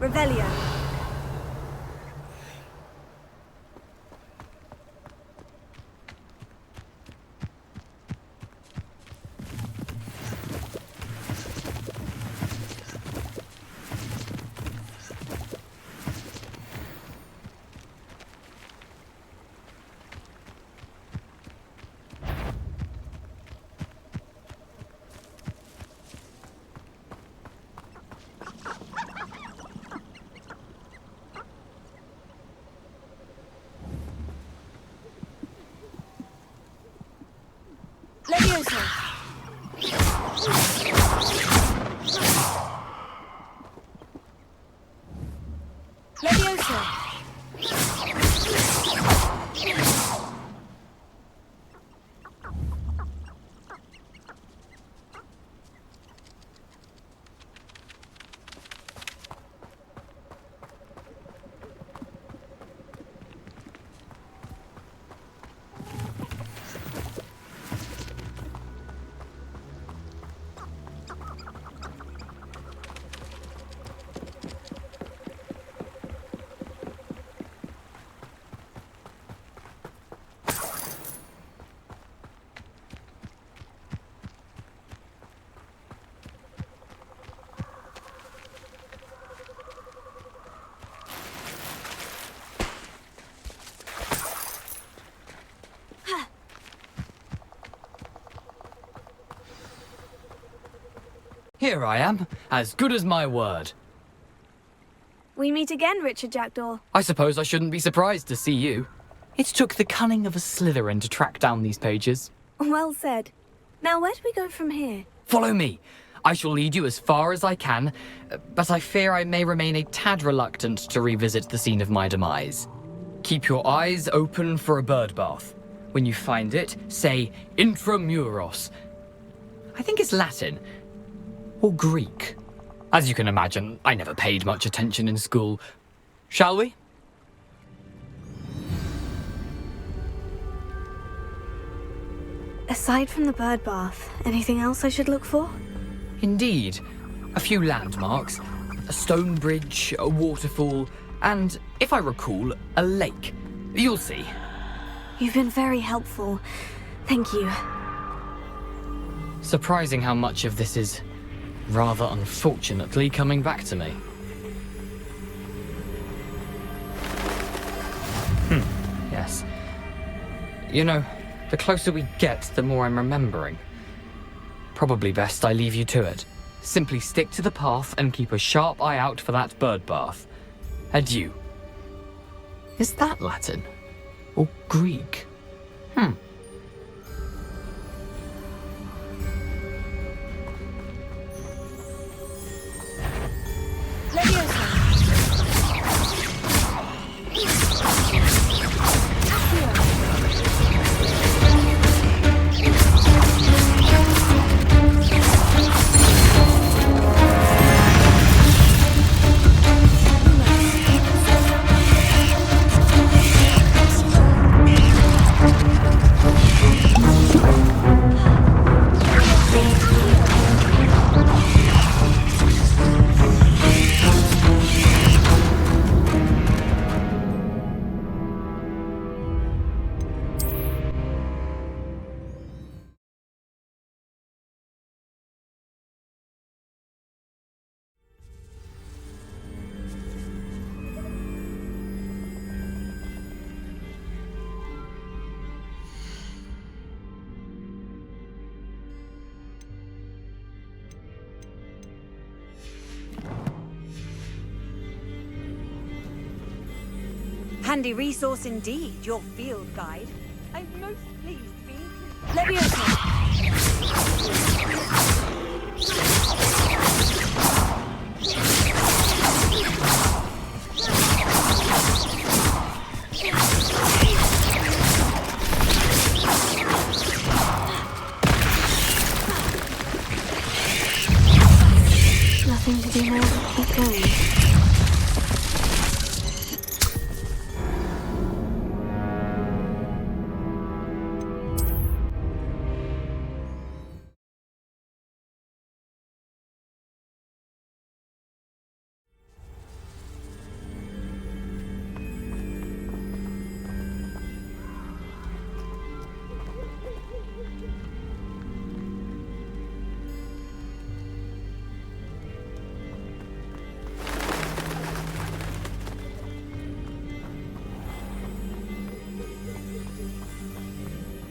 Revelio. Leviosa. Leviosa. Here I am, as good as my word. We meet again, Richard Jackdaw. I suppose I shouldn't be surprised to see you. It took the cunning of a Slytherin to track down these pages. Well said. Now, where do we go from here? Follow me. I shall lead you as far as I can, but I fear I may remain a tad reluctant to revisit the scene of my demise. Keep your eyes open for a bird bath. When you find it, say intramuros. I think it's Latin. Or Greek. As you can imagine, I never paid much attention in school. Shall we? Aside from the bird bath, anything else I should look for? Indeed. A few landmarks. A stone bridge, a waterfall, and, if I recall, a lake. You'll see. You've been very helpful. Thank you. Surprising how much of this is, rather unfortunately, coming back to me. Yes. You know, the closer we get, the more I'm remembering. Probably best I leave you to it. Simply stick to the path and keep a sharp eye out for that bird bath. Adieu. Is that Latin? Or Greek? Handy resource indeed, your field guide. I'm most pleased to be included. Leviosa. Nothing to do now but keep going.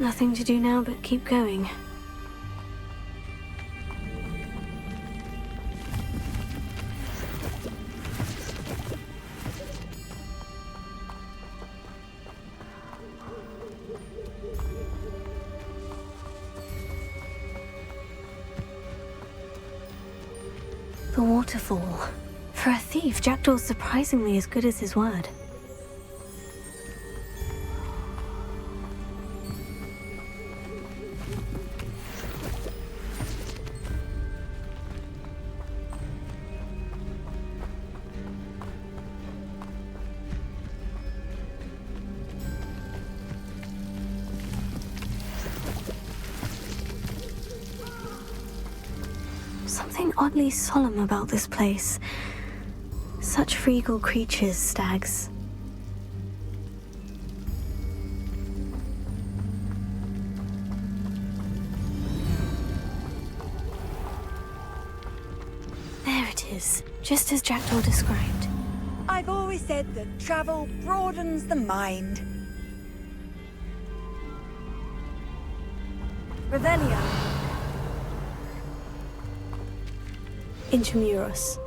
Nothing to do now but keep going. The waterfall. For a thief, Jackdaw's surprisingly as good as his word. Something oddly solemn about this place. Such regal creatures, stags. There it is, just as Jackdaw described. I've always said that travel broadens the mind. Revelio. Intramuros.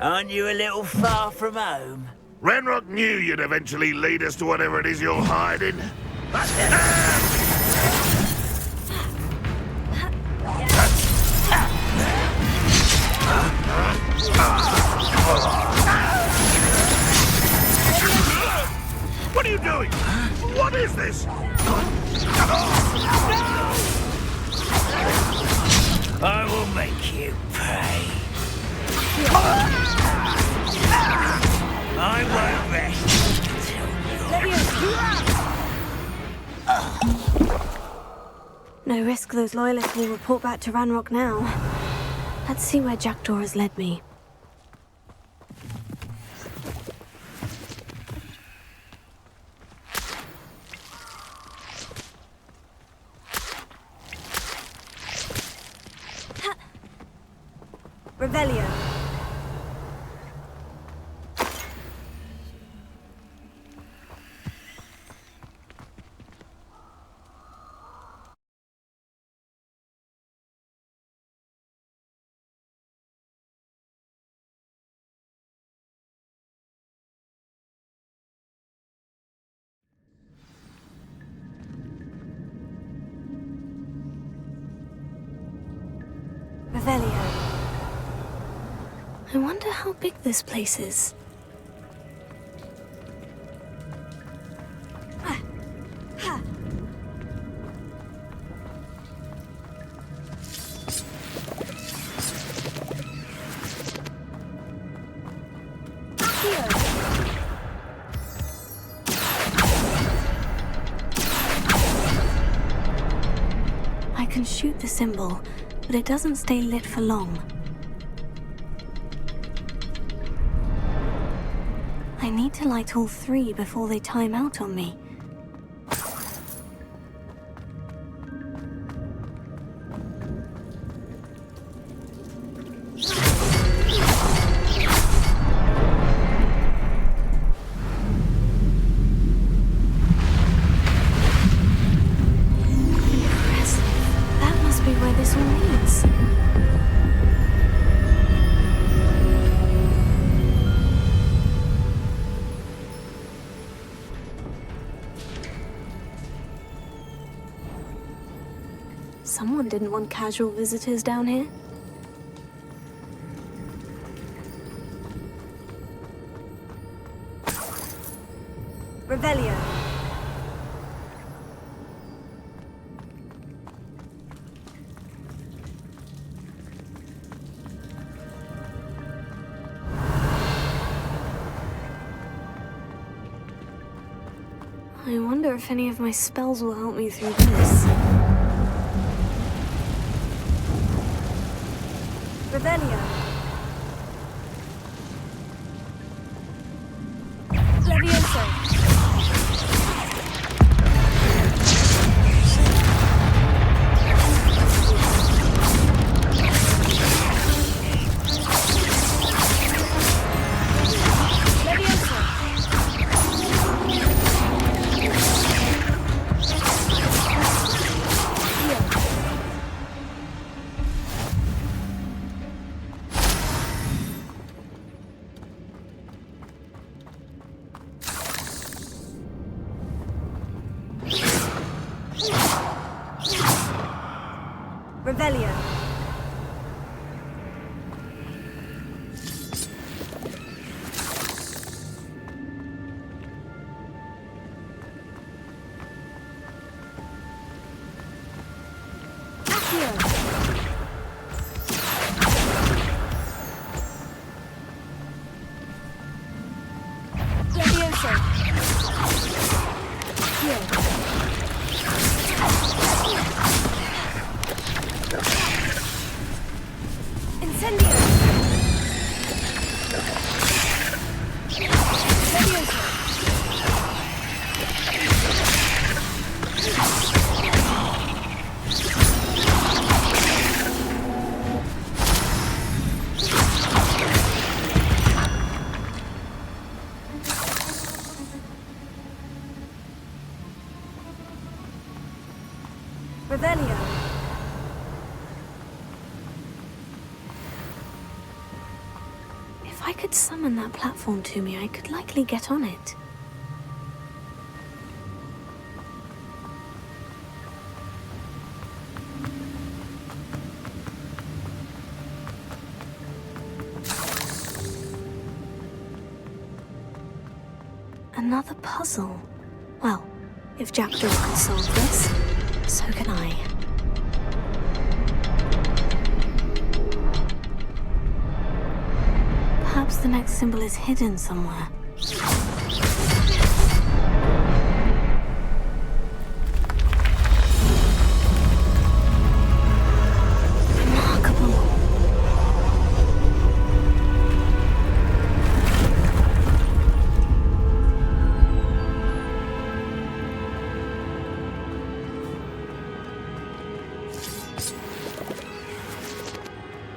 Aren't you a little far from home? Ranrock knew you'd eventually lead us to whatever it is you're hiding. What are you doing? What is this? I will make you pay. I won't rest until No risk those loyalists will report back to Ranrock now. Let's see where Jackdaw has led me. Revelio. Revelio. I wonder how big this place is. I can shoot the symbol, but it doesn't stay lit for long. I need to light all three before they time out on me. Impressive. That must be where this all leads. Someone didn't want casual visitors down here. Revelio. I wonder if any of my spells will help me through this. Revelio. Levioso. Revelio. Revelio. If I could summon that platform to me, I could likely get on it. Another puzzle. Well, if Jackdaw can solve this, so can I. Perhaps the next symbol is hidden somewhere. Remarkable.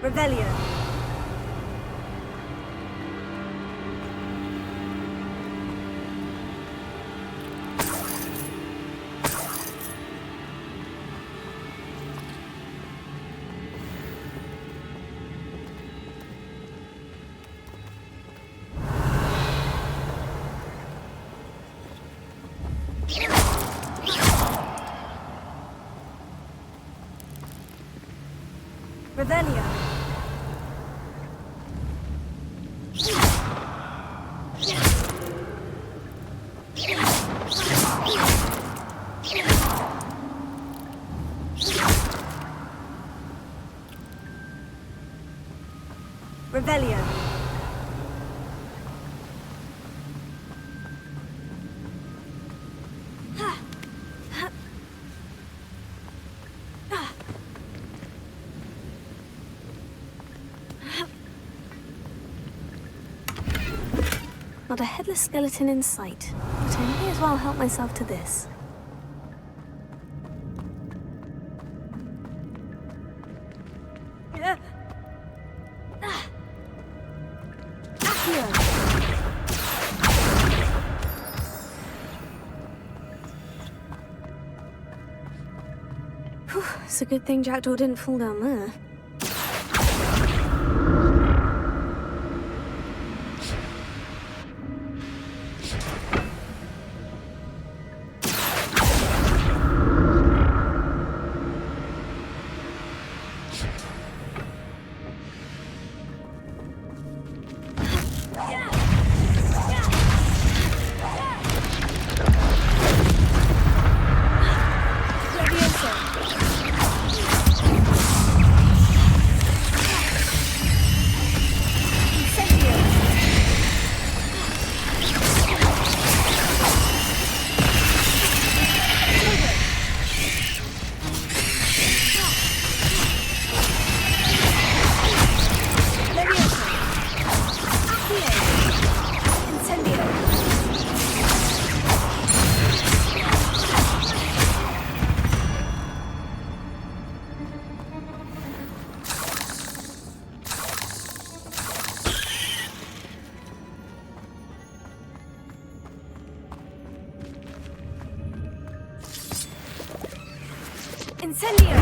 Revelio. Revelio. Revelio. Not a headless skeleton in sight, but I may as well help myself to this. Whew, it's a good thing Jackdaw didn't fall down there. Incendio!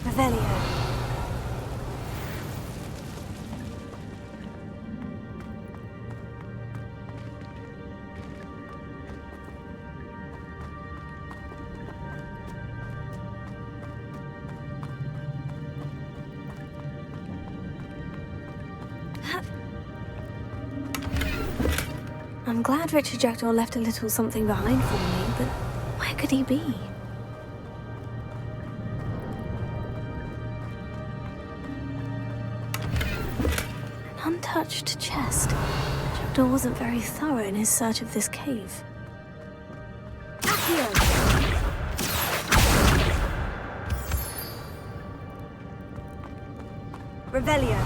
Revelio. I'm glad Richard Jackdaw left a little something behind for me, but where could he be? An untouched chest. Jackdaw wasn't very thorough in his search of this cave. Accio! Revelio.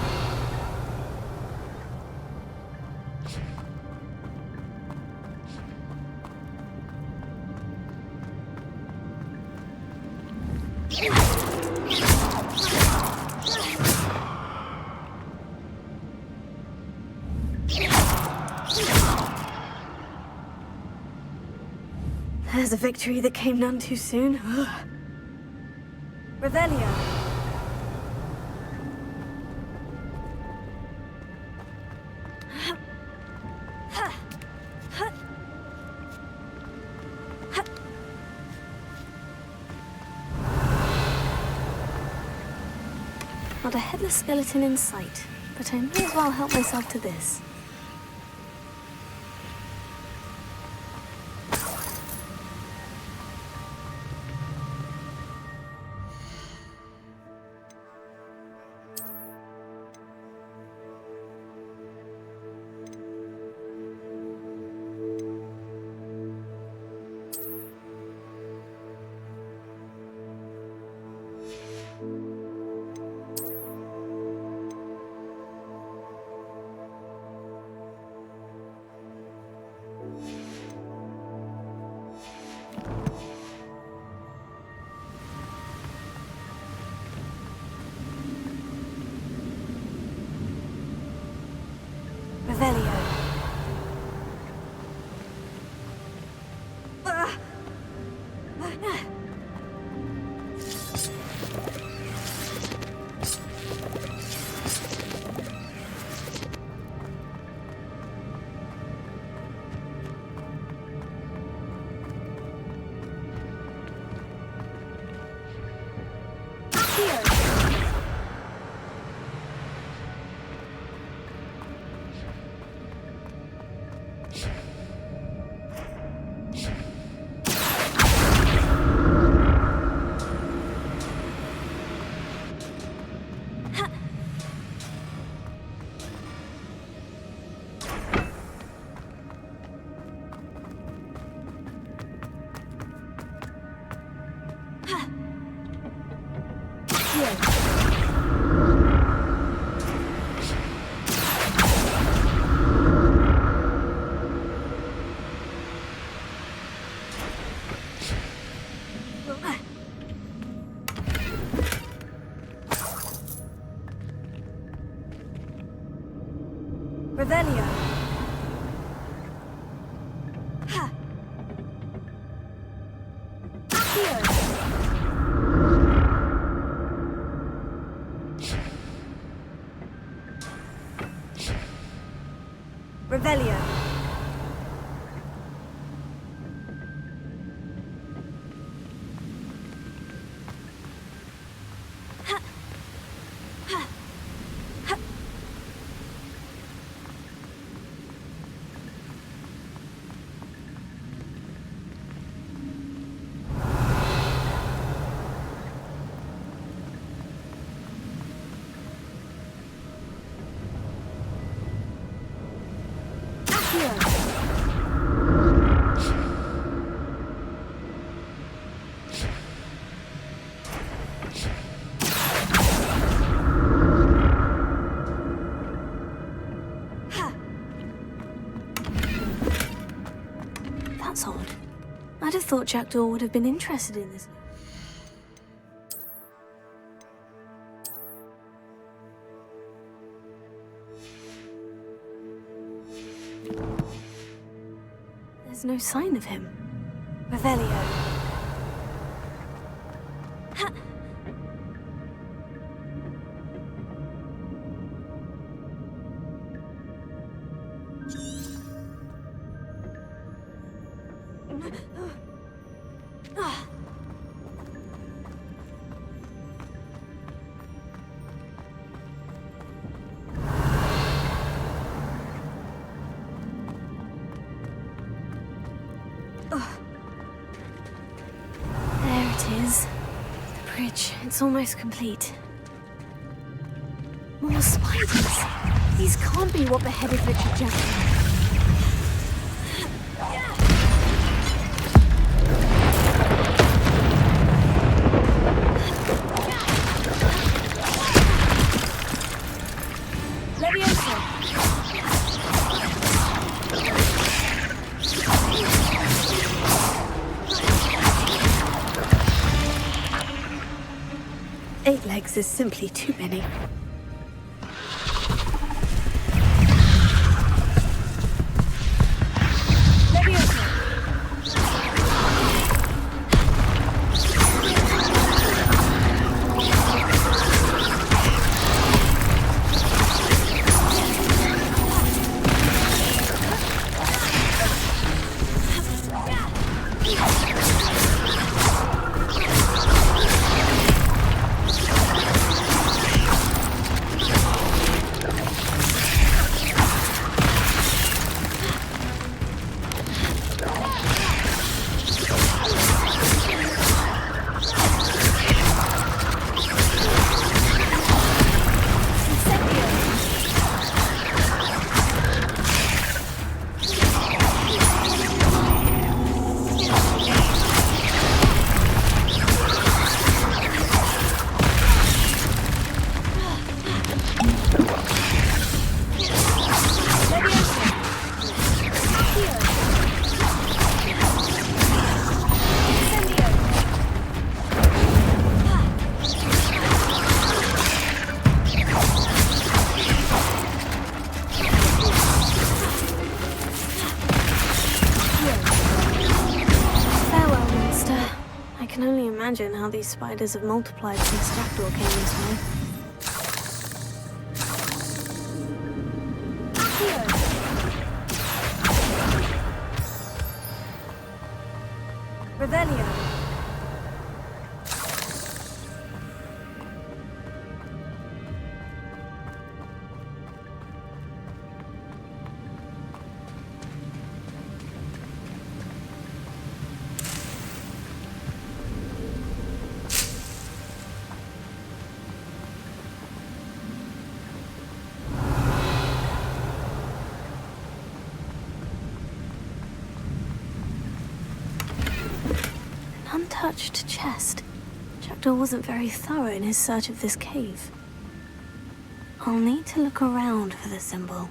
There's a victory that came none too soon. Revelio. Not a headless skeleton in sight, but I may as well help myself to this. Revelio. Revelio. Ha. Accio. Revelio. That's odd. I'd have thought Jackdaw would have been interested in this. There's no sign of him. Revelio. Ha! Rich, it's almost complete. More spiders. These can't be what beheaded Richard Jackson. Eight legs is simply too many. Imagine how these spiders have multiplied since Jackdaw came this way. Revelio. Untouched chest. Jackdaw wasn't very thorough in his search of this cave. I'll need to look around for the symbol.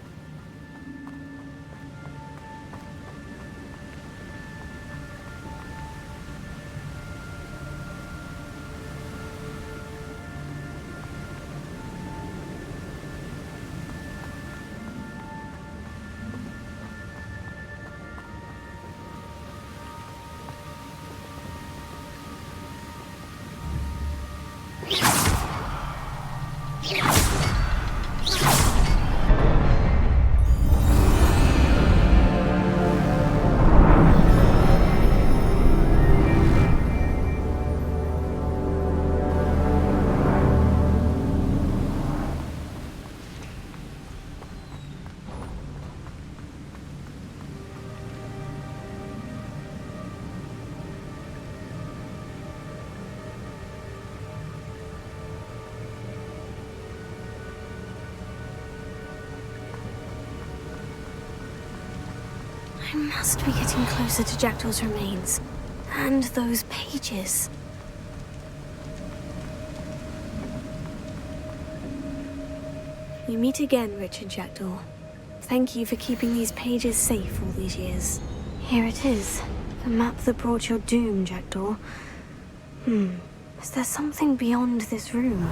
I must be getting closer to Jackdaw's remains. And those pages. We meet again, Richard Jackdaw. Thank you for keeping these pages safe all these years. Here it is. The map that brought your doom, Jackdaw. Is there something beyond this room?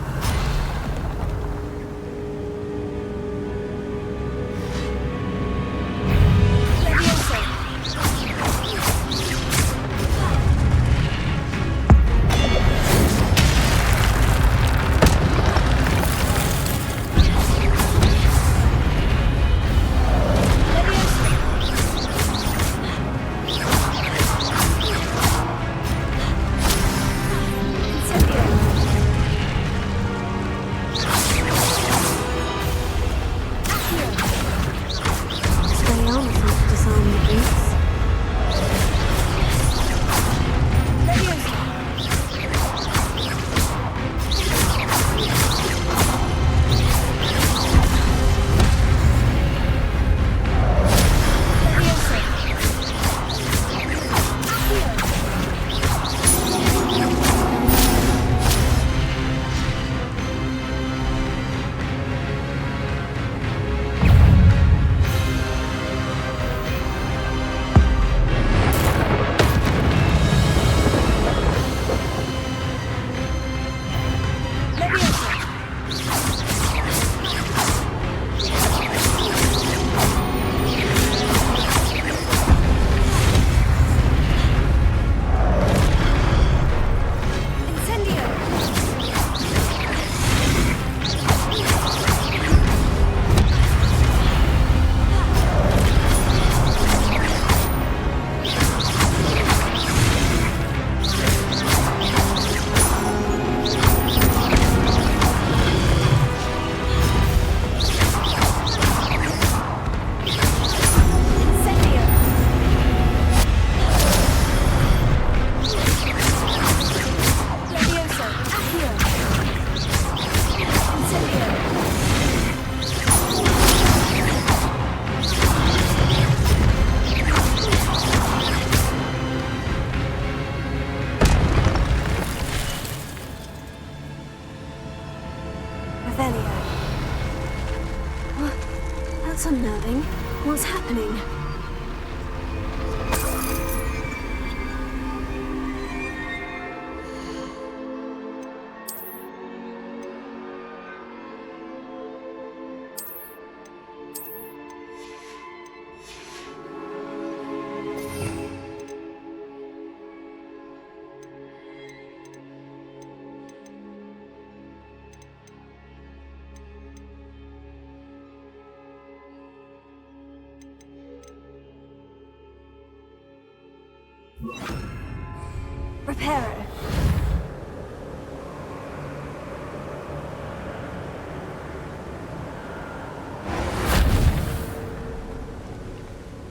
Reparo.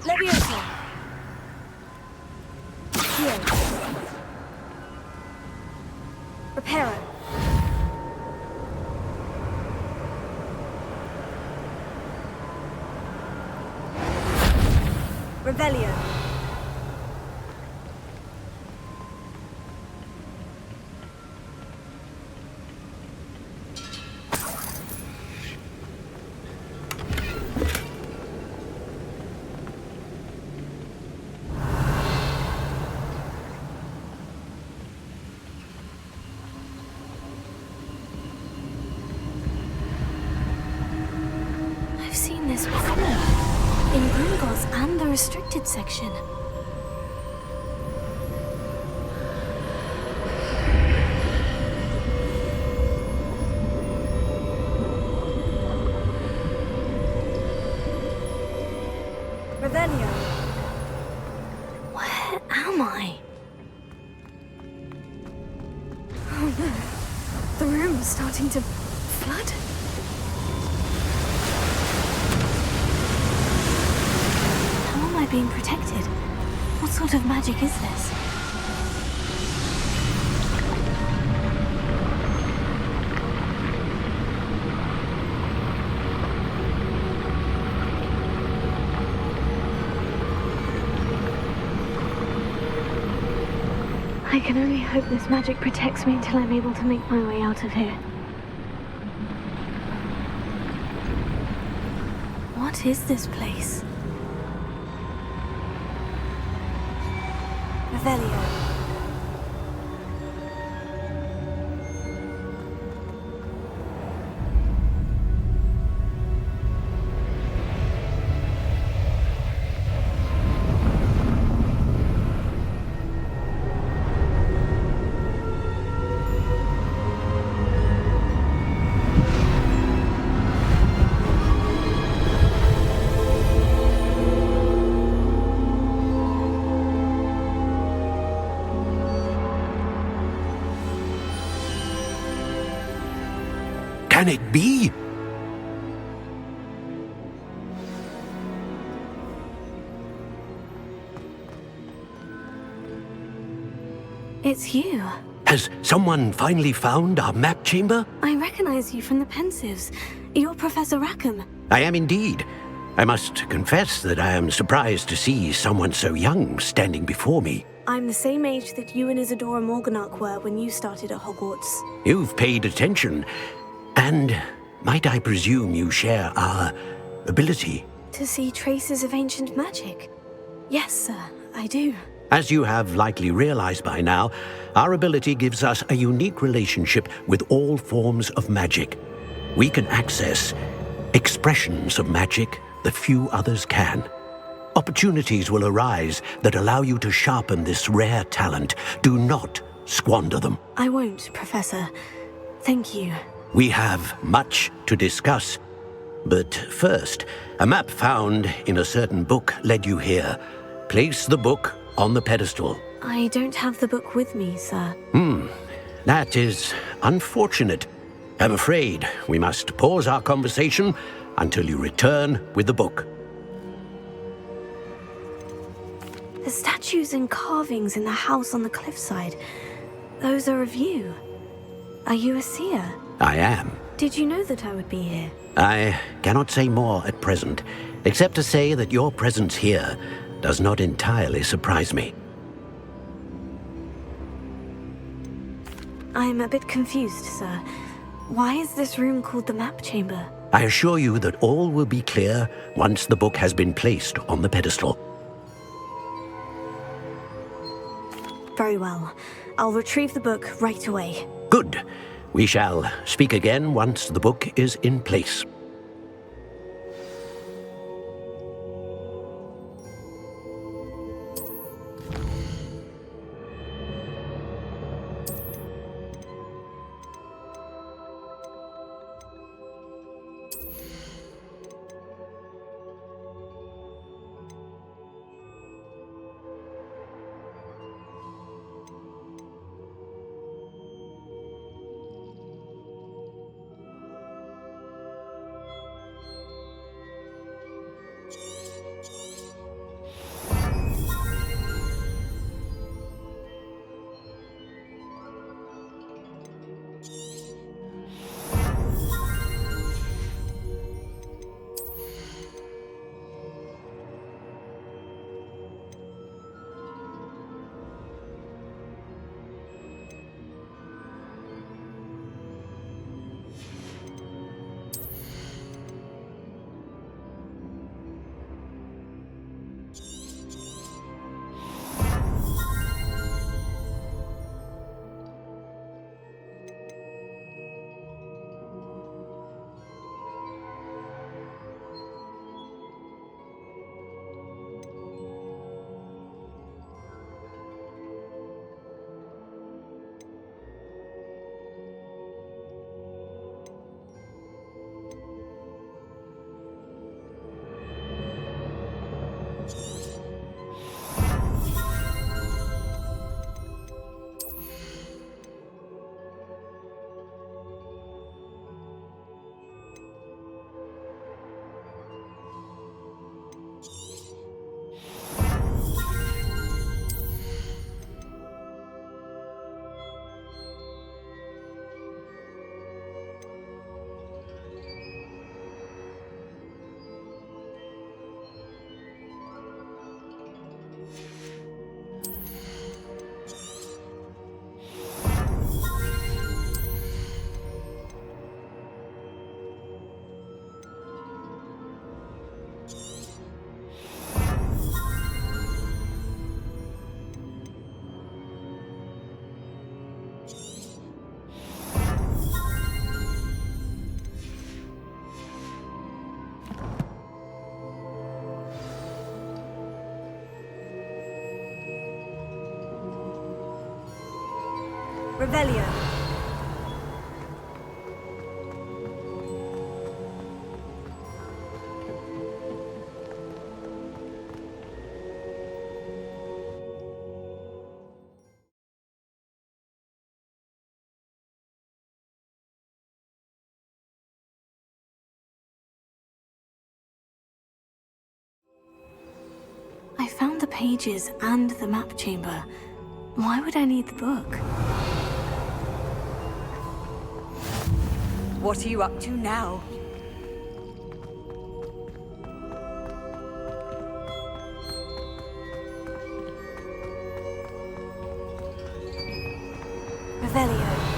Leviosa. Heal. Reparo. Revelio. I've seen this before. In Gringotts and the restricted section. Revelio. Where am I? Oh no. The room is starting to flood. How am I being protected? What sort of magic is this? I can only hope this magic protects me until I'm able to make my way out of here. What is this place? Revelio. Can it be? It's you. Has someone finally found our map chamber? I recognize you from the Pensives. You're Professor Rackham. I am indeed. I must confess that I am surprised to see someone so young standing before me. I'm the same age that you and Isadora Morganach were when you started at Hogwarts. You've paid attention. And might I presume you share our ability? To see traces of ancient magic? Yes, sir, I do. As you have likely realized by now, our ability gives us a unique relationship with all forms of magic. We can access expressions of magic that few others can. Opportunities will arise that allow you to sharpen this rare talent. Do not squander them. I won't, Professor. Thank you. We have much to discuss. But first, a map found in a certain book led you here. Place the book on the pedestal. I don't have the book with me, sir. That is unfortunate. I'm afraid we must pause our conversation until you return with the book. The statues and carvings in the house on the cliffside, those are of you. Are you a seer? I am. Did you know that I would be here? I cannot say more at present, except to say that your presence here does not entirely surprise me. I'm a bit confused, sir. Why is this room called the map chamber? I assure you that all will be clear once the book has been placed on the pedestal. Very well. I'll retrieve the book right away. Good. We shall speak again once the book is in place. Revelio. I found the pages and the map chamber. Why would I need the book? What are you up to now? Revelio.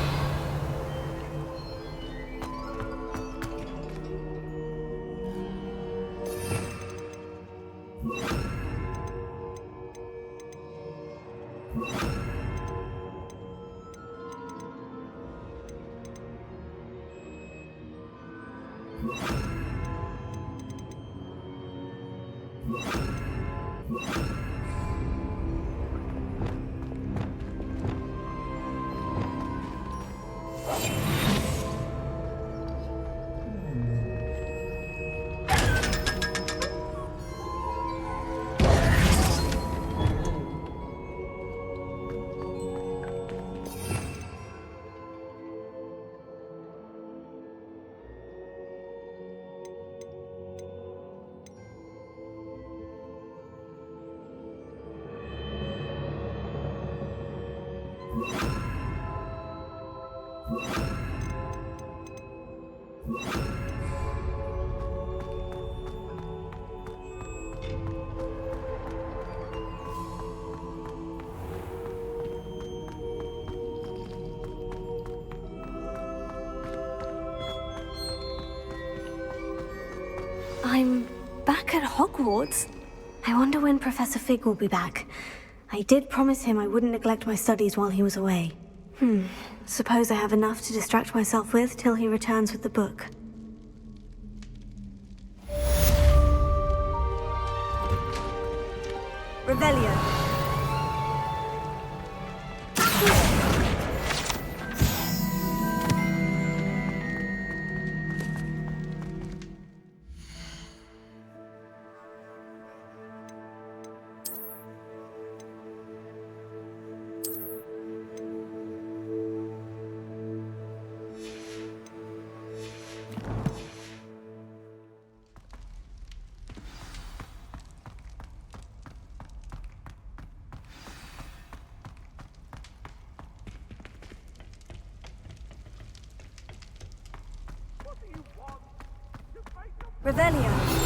I'm back at Hogwarts. I wonder when Professor Fig will be back. I did promise him I wouldn't neglect my studies while he was away. Suppose I have enough to distract myself with till he returns with the book. Revelio. Revelio.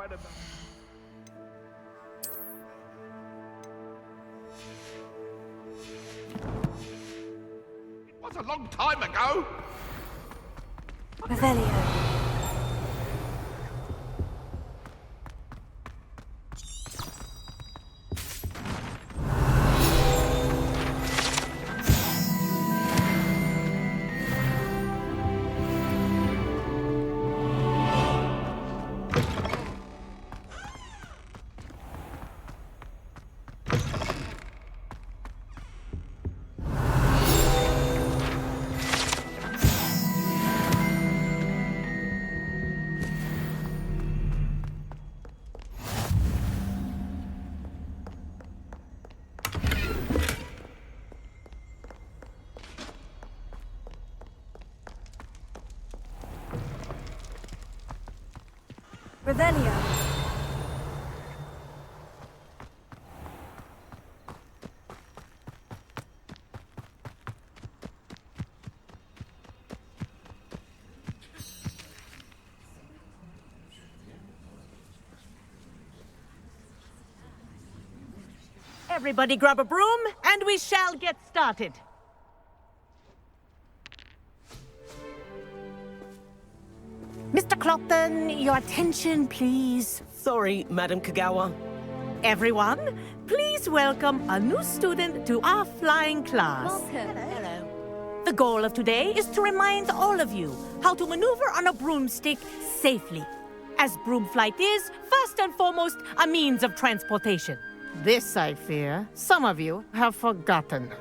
Annabelle. It was a long time ago. Revelio. Revelio. Everybody grab a broom, and we shall get started. Mr. Clopton, your attention, please. Sorry, Madam Kagawa. Everyone, please welcome a new student to our flying class. Hello. The goal of today is to remind all of you how to maneuver on a broomstick safely, as broom flight is, first and foremost, a means of transportation. This, I fear, some of you have forgotten.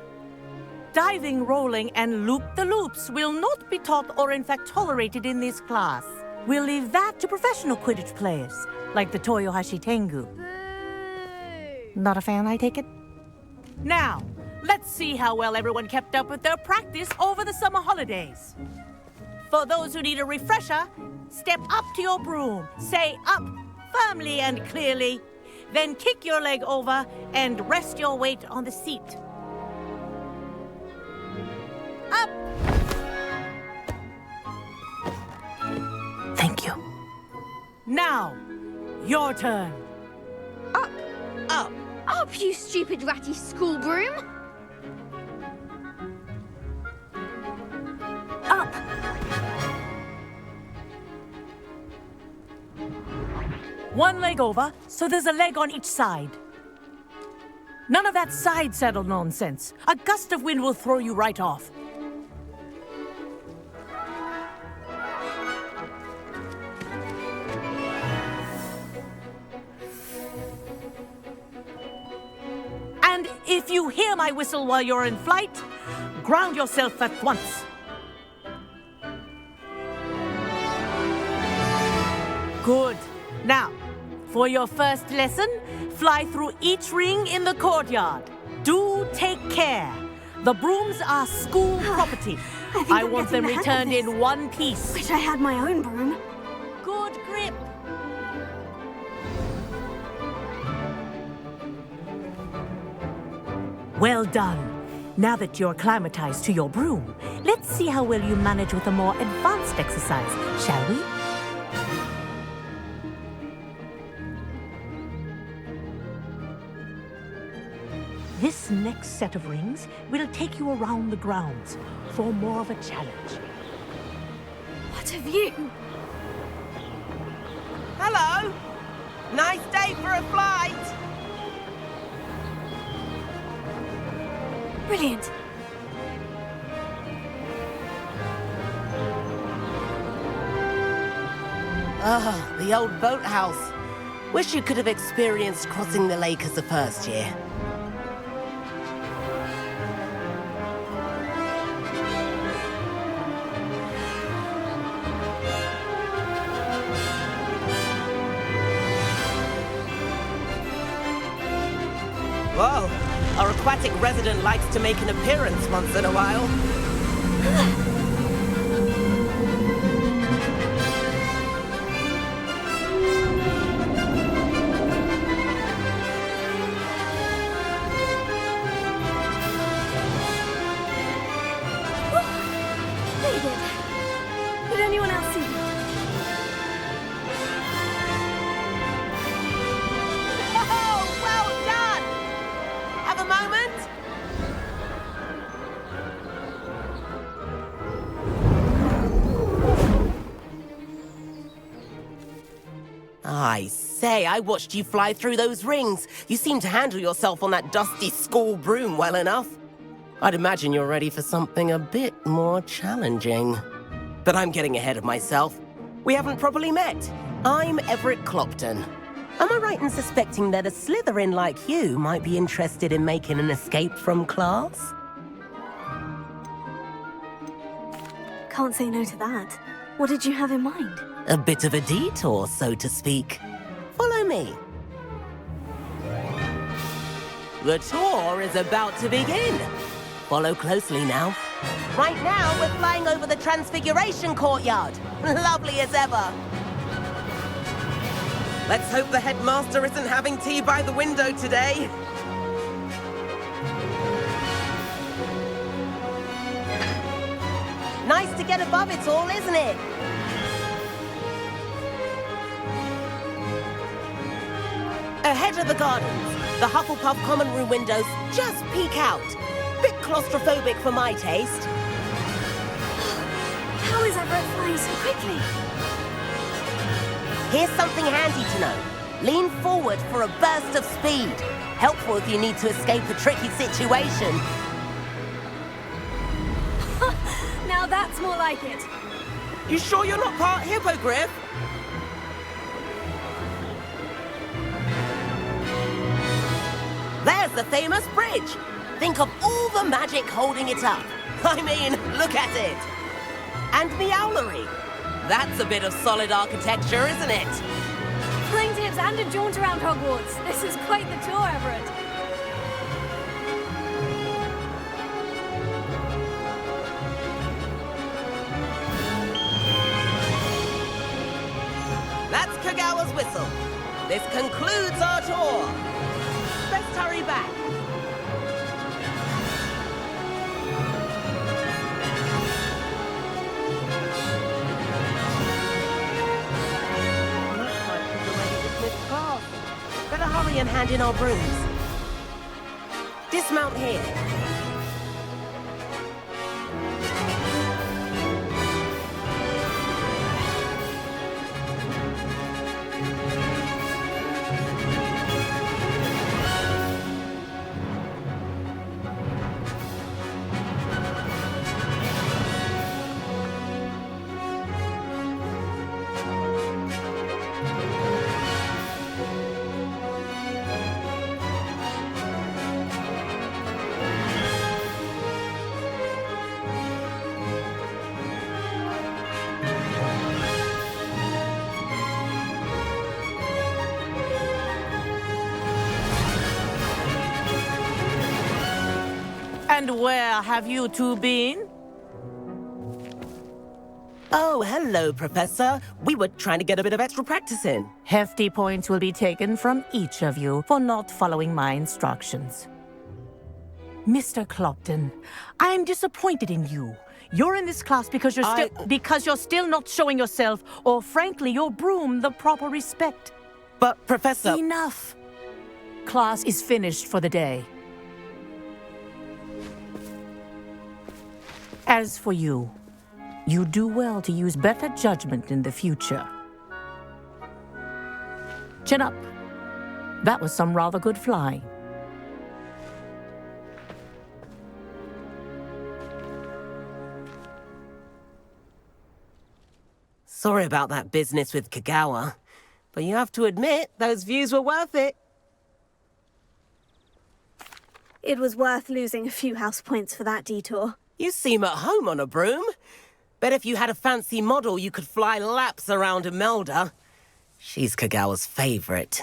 Diving, rolling, and loop-the-loops will not be taught or in fact tolerated in this class. We'll leave that to professional Quidditch players, like the Toyohashi Tengu. Not a fan, I take it? Now, let's see how well everyone kept up with their practice over the summer holidays. For those who need a refresher, step up to your broom, say up firmly and clearly, then kick your leg over and rest your weight on the seat. Up! Thank you. Now, your turn. Up! Up! Up, you stupid ratty school broom! Up. One leg over, so there's a leg on each side. None of that side saddle nonsense. A gust of wind will throw you right off. And if you hear my whistle while you're in flight, ground yourself at once. Good. Now, for your first lesson, fly through each ring in the courtyard. Do take care. The brooms are school property. I I'm want them getting the hang of returned this. in one piece. Wish I had my own broom. Good grip. Well done. Now that you're acclimatized to your broom, let's see how well you manage with a more advanced exercise, shall we? This next set of rings will take you around the grounds for more of a challenge. What a view! Hello! Nice day for a flight! Brilliant. Ah, the old boathouse. Wish you could have experienced crossing the lake as a first year. Whoa, our aquatic resident likes to make an appearance once in a while. They did. Did anyone else see that? I say, I watched you fly through those rings. You seem to handle yourself on that dusty school broom well enough. I'd imagine you're ready for something a bit more challenging. But I'm getting ahead of myself. We haven't properly met. I'm Everett Clopton. Am I right in suspecting that a Slytherin like you might be interested in making an escape from class? Can't say no to that. What did you have in mind? A bit of a detour, so to speak. Follow me. The tour is about to begin. Follow closely now. Right now, we're flying over the Transfiguration Courtyard. Lovely as ever. Let's hope the headmaster isn't having tea by the window today. Nice to get above it all, isn't it? Ahead of the gardens, the Hufflepuff common room windows just peek out. Bit claustrophobic for my taste. How is Everett flying so quickly? Here's something handy to know. Lean forward for a burst of speed. Helpful if you need to escape a tricky situation. Now that's more like it. You sure you're not part hippogriff? There's the famous bridge. Think of all the magic holding it up. I mean, look at it. And the owlery. That's a bit of solid architecture, isn't it? Flying tips and a jaunt around Hogwarts. This is quite the tour, Everett. That's Kagawa's whistle. This concludes our tour. Let's hurry back. Looks like she's already dismissed class. Better hurry and hand in our brooms. Dismount here. And where have you two been? Oh, hello, Professor. We were trying to get a bit of extra practice in. Hefty points will be taken from each of you for not following my instructions. Mr. Clopton, I'm disappointed in you. You're in this class because you're still not showing yourself, or frankly, your broom the proper respect. But, Professor... Enough. Class is finished for the day. As for you, you do well to use better judgment in the future. Chin up. That was some rather good flying. Sorry about that business with Kagawa, but you have to admit, those views were worth it. It was worth losing a few house points for that detour. You seem at home on a broom. Bet if you had a fancy model, you could fly laps around Imelda. She's Kagawa's favorite.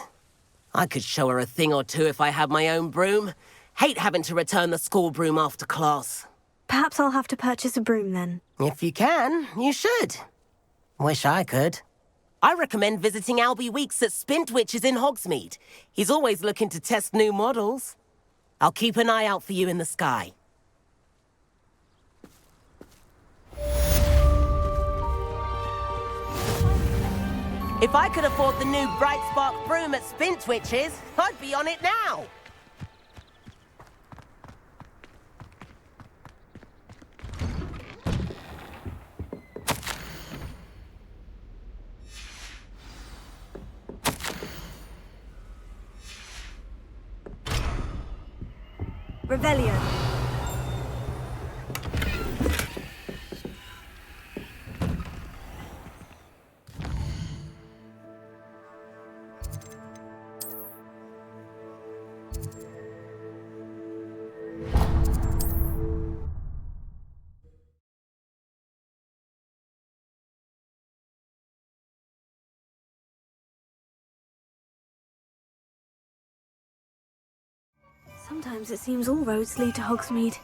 I could show her a thing or two if I had my own broom. Hate having to return the school broom after class. Perhaps I'll have to purchase a broom then. If you can, you should. Wish I could. I recommend visiting Albie Weeks at Spintwitches in Hogsmeade. He's always looking to test new models. I'll keep an eye out for you in the sky. If I could afford the new Bright Spark broom at Spintwitches, I'd be on it now. Revelio. Sometimes it seems all roads lead to Hogsmeade.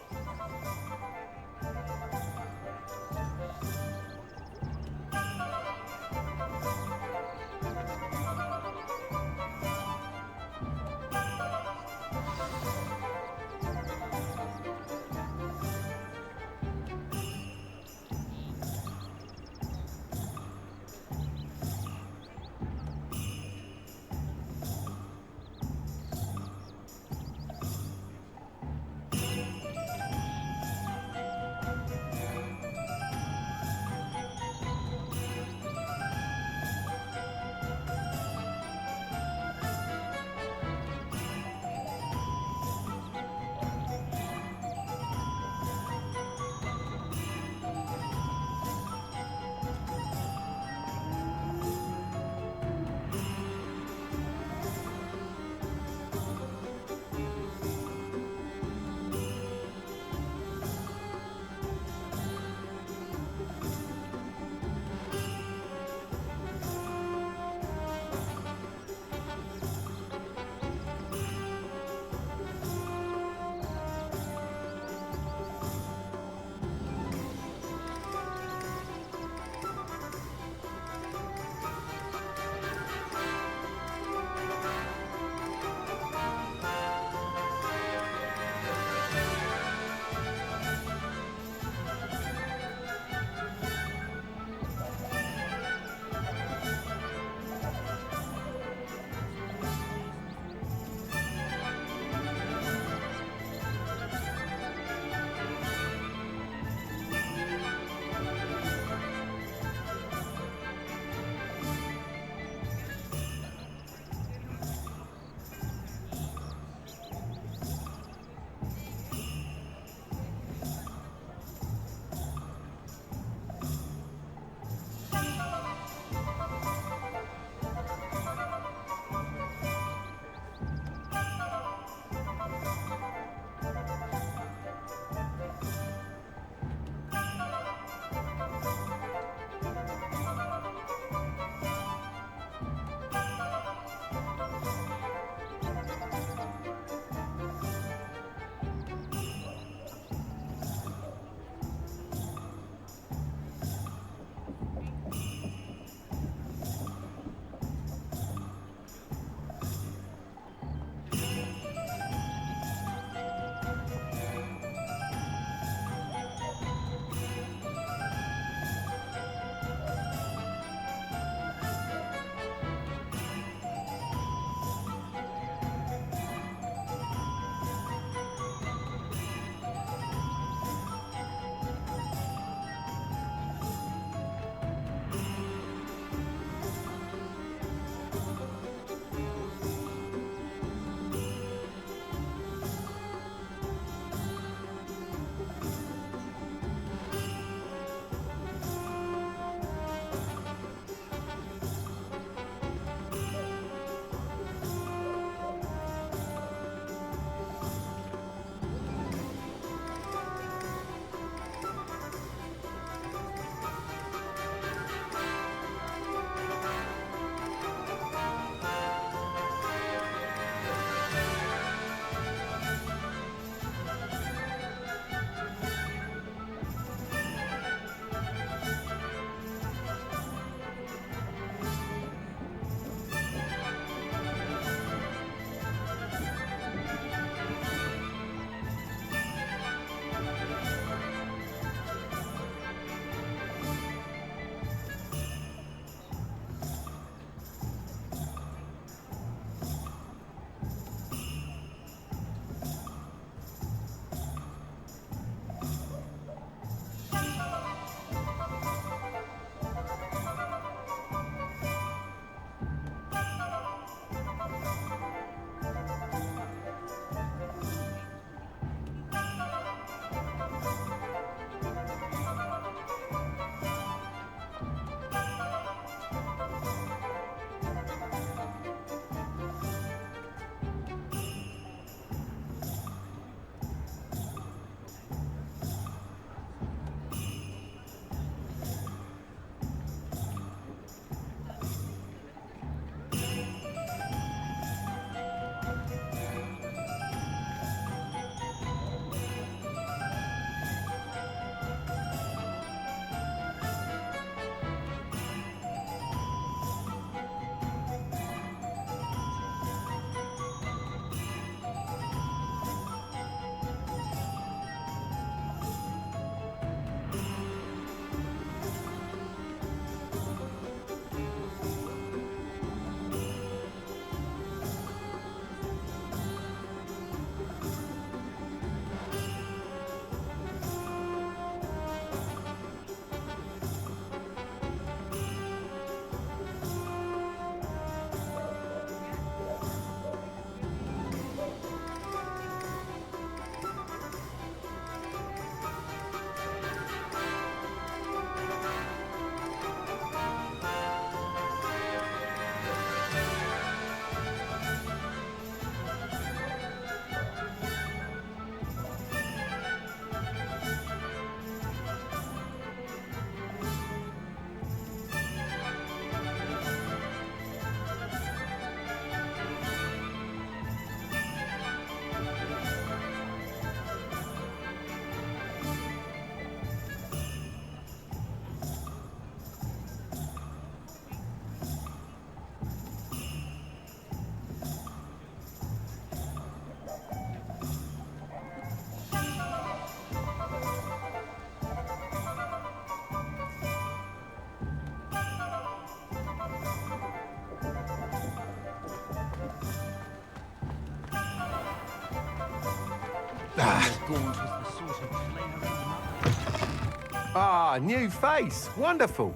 Ah, new face. Wonderful.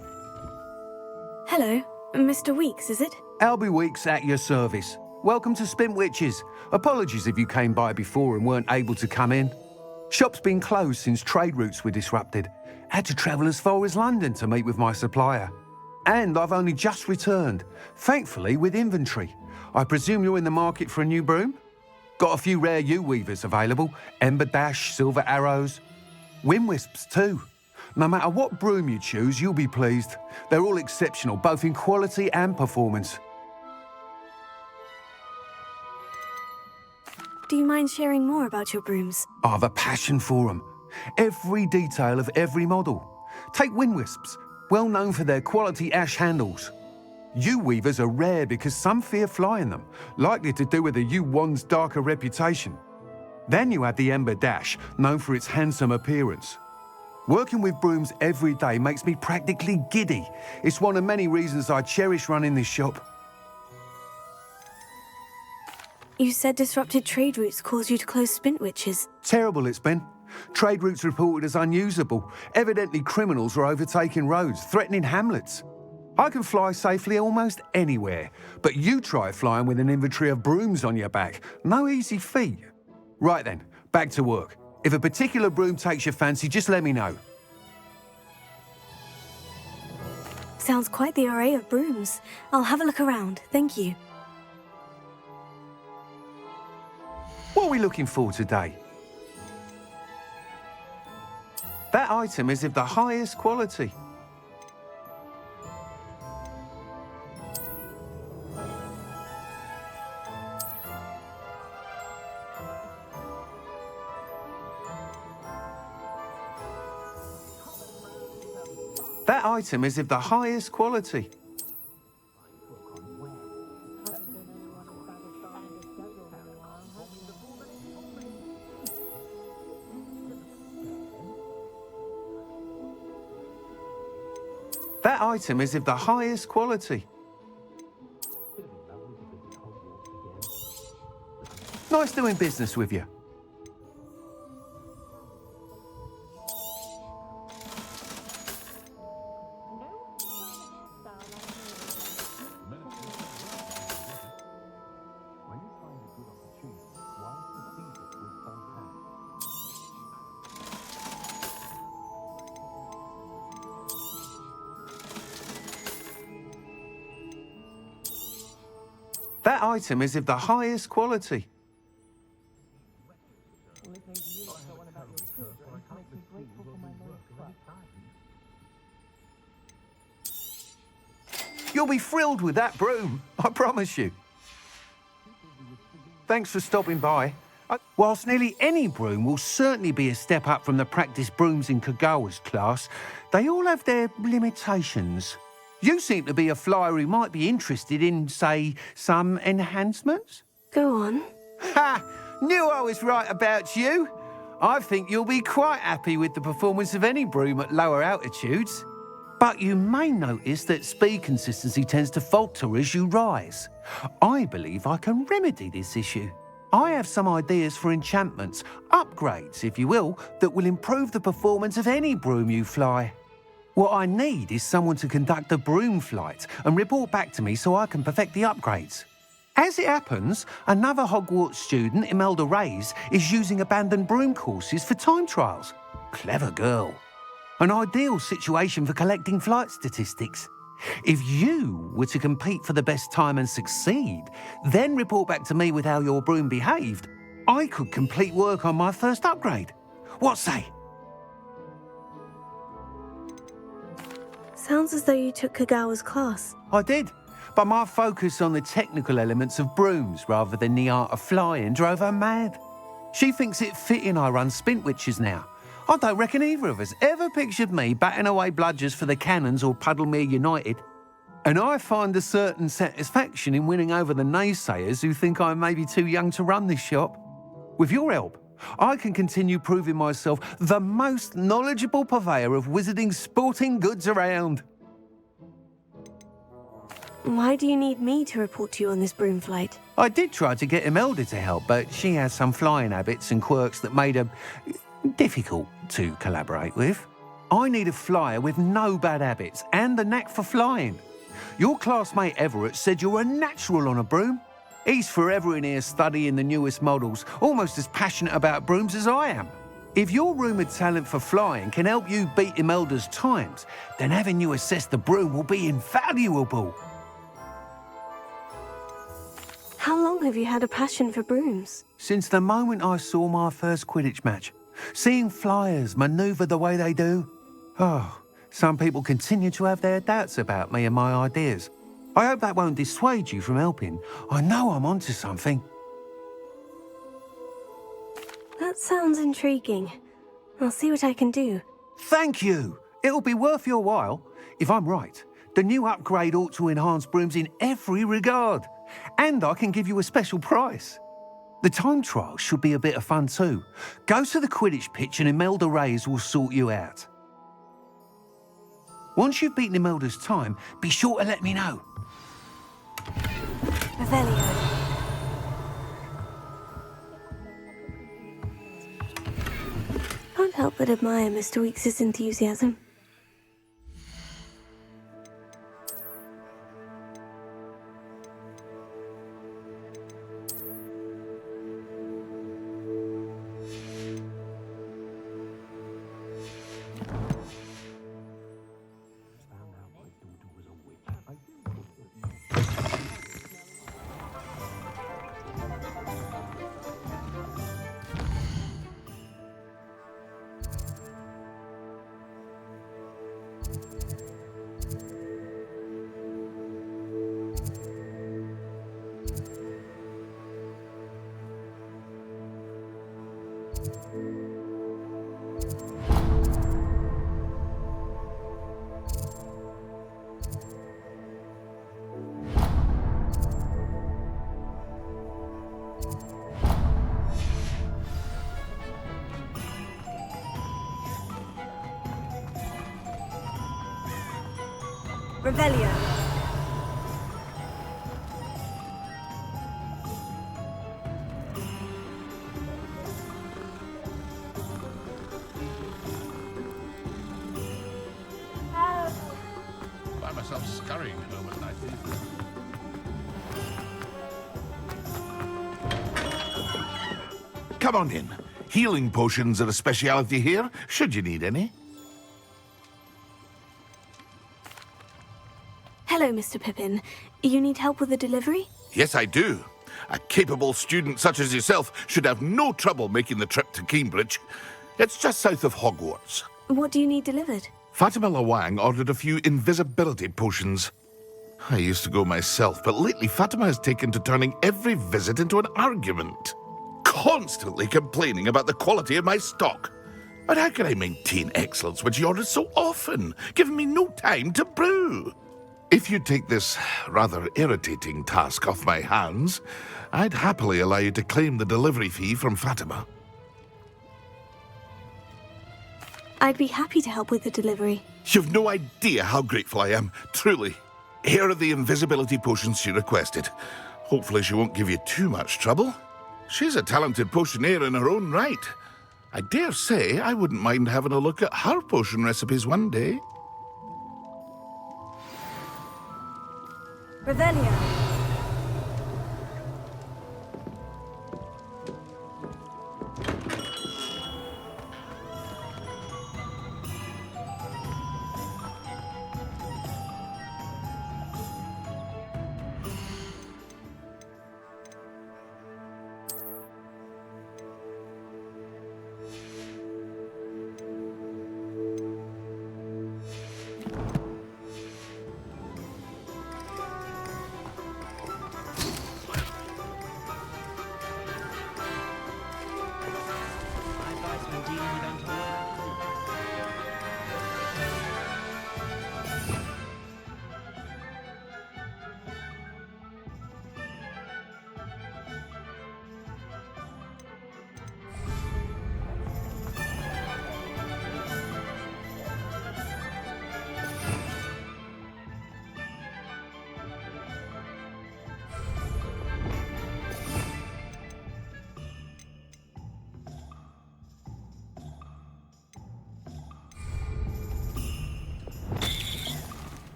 Hello, Mr. Weeks, is it? Albie Weeks at your service. Welcome to Spintwitches. Apologies if you came by before and weren't able to come in. Shop's been closed since trade routes were disrupted. Had to travel as far as London to meet with my supplier. And I've only just returned, thankfully with inventory. I presume you're in the market for a new broom? Got a few rare U-weavers available. Ember Dash, Silver Arrows. Wind Wisps too. No matter what broom you choose, you'll be pleased. They're all exceptional, both in quality and performance. Do you mind sharing more about your brooms? I've a passion for them. Every detail of every model. Take Wind Wisps, well known for their quality ash handles. U-weavers are rare because some fear flying them, likely to do with the U-wand's darker reputation. Then you have the Ember Dash, known for its handsome appearance. Working with brooms every day makes me practically giddy. It's one of many reasons I cherish running this shop. You said disrupted trade routes caused you to close Spintwitches. Terrible it's been. Trade routes reported as unusable. Evidently criminals were overtaking roads, threatening hamlets. I can fly safely almost anywhere, but you try flying with an inventory of brooms on your back. No easy feat. Right then, back to work. If a particular broom takes your fancy, just let me know. Sounds quite the array of brooms. I'll have a look around, thank you. What are we looking for today? That item is of the highest quality. That item is of the highest quality. That item is of the highest quality. Nice doing business with you. That item is of the highest quality. You'll be thrilled with that broom, I promise you. Thanks for stopping by. Whilst nearly any broom will certainly be a step up from the practice brooms in Kagawa's class, they all have their limitations. You seem to be a flyer who might be interested in, say, some enhancements? Go on. Ha! Knew I was right about you. I think you'll be quite happy with the performance of any broom at lower altitudes. But you may notice that speed consistency tends to falter as you rise. I believe I can remedy this issue. I have some ideas for enchantments, upgrades, if you will, that will improve the performance of any broom you fly. What I need is someone to conduct a broom flight and report back to me so I can perfect the upgrades. As it happens, another Hogwarts student, Imelda Reyes, is using abandoned broom courses for time trials. Clever girl. An ideal situation for collecting flight statistics. If you were to compete for the best time and succeed, then report back to me with how your broom behaved, I could complete work on my first upgrade. What say? Sounds as though you took Kagawa's class. I did, but my focus on the technical elements of brooms rather than the art of flying drove her mad. She thinks it fitting I run Spintwitches now. I don't reckon either of us ever pictured me batting away bludgers for the Cannons or Puddlemere United. And I find a certain satisfaction in winning over the naysayers who think I'm maybe too young to run this shop. With your help, I can continue proving myself the most knowledgeable purveyor of wizarding sporting goods around. Why do you need me to report to you on this broom flight? I did try to get Imelda to help, but she has some flying habits and quirks that made her difficult to collaborate with. I need a flyer with no bad habits and the knack for flying. Your classmate Everett said you're a natural on a broom. He's forever in here studying the newest models, almost as passionate about brooms as I am. If your rumoured talent for flying can help you beat Imelda's times, then having you assess the broom will be invaluable. How long have you had a passion for brooms? Since the moment I saw my first Quidditch match, seeing flyers manoeuvre the way they do. Oh, some people continue to have their doubts about me and my ideas. I hope that won't dissuade you from helping. I know I'm onto something. That sounds intriguing. I'll see what I can do. Thank you. It'll be worth your while. If I'm right, the new upgrade ought to enhance brooms in every regard. And I can give you a special price. The time trial should be a bit of fun too. Go to the Quidditch pitch and Imelda Reyes will sort you out. Once you've beaten Imelda's time, be sure to let me know. Revelio. Can't help but admire Mr. Weekes' enthusiasm. Revelio. Find myself scurrying home at night. Come on in. Healing potions are a speciality here, should you need any. Hello, Mr. Pippin. You need help with the delivery? Yes, I do. A capable student such as yourself should have no trouble making the trip to Cambridge. It's just south of Hogwarts. What do you need delivered? Fatima Lawang ordered a few invisibility potions. I used to go myself, but lately Fatima has taken to turning every visit into an argument. Constantly complaining about the quality of my stock. But how can I maintain excellence when she orders so often, giving me no time to brew? If you take this rather irritating task off my hands, I'd happily allow you to claim the delivery fee from Fatima. I'd be happy to help with the delivery. You've no idea how grateful I am, truly. Here are the invisibility potions she requested. Hopefully she won't give you too much trouble. She's a talented potioneer in her own right. I dare say I wouldn't mind having a look at her potion recipes one day. Revelio.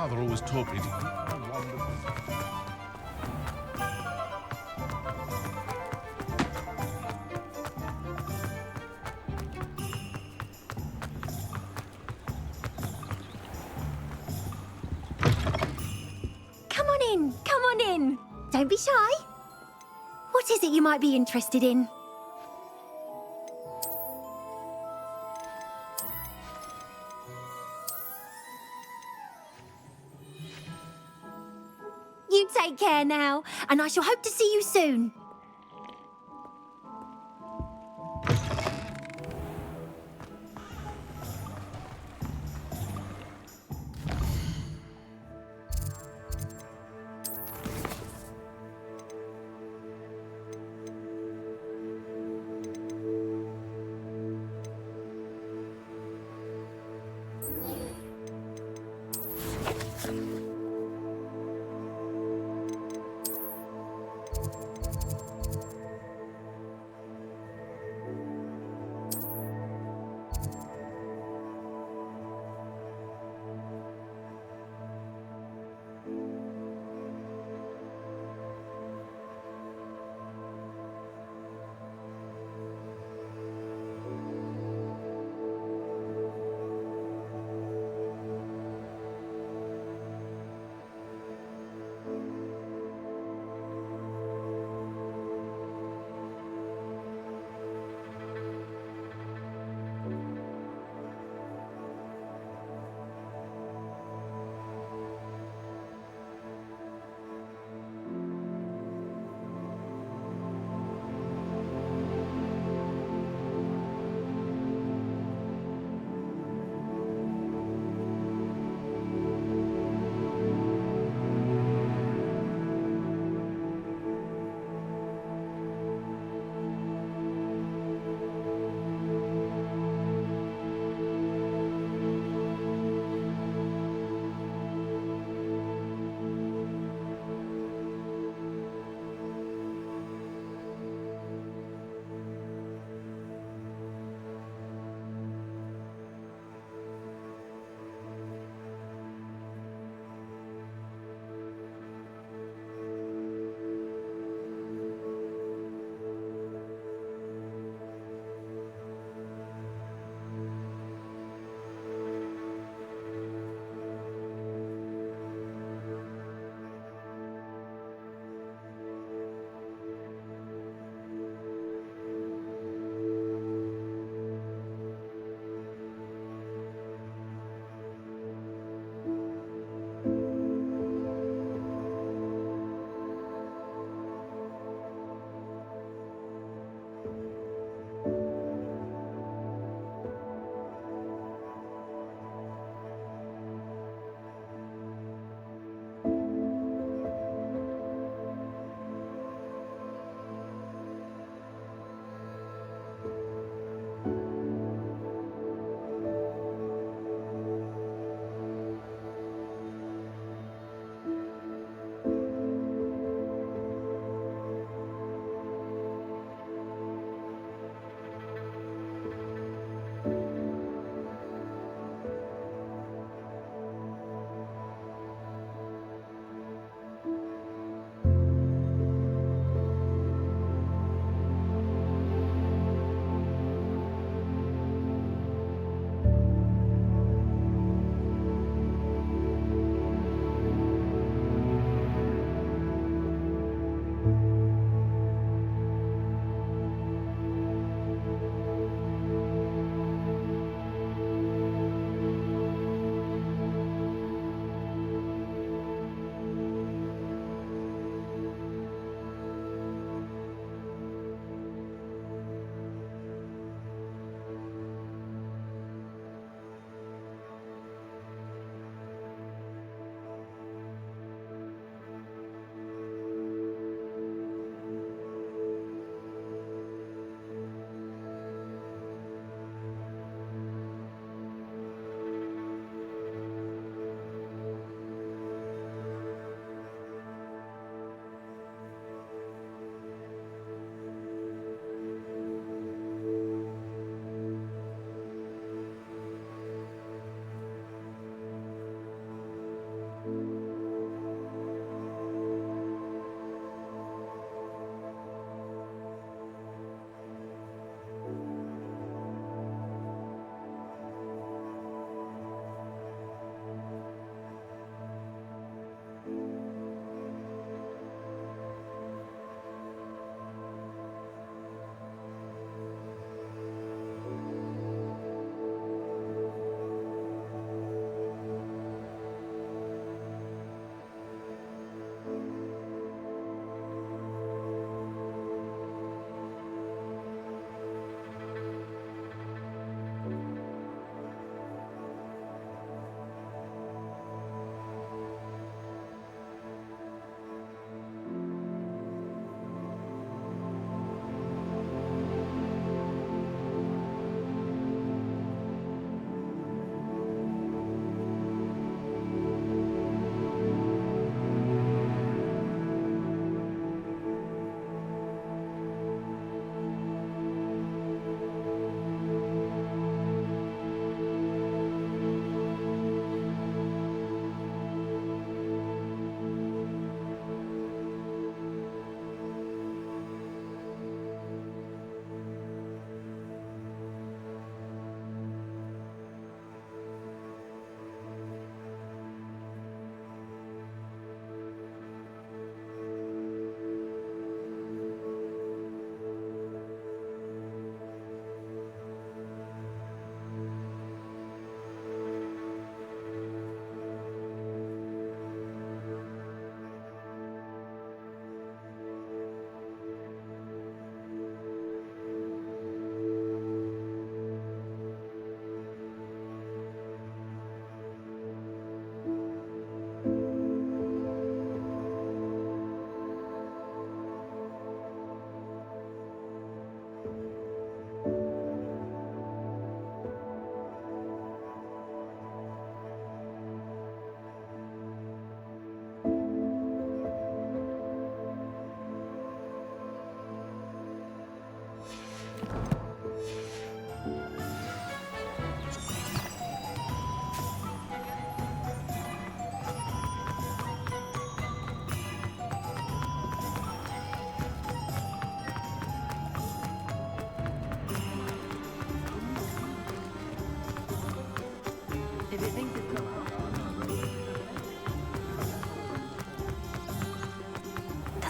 father always taught me to keep my wand. Come on in, come on in. Don't be shy. What is it you might be interested in? You take care now, and I shall hope to see you soon.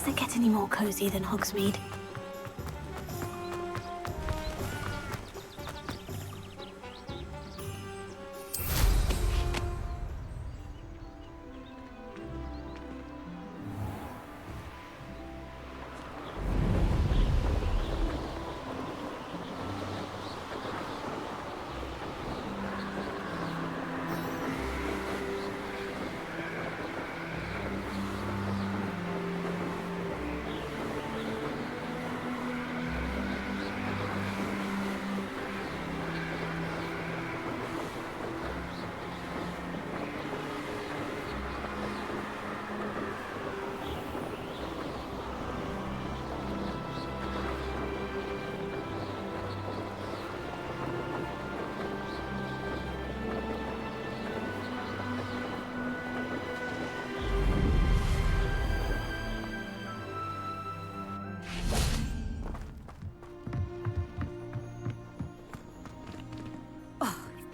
Does it get any more cozy than Hogsmeade?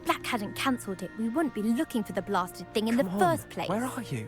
Black hadn't cancelled it, we wouldn't be looking for the blasted thing in the first place. Where are you?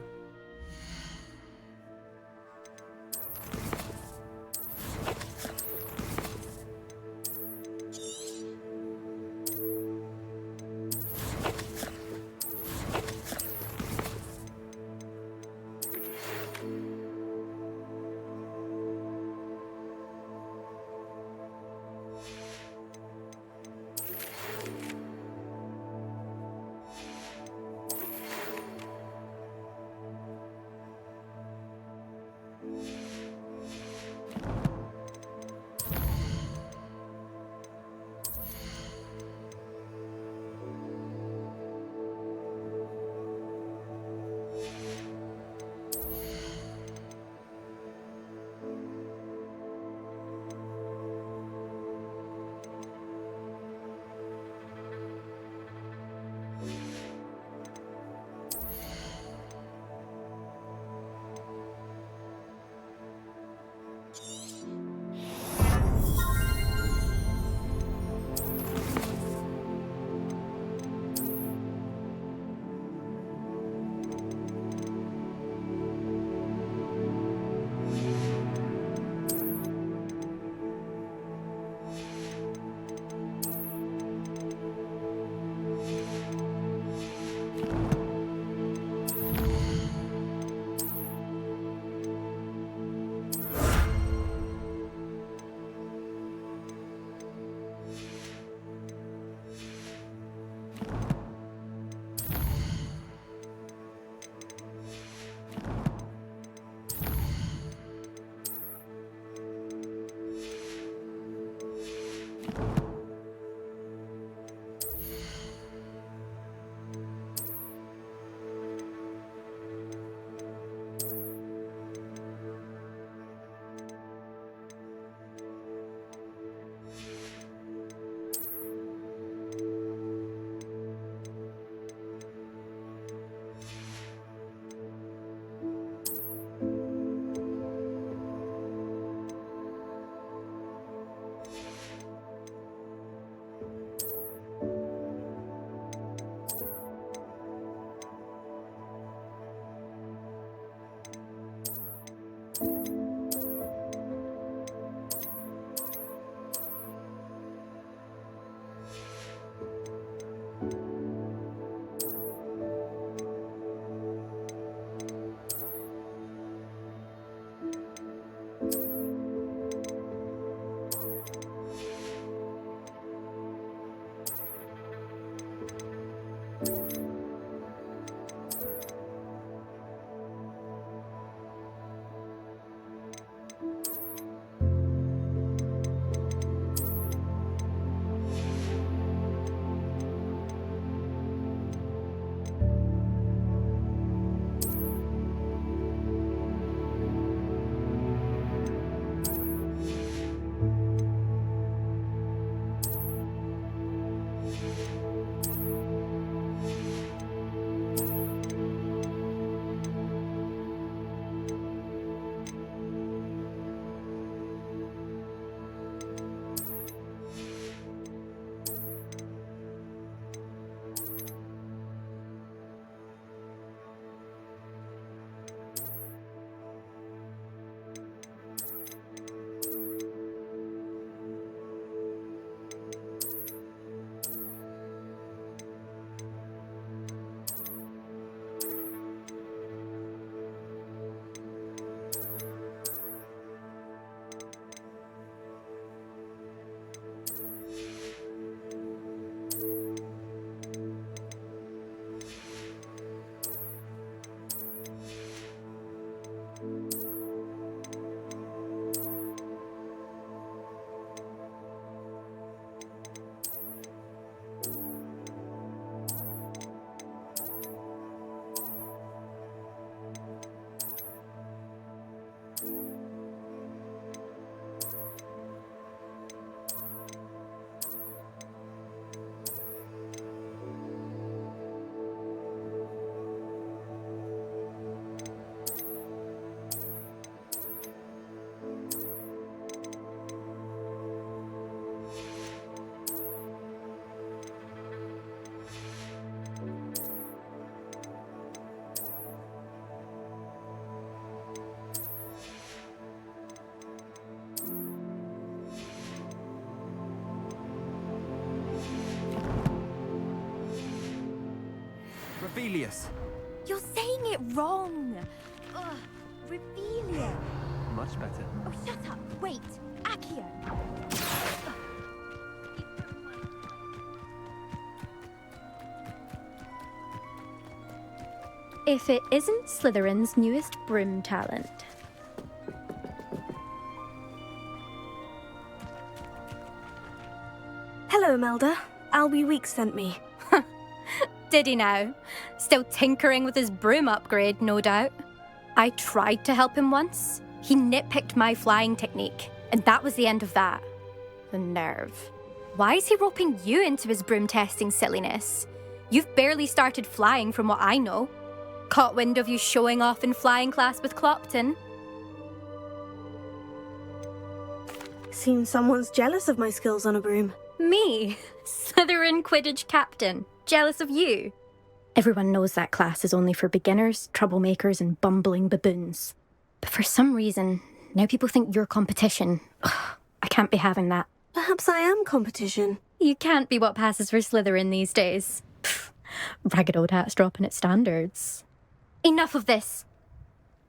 Revelius. You're saying it wrong. Ugh, Revelia. Much better. Oh, shut up. Wait. Accio. If it isn't Slytherin's newest broom talent. Hello, Melda. Albie Weeks sent me. Did he now? Still tinkering with his broom upgrade, no doubt. I tried to help him once. He nitpicked my flying technique, and that was the end of that. The nerve. Why is he roping you into his broom testing silliness? You've barely started flying from what I know. Caught wind of you showing off in flying class with Clopton. Seems someone's jealous of my skills on a broom. Me? Slytherin Quidditch captain. Jealous of you? Everyone knows that class is only for beginners, troublemakers, and bumbling baboons. But for some reason, now people think you're competition. Ugh, I can't be having that. Perhaps I am competition. You can't be what passes for Slytherin these days. Pfft, ragged old hat's dropping its standards. Enough of this.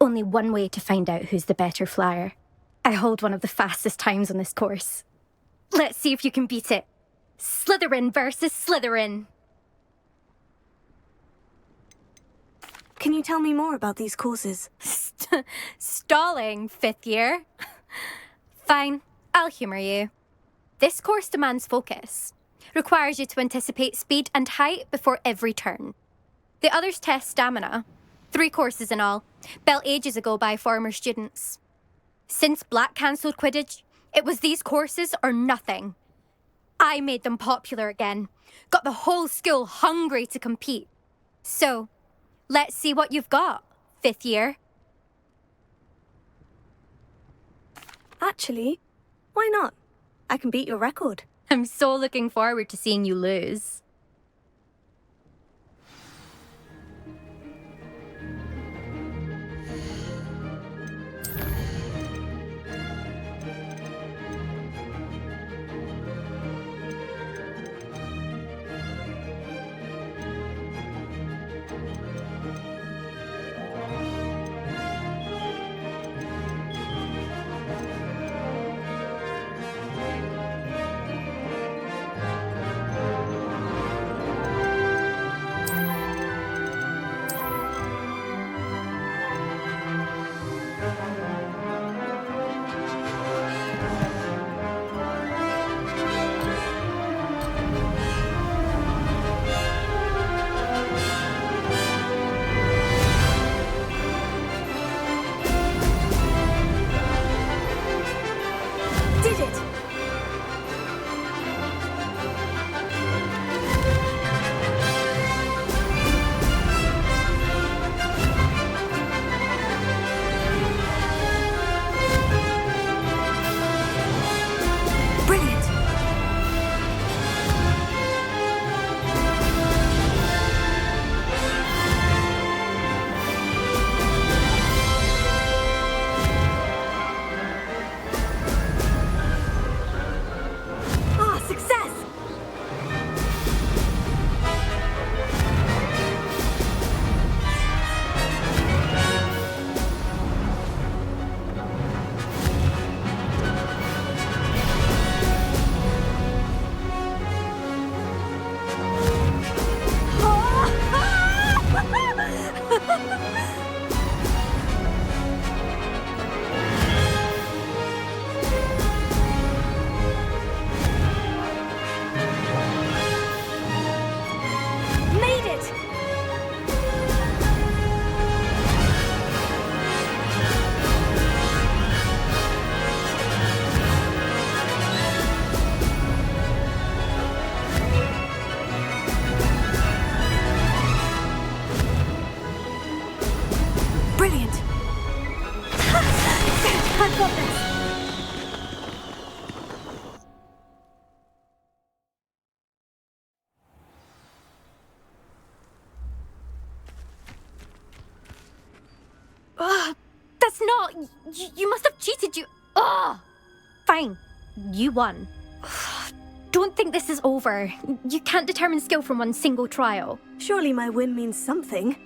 Only one way to find out who's the better flyer. I hold one of the fastest times on this course. Let's see if you can beat it. Slytherin versus Slytherin. Can you tell me more about these courses? Stalling, 5th year? Fine, I'll humour you. This course demands focus. Requires you to anticipate speed and height before every turn. The others test stamina. 3 courses in all, built ages ago by former students. Since Black cancelled Quidditch, it was these courses or nothing. I made them popular again. Got the whole school hungry to compete. So, let's see what you've got, 5th year. Actually, why not? I can beat your record. I'm so looking forward to seeing you lose. That's not... You must have cheated, you... Ugh! Fine. You won. don't think this is over. You can't determine skill from one single trial. Surely my win means something.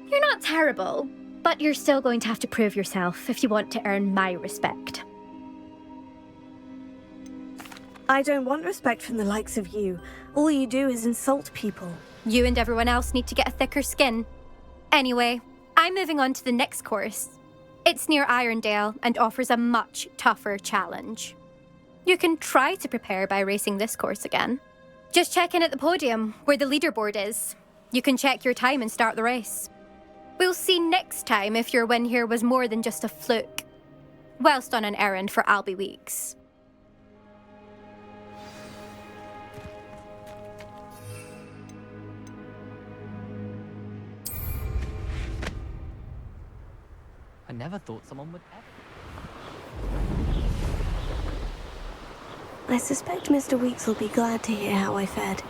You're not terrible, but you're still going to have to prove yourself if you want to earn my respect. I don't want respect from the likes of you. All you do is insult people. You and everyone else need to get a thicker skin. Anyway, I'm moving on to the next course. It's near Irondale and offers a much tougher challenge. You can try to prepare by racing this course again. Just check in at the podium, where the leaderboard is. You can check your time and start the race. We'll see next time if your win here was more than just a fluke. Whilst on an errand for Albie Weeks. I never thought someone would ever... I suspect Mr. Weeks will be glad to hear how I fared.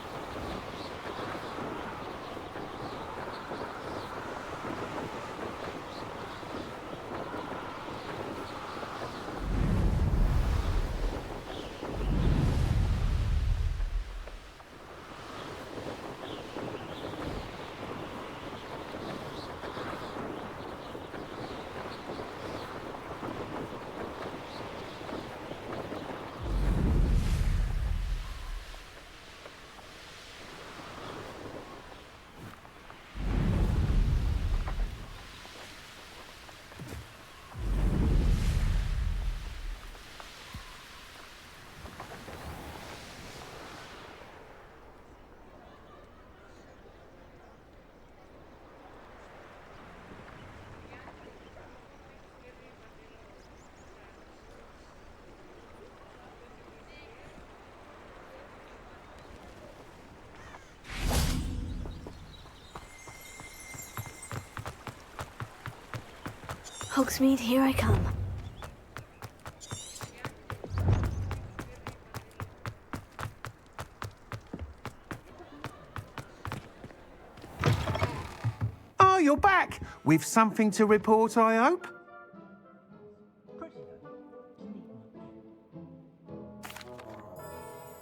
Hogsmeade, here I come. Oh, you're back! With something to report, I hope?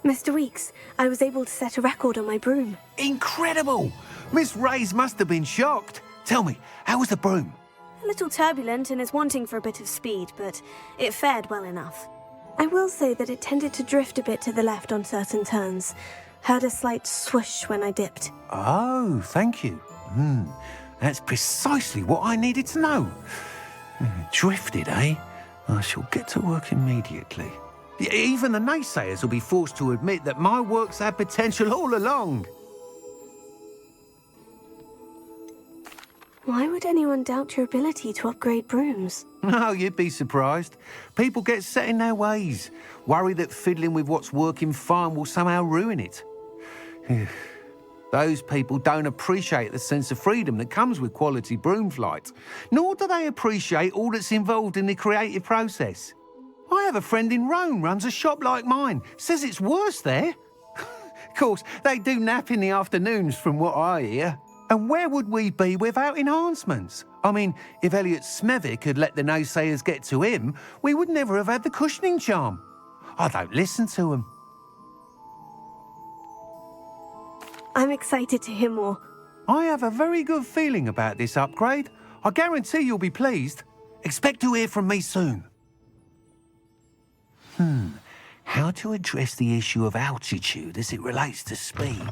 Mr. Weeks, I was able to set a record on my broom. Incredible! Miss Reyes must have been shocked. Tell me, how was the broom? A little turbulent and is wanting for a bit of speed, but it fared well enough. I will say that it tended to drift a bit to the left on certain turns. Heard a slight swoosh when I dipped. Oh, thank you. That's precisely what I needed to know. Drifted, eh? I shall get to work immediately. Even the naysayers will be forced to admit that my work's had potential all along. Why would anyone doubt your ability to upgrade brooms? Oh, you'd be surprised. People get set in their ways, worry that fiddling with what's working fine will somehow ruin it. Those people don't appreciate the sense of freedom that comes with quality broom flight, nor do they appreciate all that's involved in the creative process. I have a friend in Rome runs a shop like mine, says it's worse there. Of course, they do nap in the afternoons from what I hear. And where would we be without enhancements? I mean, if Elliot Smethwick had let the naysayers get to him, we would never have had the cushioning charm. I don't listen to them. I'm excited to hear more. I have a very good feeling about this upgrade. I guarantee you'll be pleased. Expect to hear from me soon. How to address the issue of altitude as it relates to speed?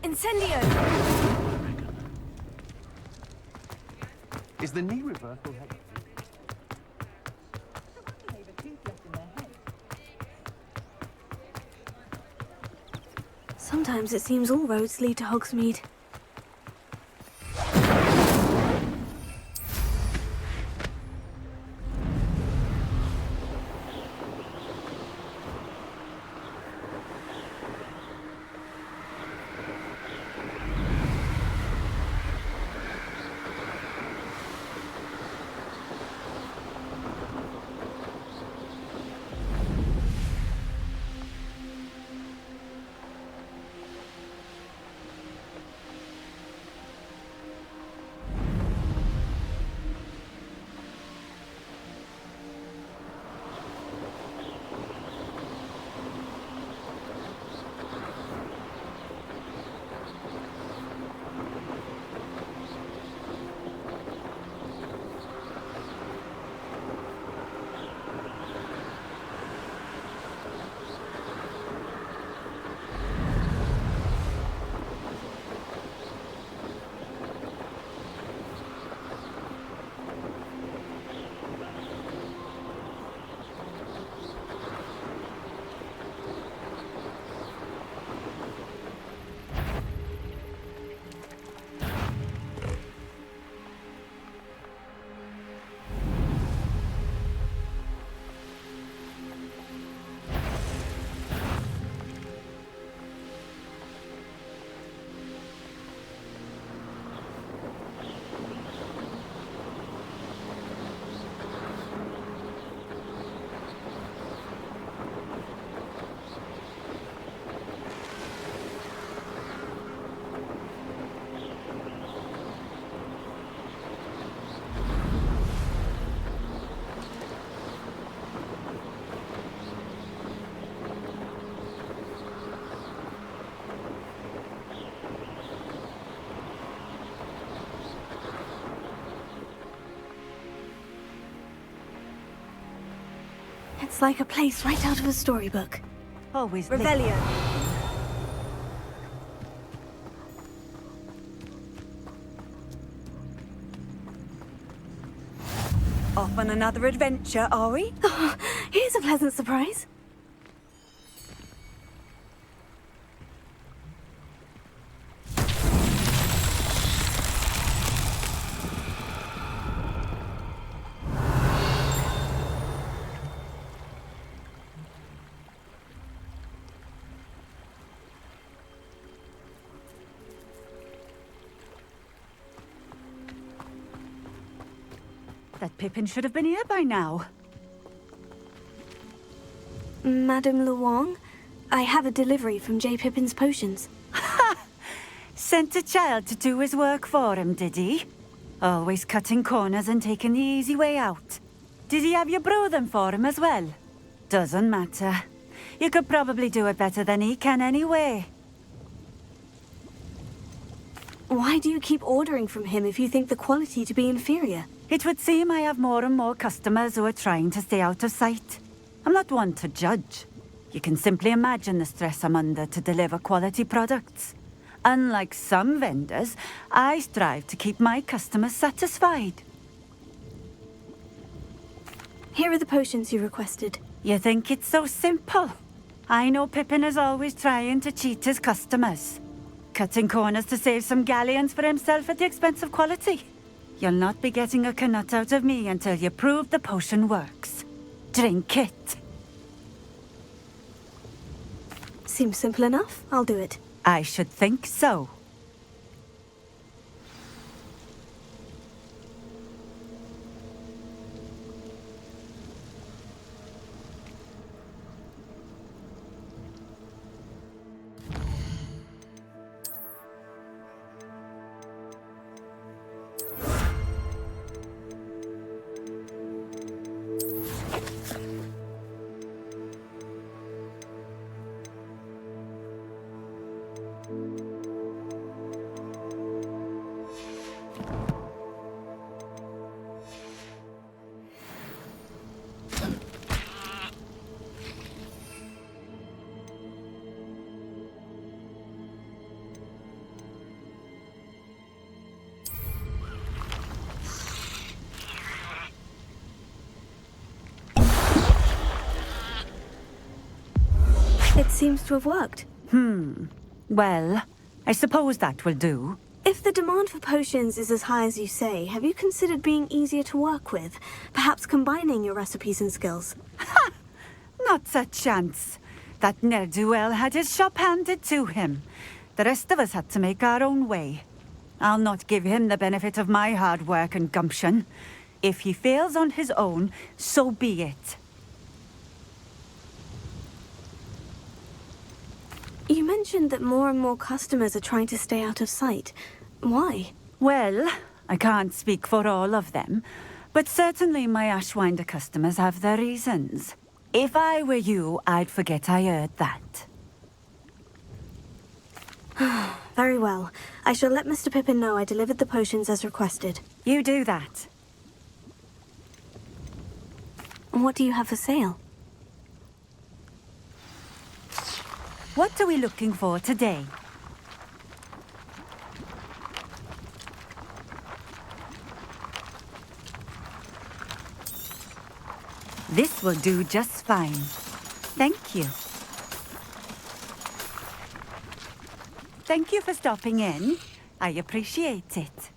Incendio! Is the knee reversal? Sometimes it seems all roads lead to Hogsmeade. It's like a place right out of a storybook. Always Revelio. Off on another adventure, are we? Oh, here's a pleasant surprise. That Pippin should have been here by now. Madame Luong, I have a delivery from J. Pippin's potions. Ha! Sent a child to do his work for him, did he? Always cutting corners and taking the easy way out. Did he have you brew them for him as well? Doesn't matter. You could probably do it better than he can anyway. Why do you keep ordering from him if you think the quality to be inferior? It would seem I have more and more customers who are trying to stay out of sight. I'm not one to judge. You can simply imagine the stress I'm under to deliver quality products. Unlike some vendors, I strive to keep my customers satisfied. Here are the potions you requested. You think it's so simple? I know Pippin is always trying to cheat his customers. Cutting corners to save some galleons for himself at the expense of quality. You'll not be getting a canut out of me until you prove the potion works. Drink it. Seems simple enough. I'll do it. I should think so. It seems to have worked. Well, I suppose that will do. If the demand for potions is as high as you say, have you considered being easier to work with? Perhaps combining your recipes and skills? Ha! Not a chance. That ne'er-do-well had his shop handed to him. The rest of us had to make our own way. I'll not give him the benefit of my hard work and gumption. If he fails on his own, so be it. You mentioned that more and more customers are trying to stay out of sight. Why? Well, I can't speak for all of them, but certainly my Ashwinder customers have their reasons. If I were you, I'd forget I heard that. Very well. I shall let Mr. Pippin know I delivered the potions as requested. You do that. What do you have for sale? What are we looking for today? This will do just fine. Thank you. Thank you for stopping in. I appreciate it.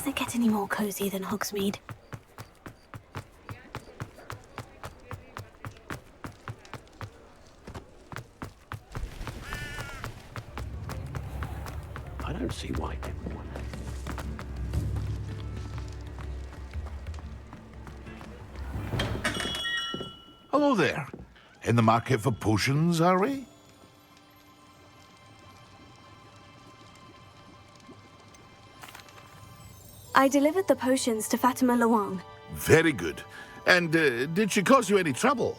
Does it get any more cozy than Hogsmeade? I don't see why everyone... Hello there. In the market for potions, are we? I delivered the potions to Fatima Luang. Very good. And did she cause you any trouble?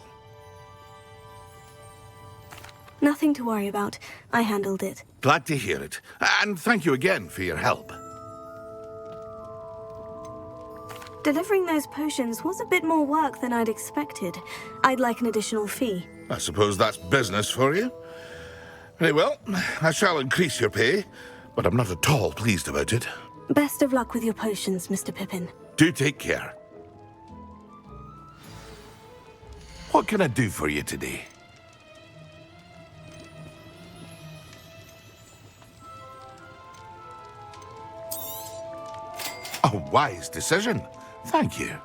Nothing to worry about. I handled it. Glad to hear it. And thank you again for your help. Delivering those potions was a bit more work than I'd expected. I'd like an additional fee. I suppose that's business for you. Very well, I shall increase your pay, but I'm not at all pleased about it. Best of luck with your potions, Mr. Pippin. Do take care. What can I do for you today? A wise decision. Thank you.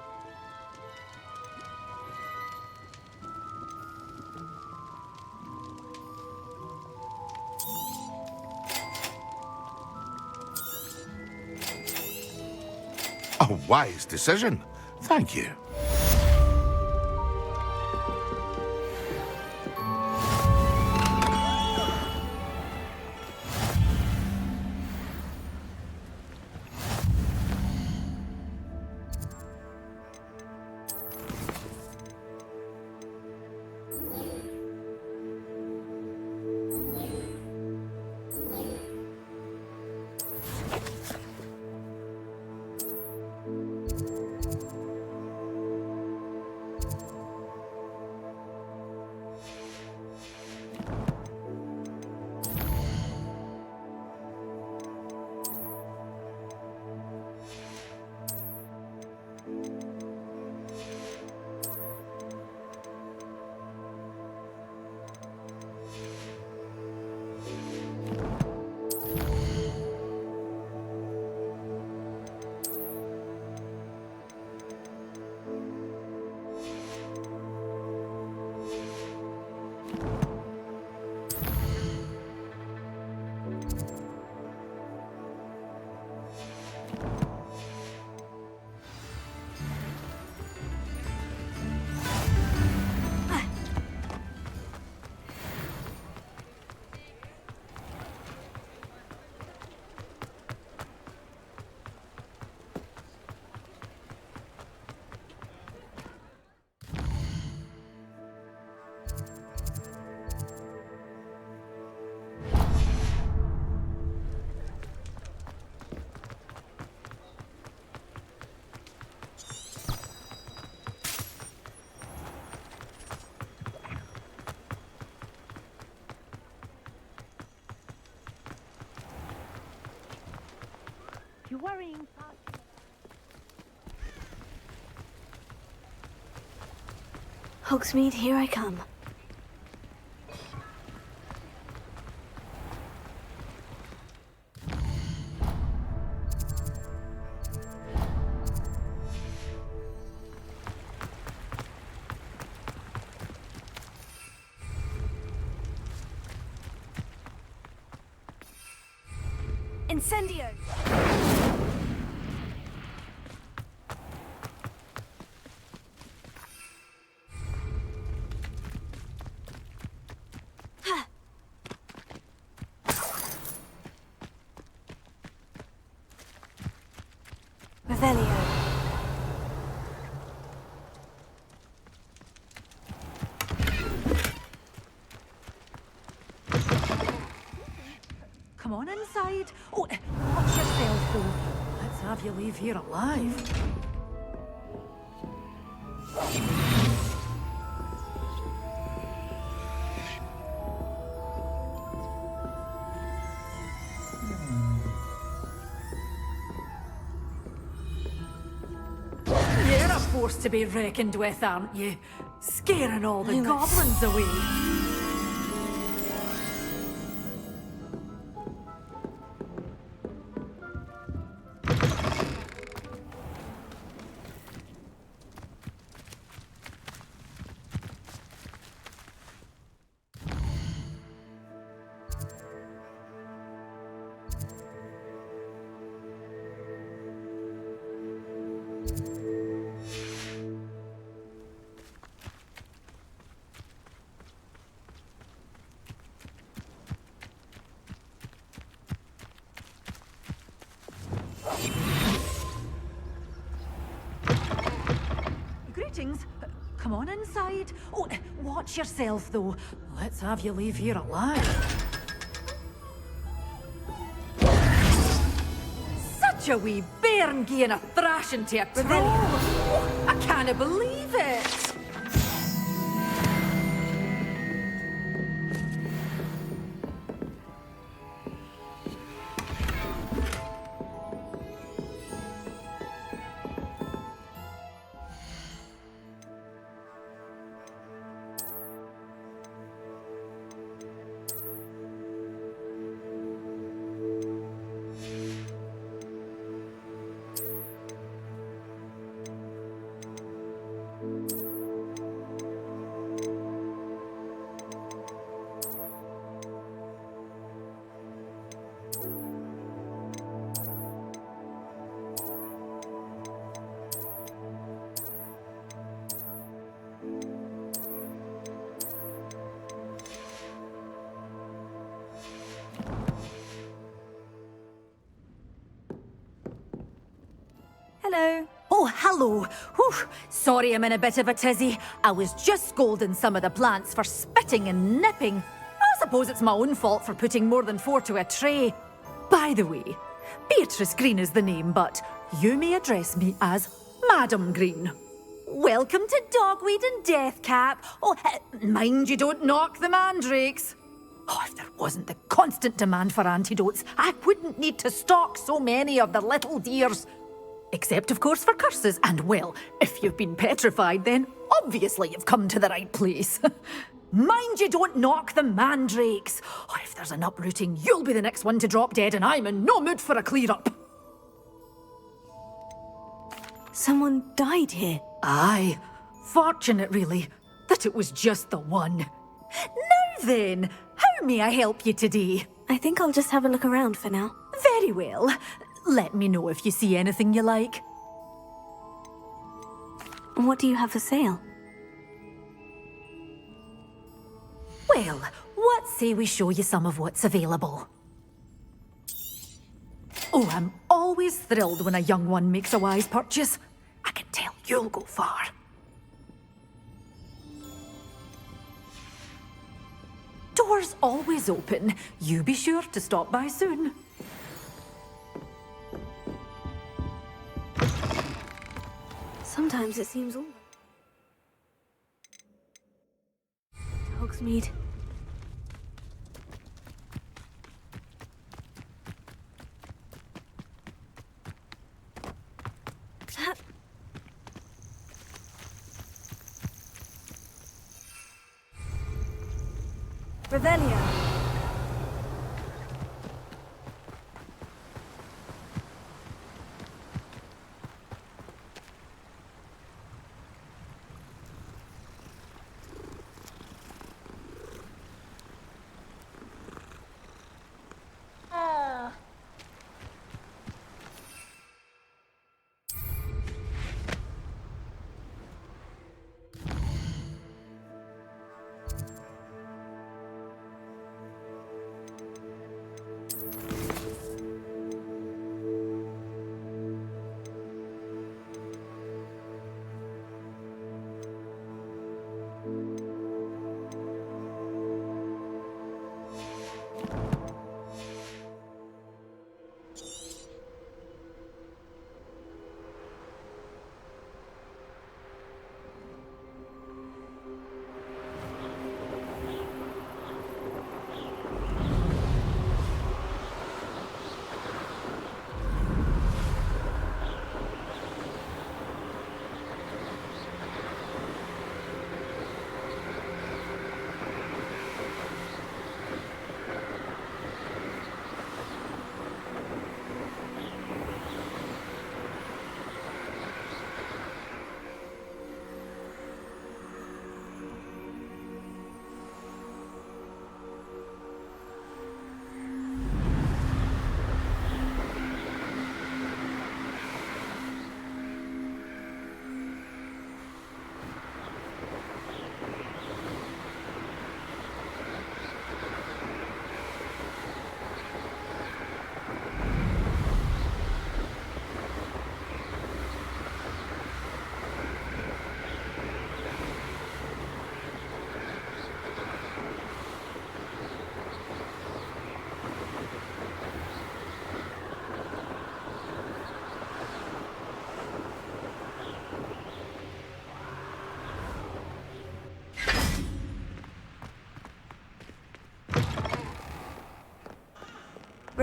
A wise decision. Thank you. You're worrying. Hogsmeade, here I come. Incendio! Revelio. Come on inside. Oh, watch yourself, though. Let's have you leave here alive. You're a force to be reckoned with, aren't you? Scaring all the goblins away. Greetings. Come on inside. Oh, watch yourself, though. Let's have you leave here alive. Such a wee bairn gieing a thrashing to a troll. Oh, I can't believe it. Hello. Oh, hello. Whew. Sorry I'm in a bit of a tizzy. I was just scolding some of the plants for spitting and nipping. I suppose it's my own fault for putting more than 4 to a tray. By the way, Beatrice Green is the name, but you may address me as Madam Green. Welcome to Dogweed and Deathcap. Oh, mind you don't knock the mandrakes. Oh, if there wasn't the constant demand for antidotes, I wouldn't need to stock so many of the little dears. Except, of course, for curses. And, well, if you've been petrified, then obviously you've come to the right place. Mind you don't knock the mandrakes. Oh, if there's an uprooting, you'll be the next one to drop dead, and I'm in no mood for a clear-up. Someone died here. Aye. Fortunate, really, that it was just the one. Now then, how may I help you today? I think I'll just have a look around for now. Very well. Let me know if you see anything you like. What do you have for sale? Well, what say we show you some of what's available? Oh, I'm always thrilled when a young one makes a wise purchase. I can tell you'll go far. Doors always open. You be sure to stop by soon. Sometimes it seems all... Hogsmeade. Revelio.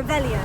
Revelio.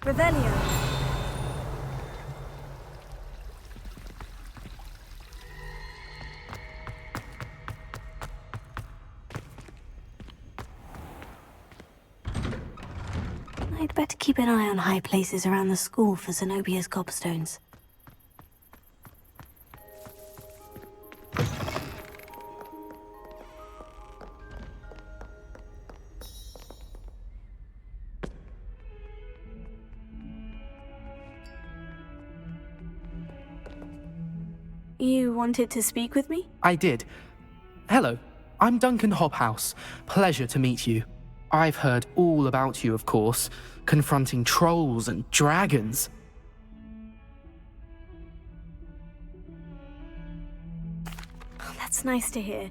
Revelio. I'd better keep an eye on high places around the school for Zenobia's gobstones. You wanted to speak with me? I did. Hello, I'm Duncan Hobhouse. Pleasure to meet you. I've heard all about you, of course, confronting trolls and dragons. Oh, that's nice to hear.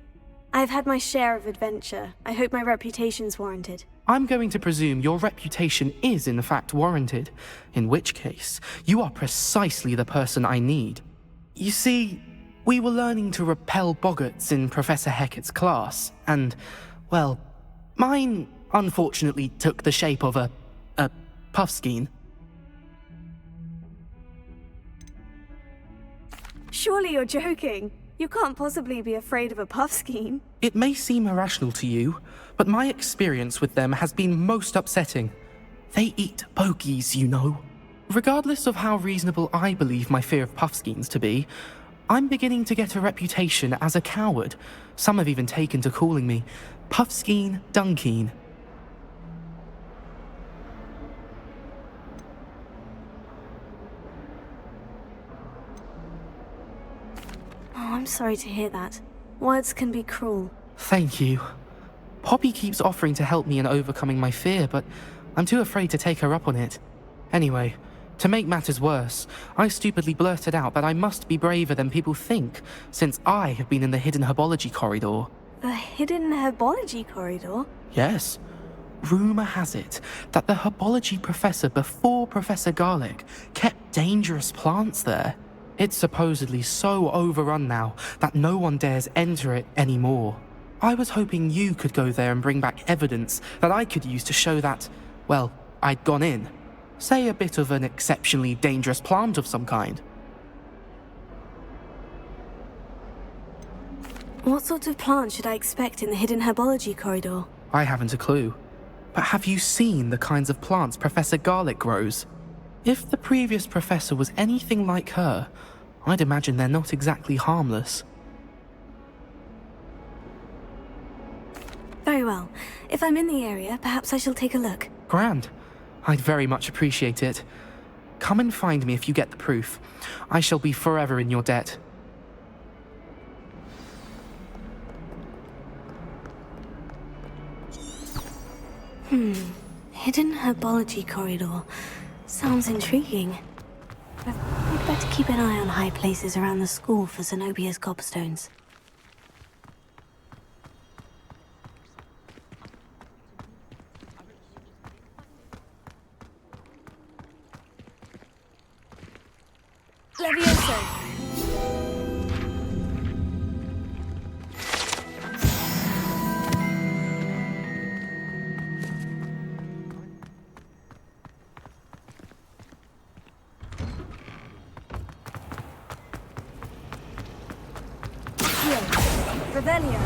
I've had my share of adventure. I hope my reputation's warranted. I'm going to presume your reputation is in fact warranted, in which case, you are precisely the person I need. You see, we were learning to repel boggarts in Professor Hecat's class, and, well, mine unfortunately took the shape of a puffskein. Surely you're joking. You can't possibly be afraid of a puffskein. It may seem irrational to you, but my experience with them has been most upsetting. They eat bogies, you know. Regardless of how reasonable I believe my fear of puffskeins to be, I'm beginning to get a reputation as a coward. Some have even taken to calling me Puffskeen Dunkeen. Oh, I'm sorry to hear that. Words can be cruel. Thank you. Poppy keeps offering to help me in overcoming my fear, but I'm too afraid to take her up on it. Anyway, to make matters worse, I stupidly blurted out that I must be braver than people think, since I have been in the hidden herbology corridor. The hidden herbology corridor? Yes. Rumour has it that the herbology professor before Professor Garlic kept dangerous plants there. It's supposedly so overrun now that no one dares enter it anymore. I was hoping you could go there and bring back evidence that I could use to show that, well, I'd gone in. Say a bit of an exceptionally dangerous plant of some kind. What sort of plant should I expect in the hidden herbology corridor? I haven't a clue. But have you seen the kinds of plants Professor Garlic grows? If the previous professor was anything like her, I'd imagine they're not exactly harmless. Very well. If I'm in the area, perhaps I shall take a look. Grand. I'd very much appreciate it. Come and find me if you get the proof. I shall be forever in your debt. Hidden herbology corridor. Sounds intriguing. I'd better keep an eye on high places around the school for Zenobia's gobstones. Levioso! Here. Revelio.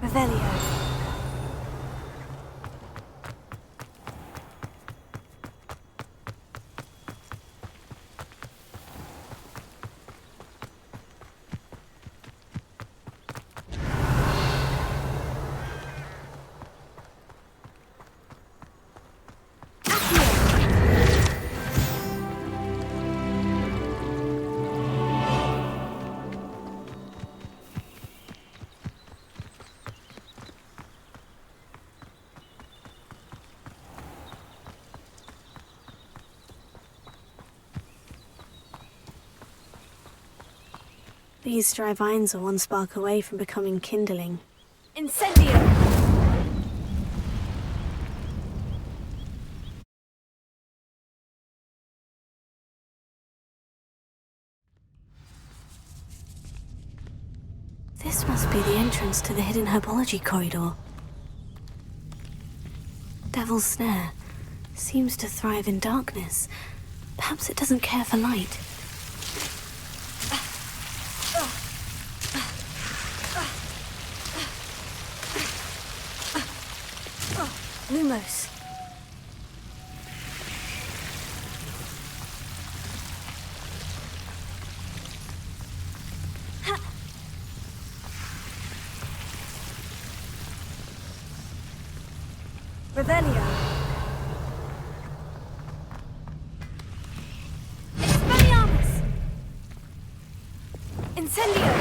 Revelio. These dry vines are one spark away from becoming kindling. Incendio! This must be the entrance to the hidden herbology corridor. Devil's Snare seems to thrive in darkness. Perhaps it doesn't care for light. Lumos. Revelio. Expelliarmus. Incendio.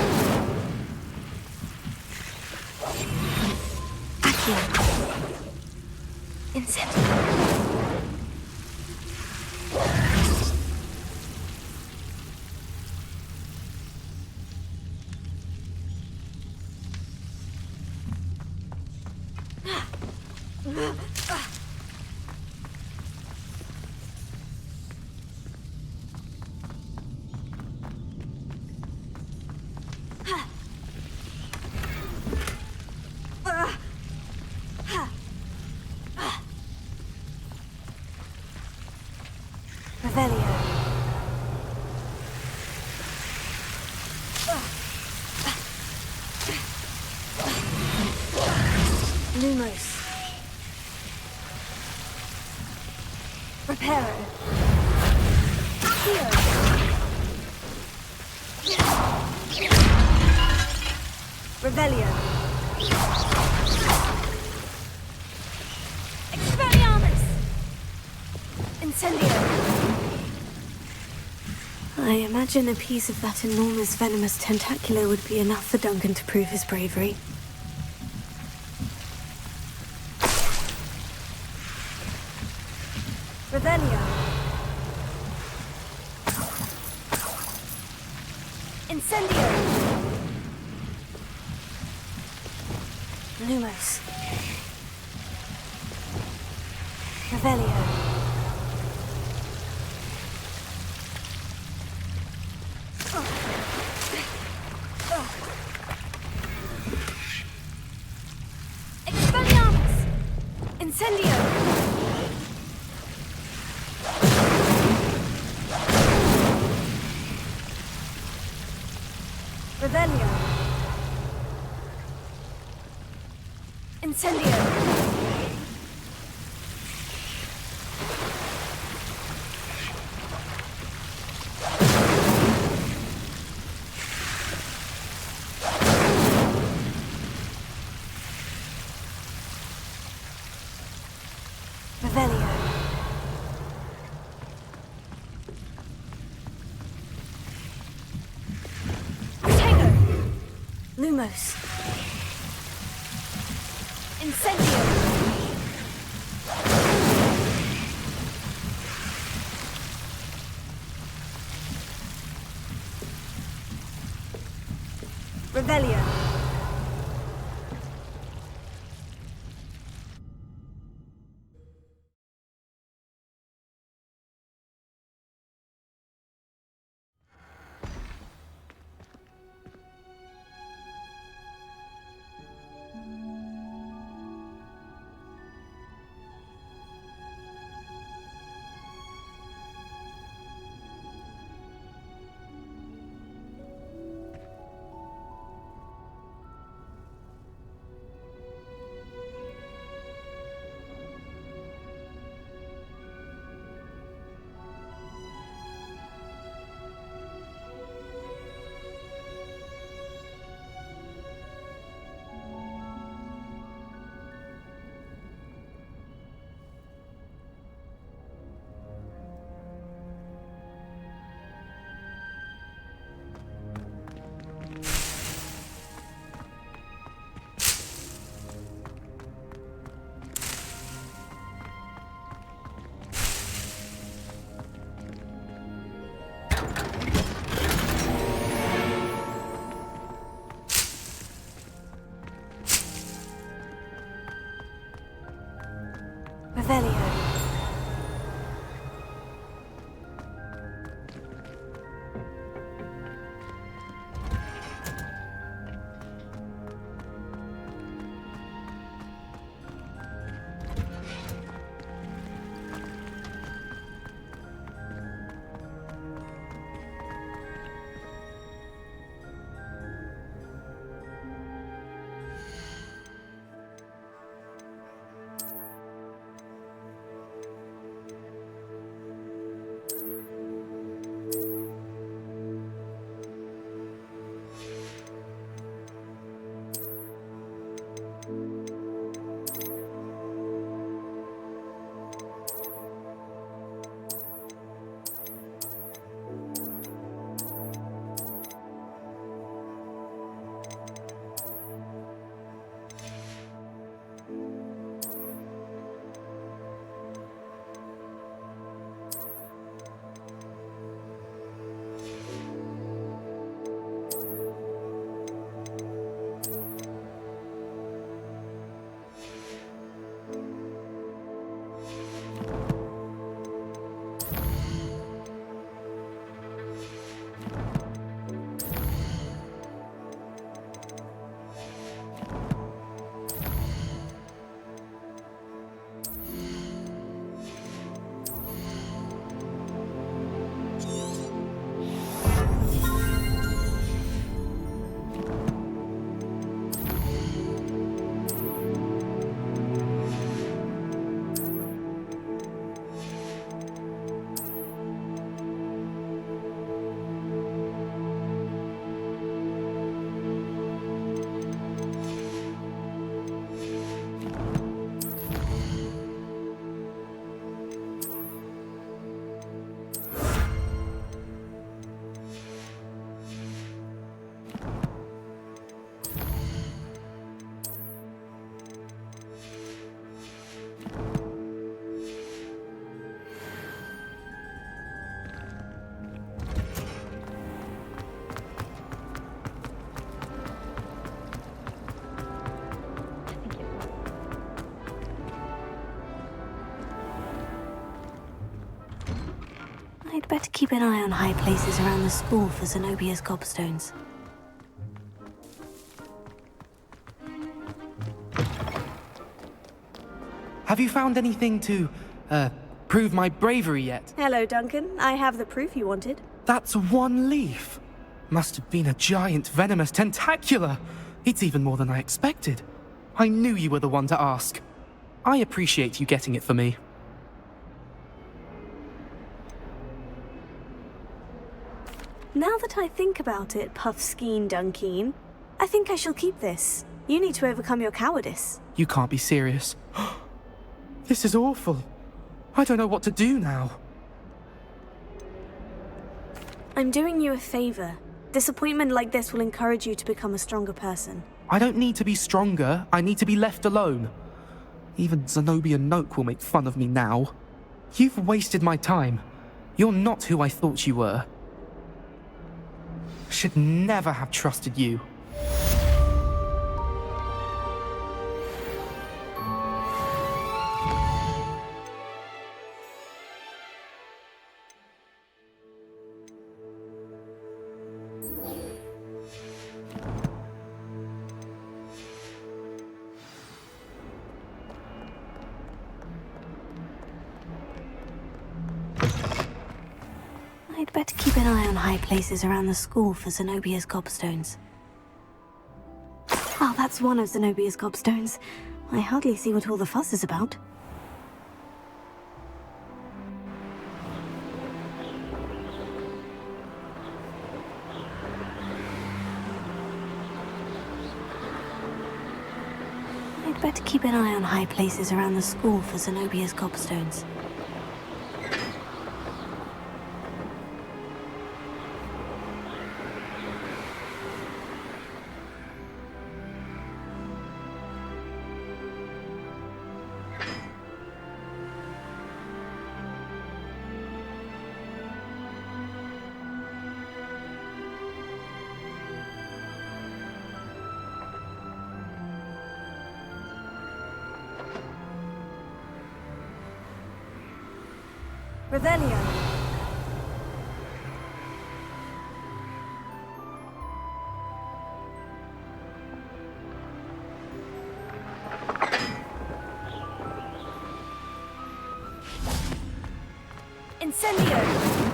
Accio. Incendio. Revelio. Lumos. Reparo. Accio. Revelio. Expelliarmus. Incendio. I imagine a piece of that enormous venomous tentacular would be enough for Duncan to prove his bravery. Revelio. Incendio. Lumos. Revelio. Expelliarmus. Incendio. Revelio. Incendio. Revelio. Lumos. Almost. Incendio! Revelio. Revelio. I'd better keep an eye on high places around the school for Zenobia's gobstones. Have you found anything to, prove my bravery yet? Hello, Duncan. I have the proof you wanted. That's one leaf. Must have been a giant venomous tentacula. It's even more than I expected. I knew you were the one to ask. I appreciate you getting it for me. Now that I think about it, Puffskeen Dunkeen, I think I shall keep this. You need to overcome your cowardice. You can't be serious. This is awful. I don't know what to do now. I'm doing you a favor. Disappointment like this will encourage you to become a stronger person. I don't need to be stronger, I need to be left alone. Even Zenobia Noak will make fun of me now. You've wasted my time. You're not who I thought you were. Should never have trusted you. I'd better keep an eye on high places around the school for Zenobia's gobstones. Oh, that's one of Zenobia's gobstones. I hardly see what all the fuss is about. I'd better keep an eye on high places around the school for Zenobia's gobstones. Revelio. Incendio.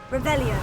Revelio.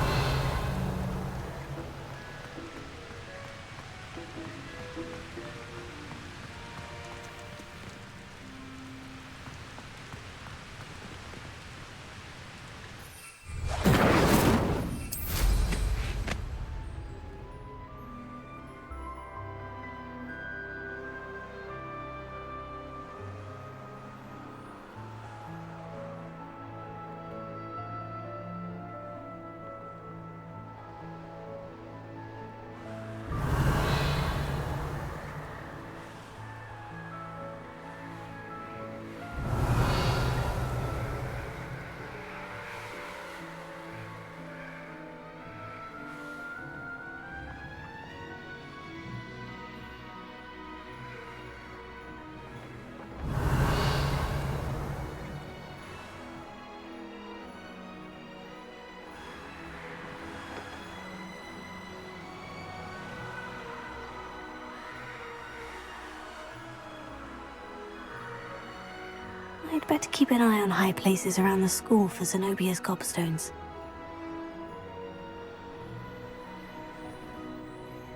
I'd better keep an eye on high places around the school for Zenobia's gobstones.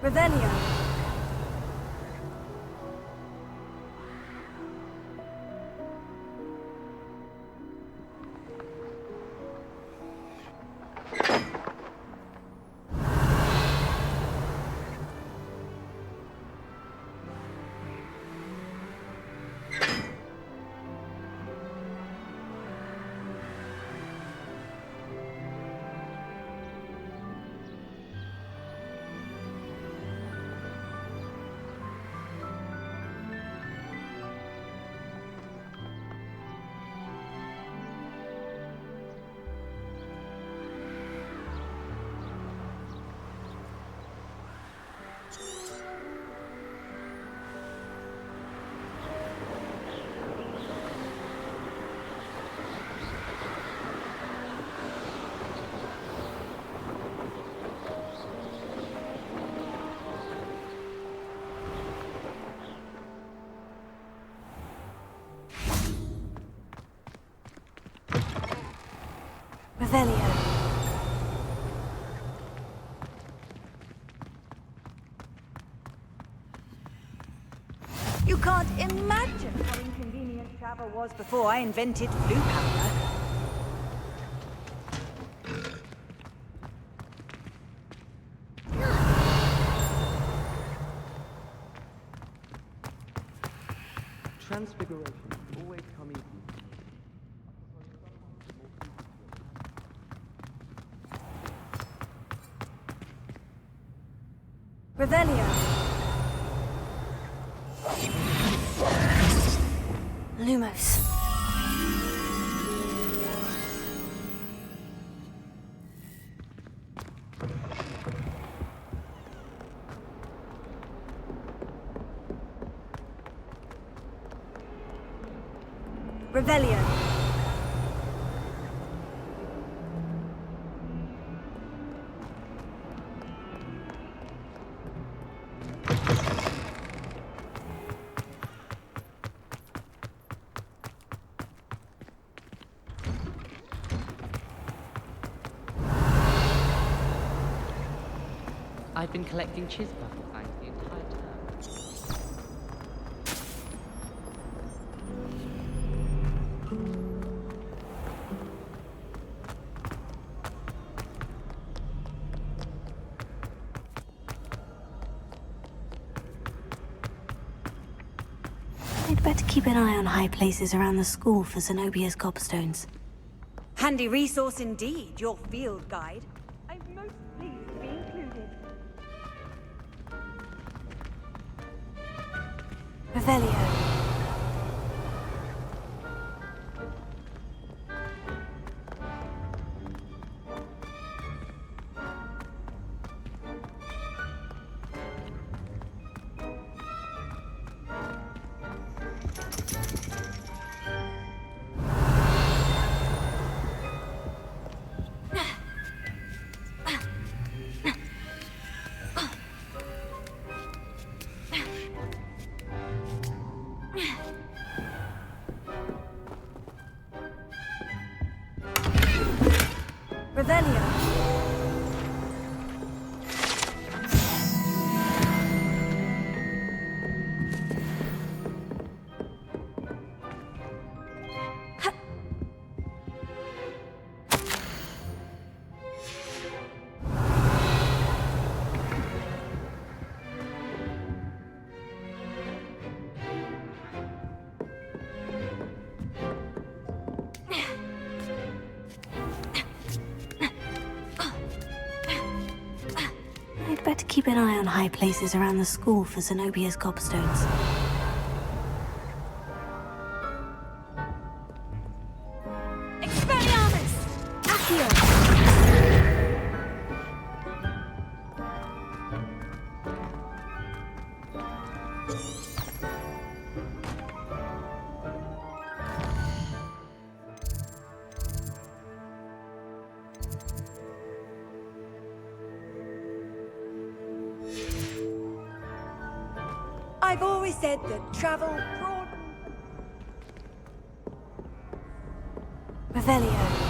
Revelio. You can't imagine how inconvenient travel was before I invented blue powder. Transfiguration always come easy. Revelio. Lumos. Revelio. I've been collecting Chisbuckle finds the entire term. I'd better keep an eye on high places around the school for Zenobia's gobstones. Handy resource indeed, your field guide. I'm most pleased to be included. Revelio. Revelio. I'd better keep an eye on high places around the school for Zenobia's gobstones. Expelliarmus! Accio! I've always said that travel broadens. Revelio.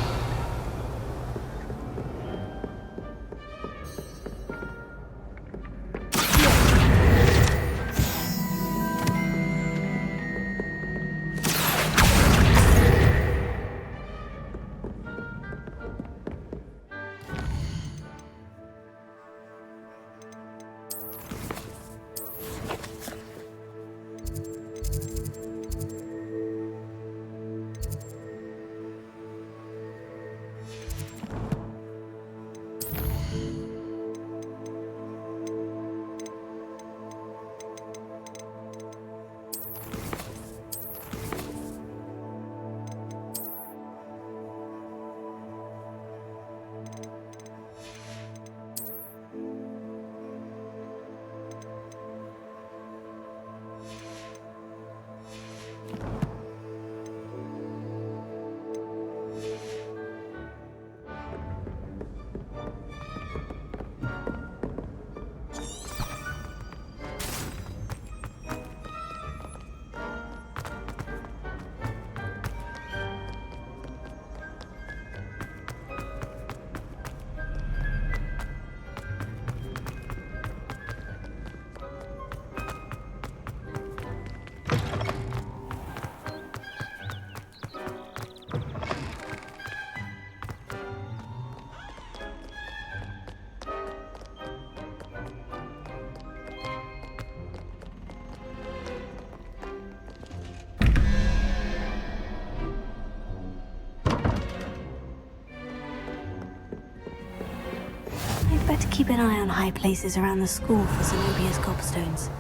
better keep an eye on high places around the school for Zenobia's gobstones.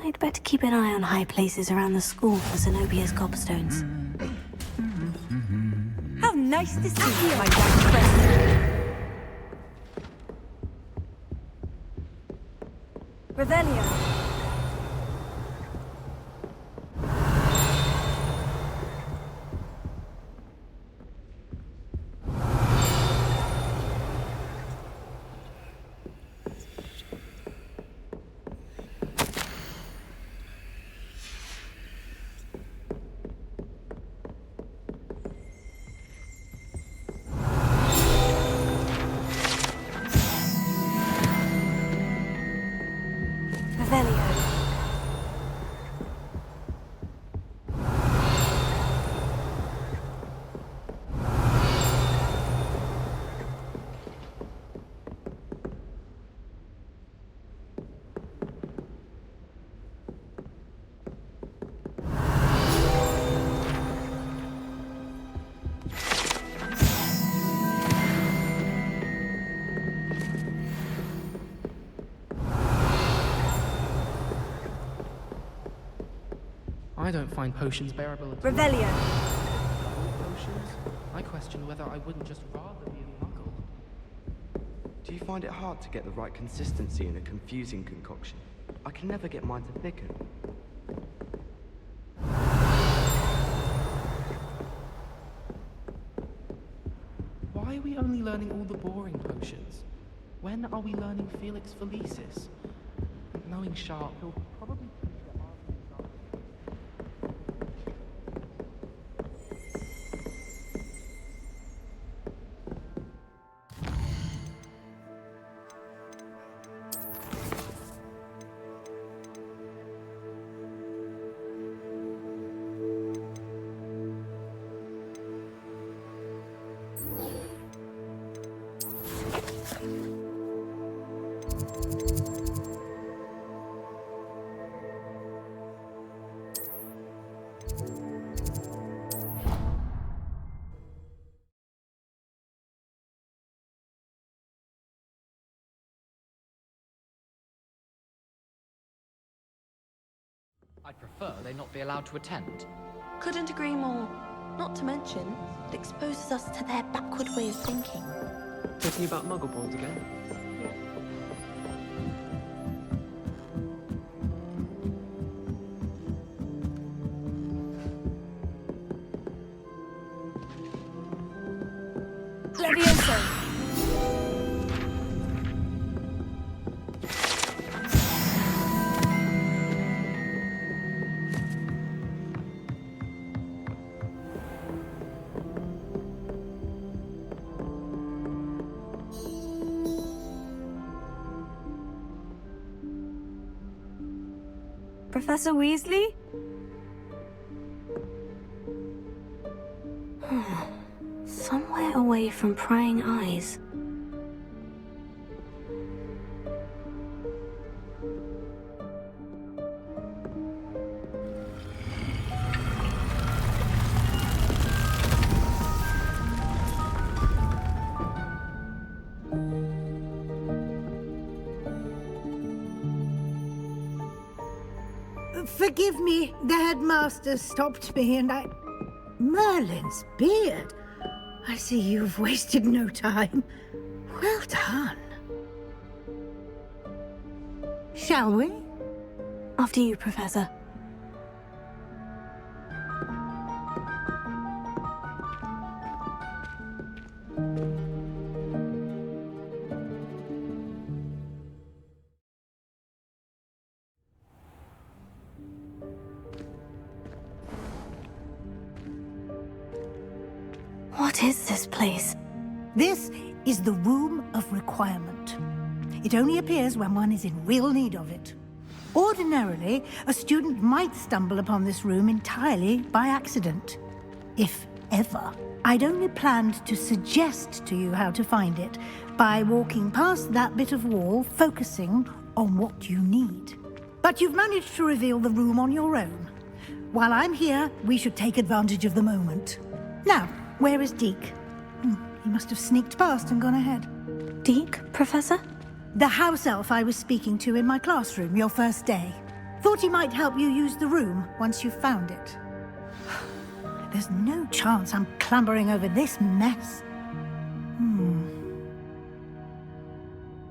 I'd better keep an eye on high places around the school for Zenobia's gobstones. How nice to see you, my young friend. Revelio. I don't find potions bearable at all. Revelio. Potions? I question whether I wouldn't just rather be a muggle. Do you find it hard to get the right consistency in a confusing concoction? I can never get mine to thicken. Why are we only learning all the boring potions? When are we learning Felix Felicis? Knowing Sharp, he'll probably... I'd prefer they not be allowed to attend. Couldn't agree more. Not to mention, it exposes us to their backward way of thinking. Talking about muggle balls again? Levioso. Professor Weasley? Somewhere away from prying eyes. Forgive me, the headmaster stopped me and I... Merlin's beard. I see you've wasted no time. Well done. Shall we? After you, Professor. What is this place? This is the Room of Requirement. It only appears when one is in real need of it. Ordinarily, a student might stumble upon this room entirely by accident. If ever. I'd only planned to suggest to you how to find it by walking past that bit of wall, focusing on what you need. But you've managed to reveal the room on your own. While I'm here, we should take advantage of the moment. Now, where is Deke? He must have sneaked past and gone ahead. Deke, Professor? The house elf I was speaking to in my classroom your first day. Thought he might help you use the room once you've found it. There's no chance I'm clambering over this mess.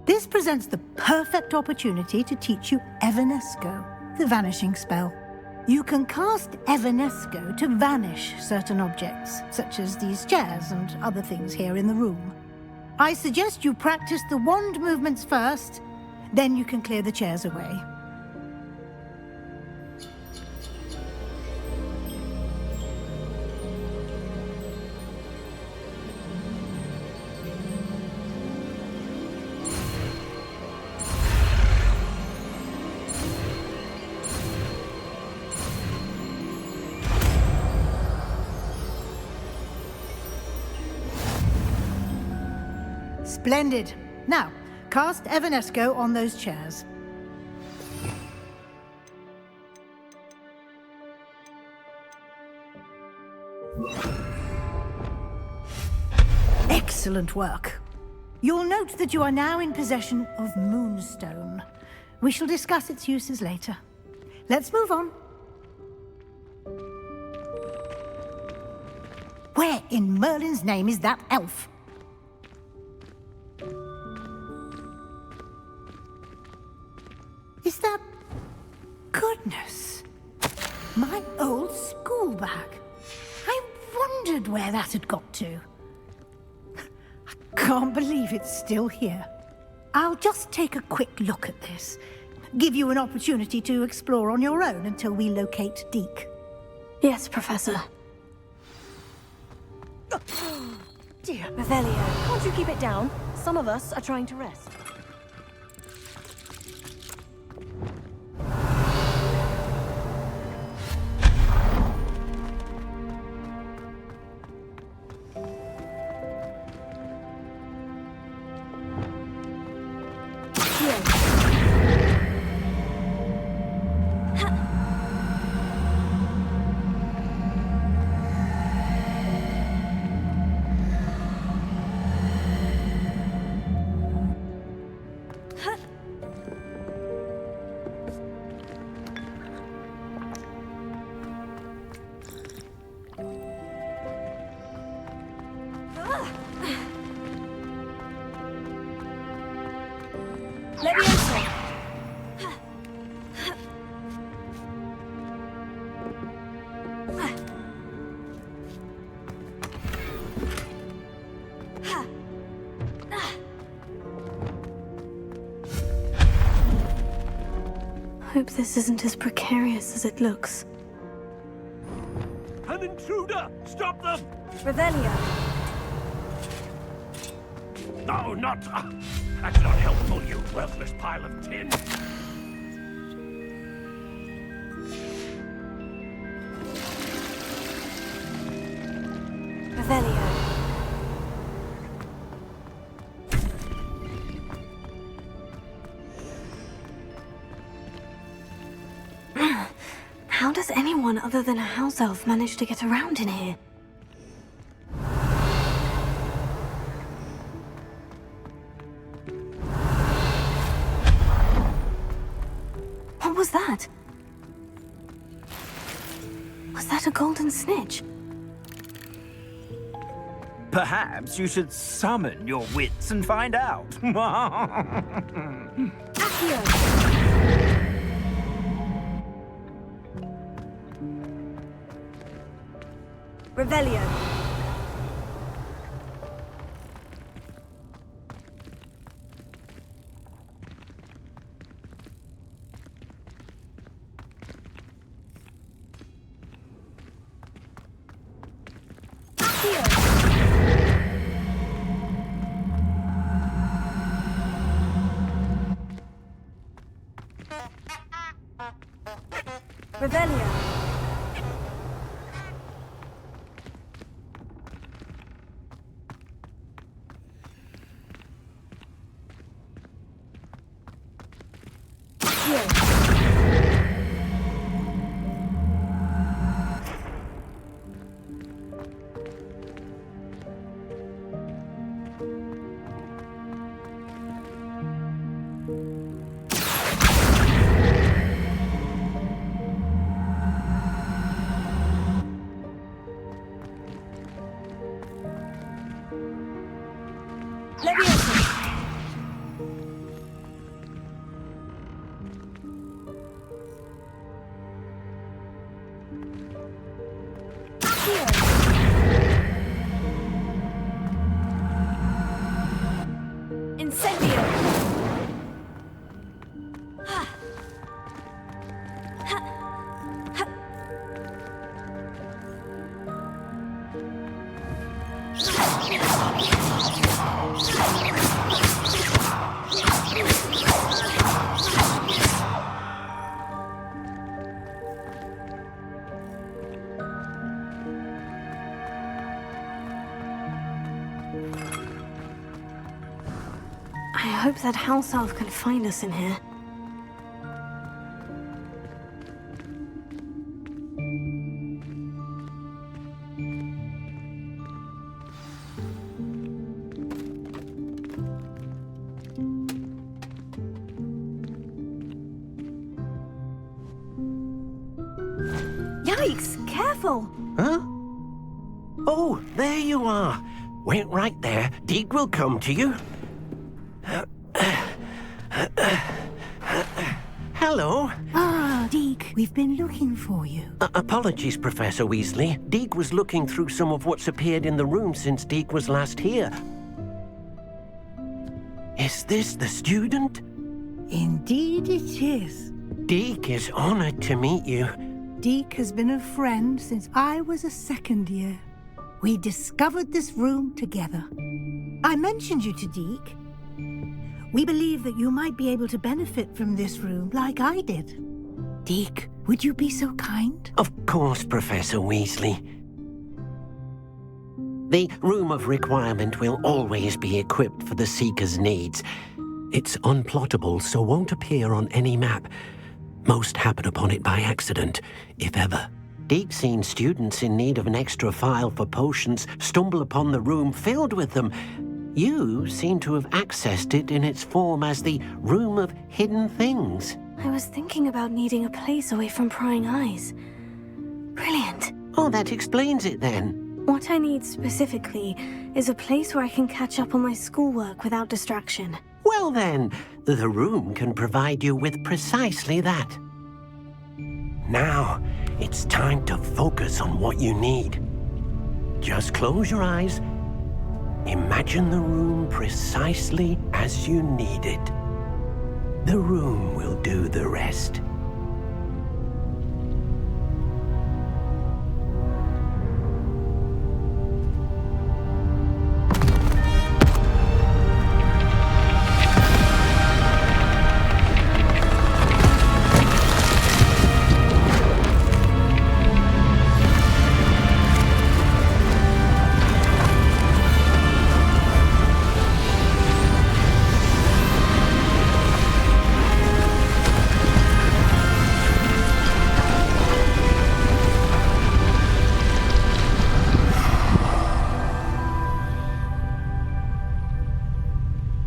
This presents the perfect opportunity to teach you Evanesco, the vanishing spell. You can cast Evanesco to vanish certain objects, such as these chairs and other things here in the room. I suggest you practice the wand movements first, then you can clear the chairs away. Splendid. Now, cast Evanesco on those chairs. Excellent work. You'll note that you are now in possession of Moonstone. We shall discuss its uses later. Let's move on. Where in Merlin's name is that elf? Is that... Goodness. My old school bag. I wondered where that had got to. I can't believe it's still here. I'll just take a quick look at this. Give you an opportunity to explore on your own until we locate Deke. Yes, Professor. Dear. Revelio. Can't you keep it down? Some of us are trying to rest. Hope this isn't as precarious as it looks. An intruder! Stop them! Revelio. No, not... that's not helpful, you worthless pile of tin. Revelio. How does anyone other than a house elf manage to get around in here? What was that? Was that a golden snitch? Perhaps you should summon your wits and find out. Revelio. Revelio. I hope that house elf can find us in here. Yikes! Careful! Huh? Oh, there you are. Wait right there. Deek will come to you. Hello. Ah, Deek, we've been looking for you. Apologies, Professor Weasley. Deek was looking through some of what's appeared in the room since Deek was last here. Is this the student? Indeed it is. Deek is honored to meet you. Deek has been a friend since I was a second year. We discovered this room together. I mentioned you to Deek. We believe that you might be able to benefit from this room like I did. Deek, would you be so kind? Of course, Professor Weasley. The Room of Requirement will always be equipped for the Seeker's needs. It's unplottable, so won't appear on any map. Most happen upon it by accident, if ever. Deek's seen students in need of an extra file for potions stumble upon the room filled with them. You seem to have accessed it in its form as the Room of Hidden Things. I was thinking about needing a place away from prying eyes. Brilliant. Oh, that explains it then. What I need specifically is a place where I can catch up on my schoolwork without distraction. Well then, the room can provide you with precisely that. Now, it's time to focus on what you need. Just close your eyes. Imagine the room precisely as you need it. The room will do the rest.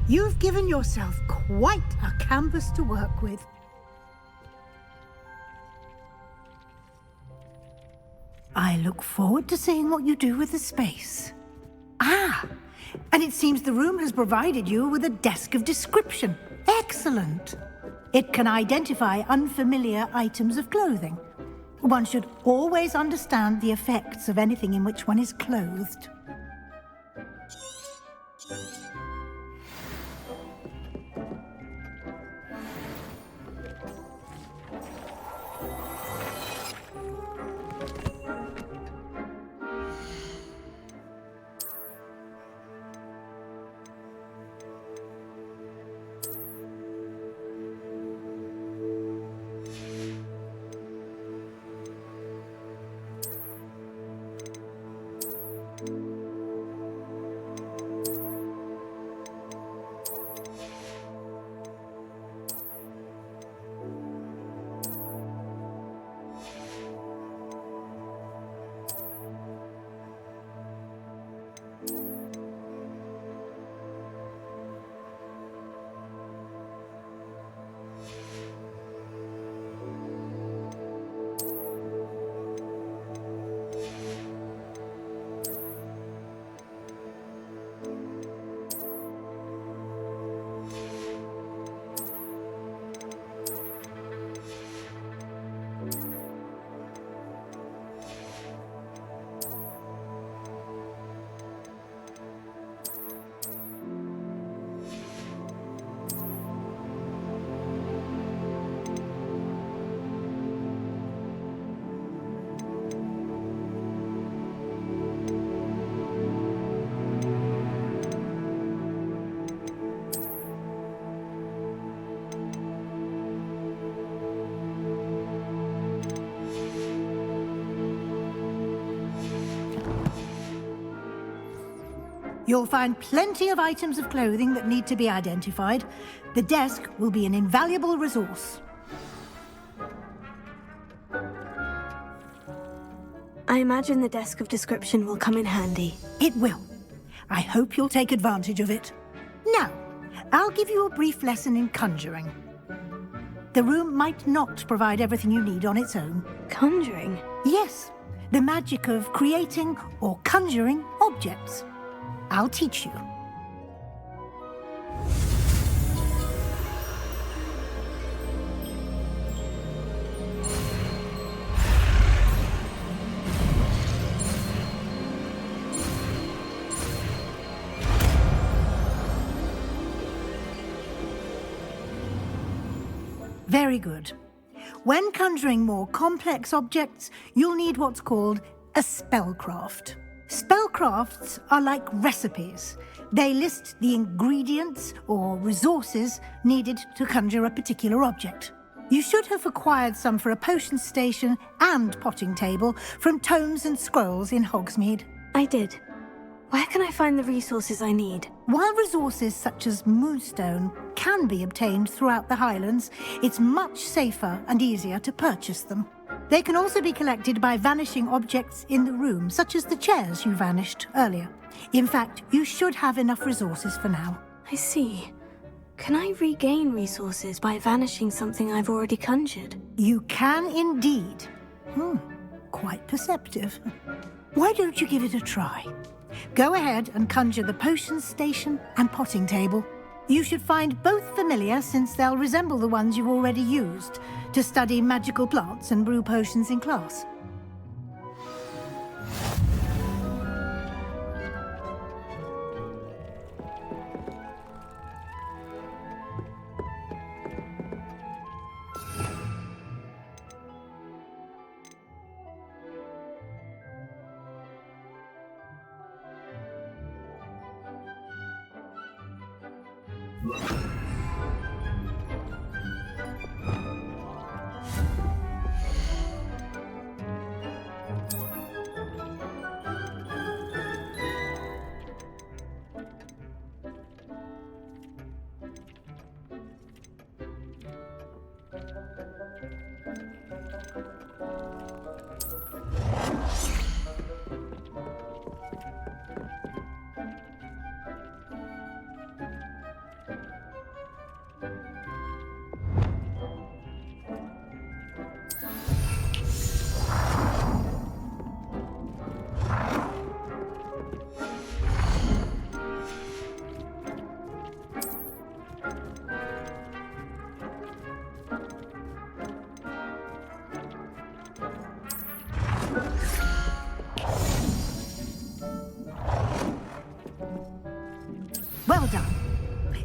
You've given yourself quite a canvas to work with. I look forward to seeing what you do with the space. Ah, and it seems the room has provided you with a desk of description. Excellent. It can identify unfamiliar items of clothing. One should always understand the effects of anything in which one is clothed. You'll find plenty of items of clothing that need to be identified. The desk will be an invaluable resource. I imagine the desk of description will come in handy. It will. I hope you'll take advantage of it. Now, I'll give you a brief lesson in conjuring. The room might not provide everything you need on its own. Conjuring? Yes, the magic of creating or conjuring objects. I'll teach you. Very good. When conjuring more complex objects, you'll need what's called a spellcraft. Spellcrafts are like recipes. They list the ingredients or resources needed to conjure a particular object. You should have acquired some for a potion station and potting table from tomes and scrolls in Hogsmeade. I did. Where can I find the resources I need? While resources such as moonstone can be obtained throughout the Highlands, it's much safer and easier to purchase them. They can also be collected by vanishing objects in the room, such as the chairs you vanished earlier. In fact, you should have enough resources for now. I see. Can I regain resources by vanishing something I've already conjured? You can indeed. Quite perceptive. Why don't you give it a try? Go ahead and conjure the potion station and potting table. You should find both familiar, since they'll resemble the ones you've already used to study magical plants and brew potions in class.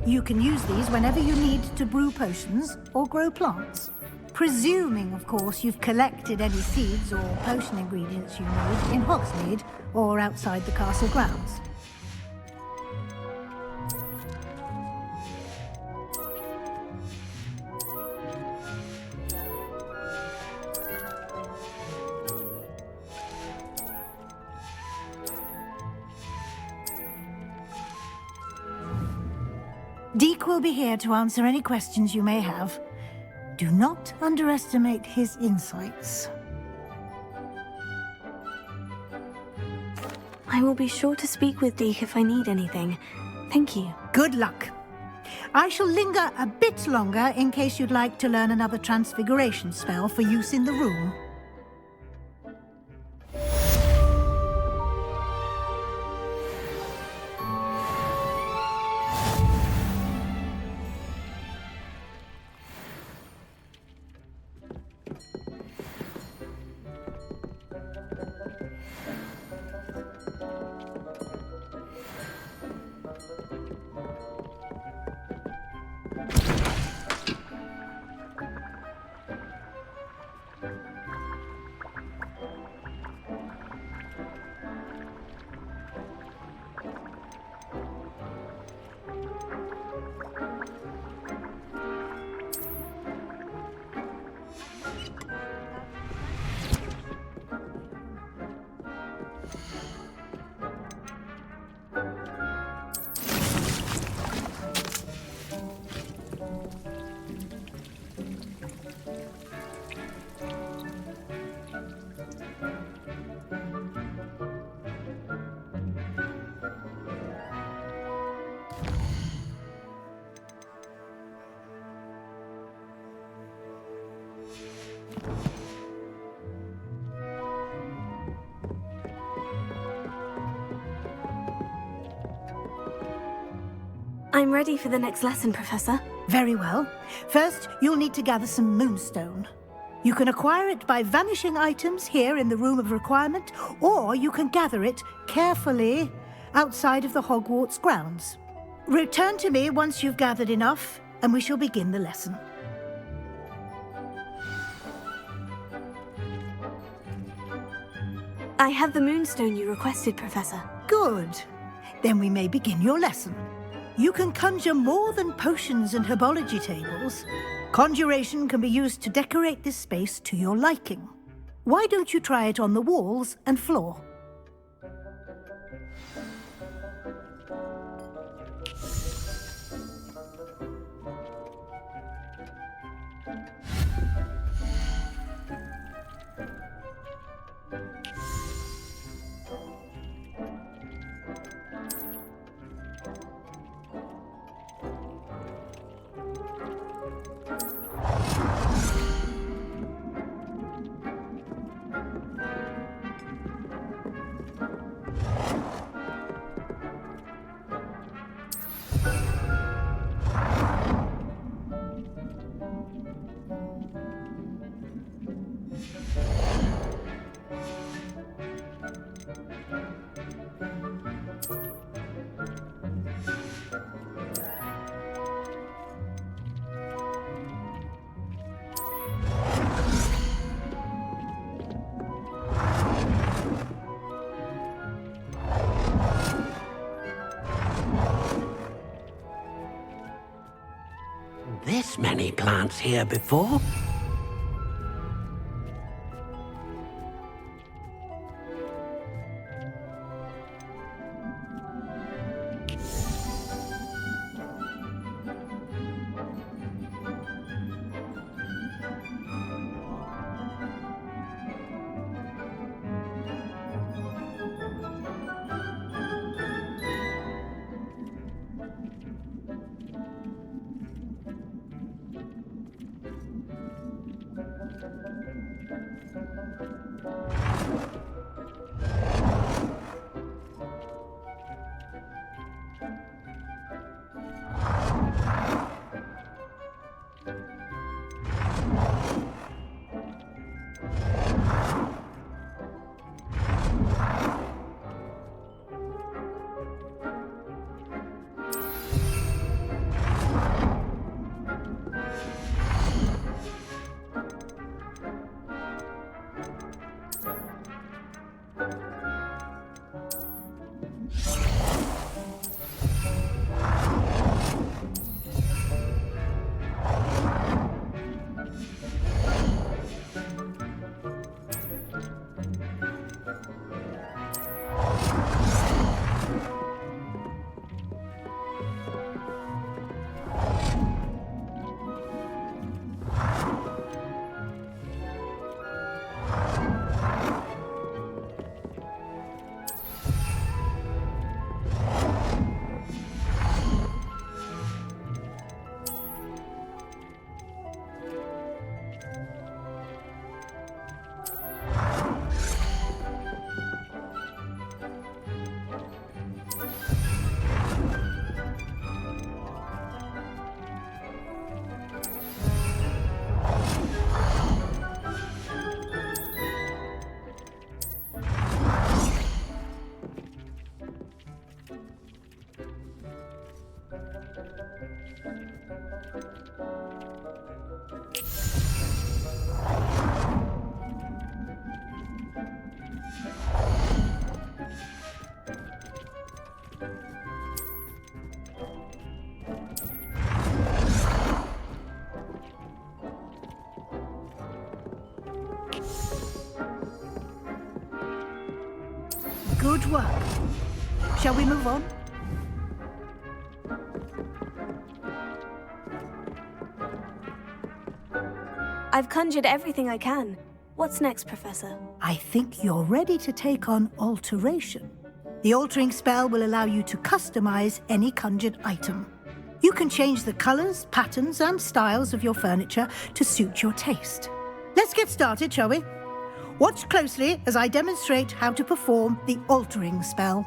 You can use these whenever you need to brew potions or grow plants. Presuming, of course, you've collected any seeds or potion ingredients you need in Hogsmeade or outside the castle grounds. Deke will be here to answer any questions you may have. Do not underestimate his insights. I will be sure to speak with Deke if I need anything. Thank you. Good luck. I shall linger a bit longer in case you'd like to learn another transfiguration spell for use in the room. I'm ready for the next lesson, Professor. Very well. First, you'll need to gather some moonstone. You can acquire it by vanishing items here in the Room of Requirement, or you can gather it carefully outside of the Hogwarts grounds. Return to me once you've gathered enough, and we shall begin the lesson. I have the moonstone you requested, Professor. Good. Then we may begin your lesson. You can conjure more than potions and herbology tables. Conjuration can be used to decorate this space to your liking. Why don't you try it on the walls and floor? This many plants here before? Good work. Shall we move on? I've conjured everything I can. What's next, Professor? I think you're ready to take on alteration. The altering spell will allow you to customize any conjured item. You can change the colors, patterns, and styles of your furniture to suit your taste. Let's get started, shall we? Watch closely as I demonstrate how to perform the altering spell.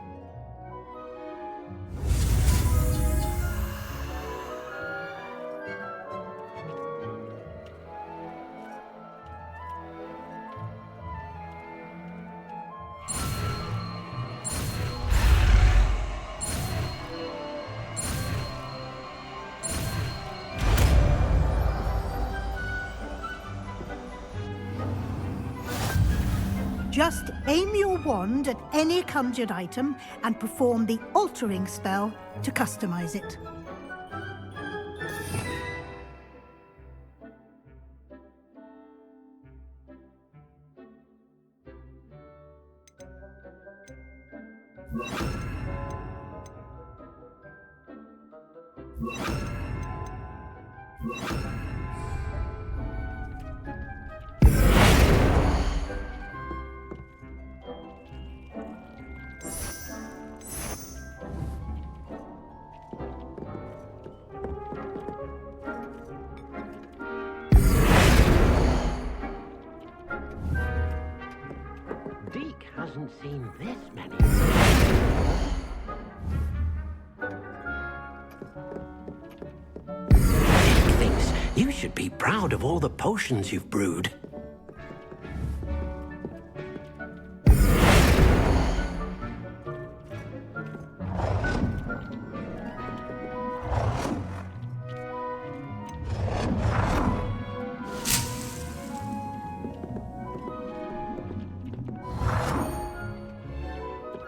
Just aim your wand at any conjured item and perform the altering spell to customize it. Deke hasn't seen this many. Deke thinks you should be proud of all the potions you've brewed.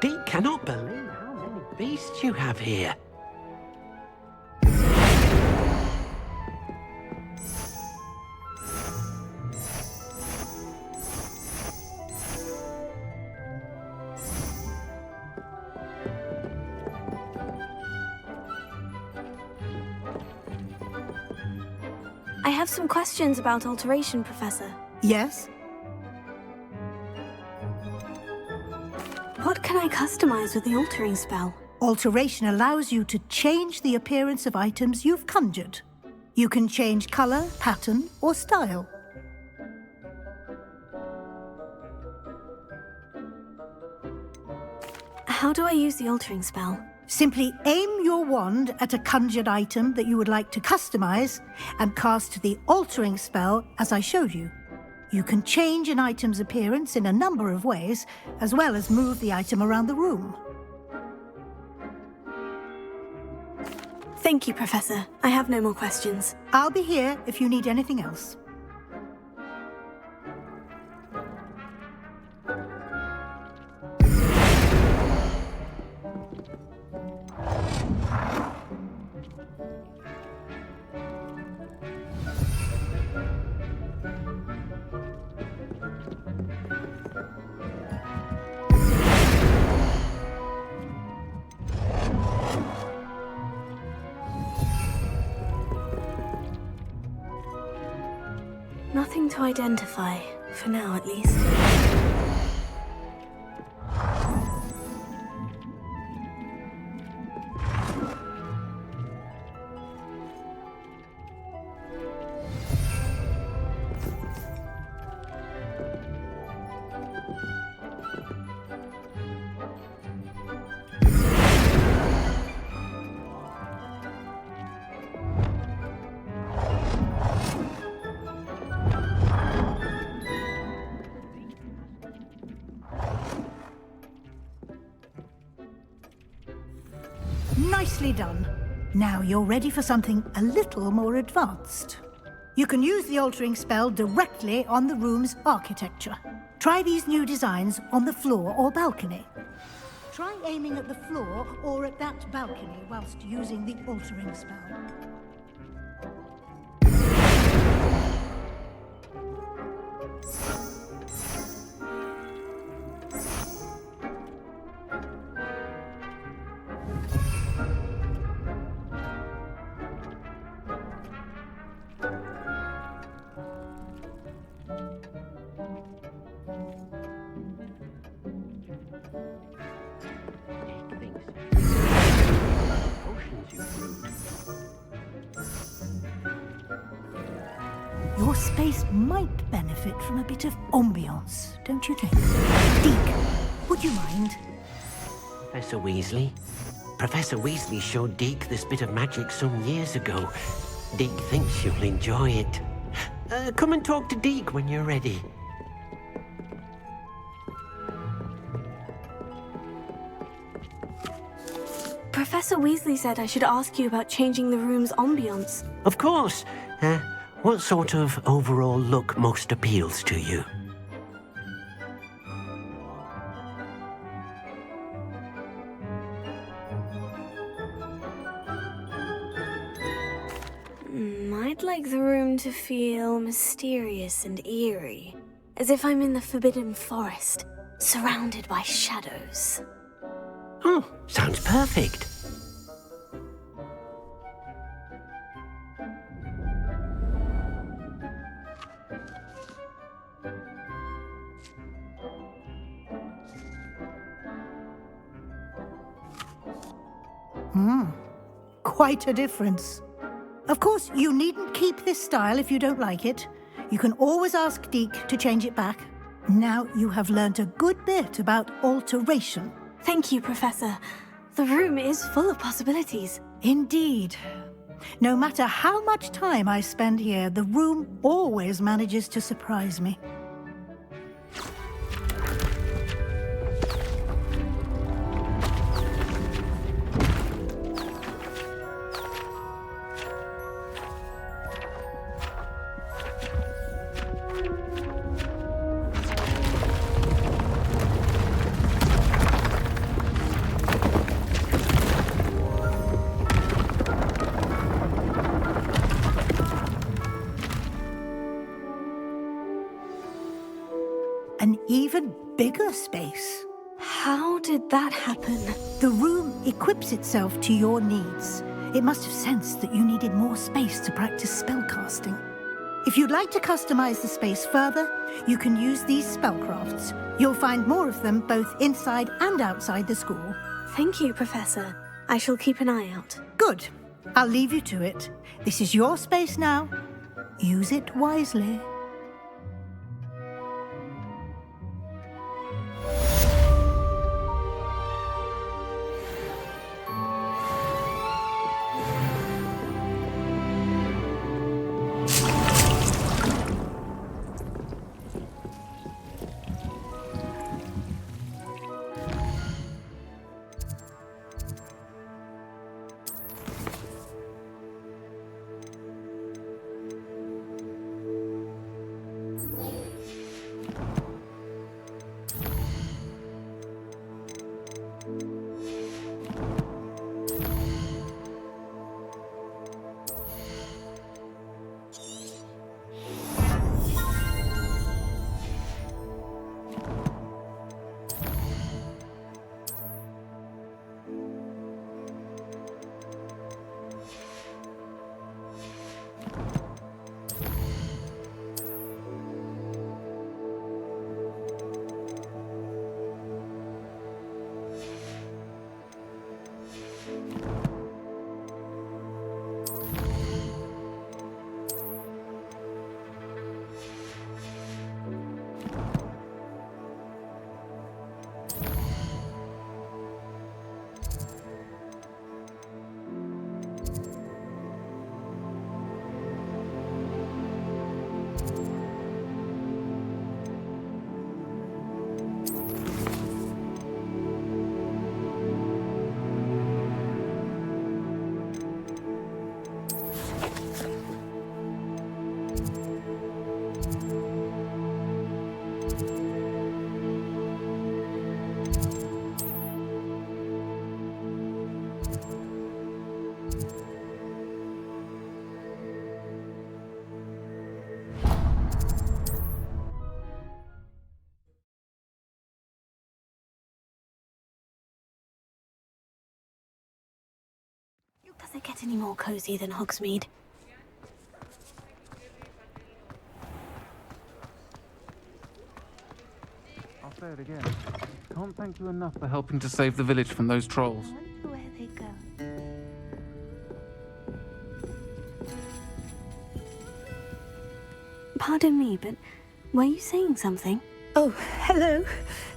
Deke cannot believe how many beasts you have here. I have some questions about alteration, Professor. Yes? What can I customize with the altering spell? Alteration allows you to change the appearance of items you've conjured. You can change color, pattern, or style. How do I use the altering spell? Simply aim your wand at a conjured item that you would like to customize and cast the altering spell as I showed you. You can change an item's appearance in a number of ways, as well as move the item around the room. Thank you, Professor. I have no more questions. I'll be here if you need anything else. Nothing to identify, for now at least. Nicely done. Now you're ready for something a little more advanced. You can use the altering spell directly on the room's architecture. Try these new designs on the floor or balcony. Try aiming at the floor or at that balcony whilst using the altering spell. Your space might benefit from a bit of ambiance, don't you think? Deke, would you mind? Professor Weasley? Professor Weasley showed Deke this bit of magic some years ago. Deke thinks you'll enjoy it. Come and talk to Deke when you're ready. Professor Weasley said I should ask you about changing the room's ambiance. Of course. What sort of overall look most appeals to you? I'd like the room to feel mysterious and eerie, as if I'm in the Forbidden Forest, surrounded by shadows. Oh, sounds perfect. Quite a difference. Of course, you needn't keep this style if you don't like it. You can always ask Deke to change it back. Now you have learnt a good bit about alteration. Thank you, Professor. The room is full of possibilities. Indeed. No matter how much time I spend here, the room always manages to surprise me. An even bigger space. How did that happen? The room equips itself to your needs. It must have sensed that you needed more space to practice spellcasting. If you'd like to customize the space further, you can use these spellcrafts. You'll find more of them both inside and outside the school. Thank you, Professor. I shall keep an eye out. Good. I'll leave you to it. This is your space now. Use it wisely. Does it get any more cozy than Hogsmeade? I'll say it again. Can't thank you enough for helping to save the village from those trolls. Where they go. Pardon me, but were you saying something? Oh, hello.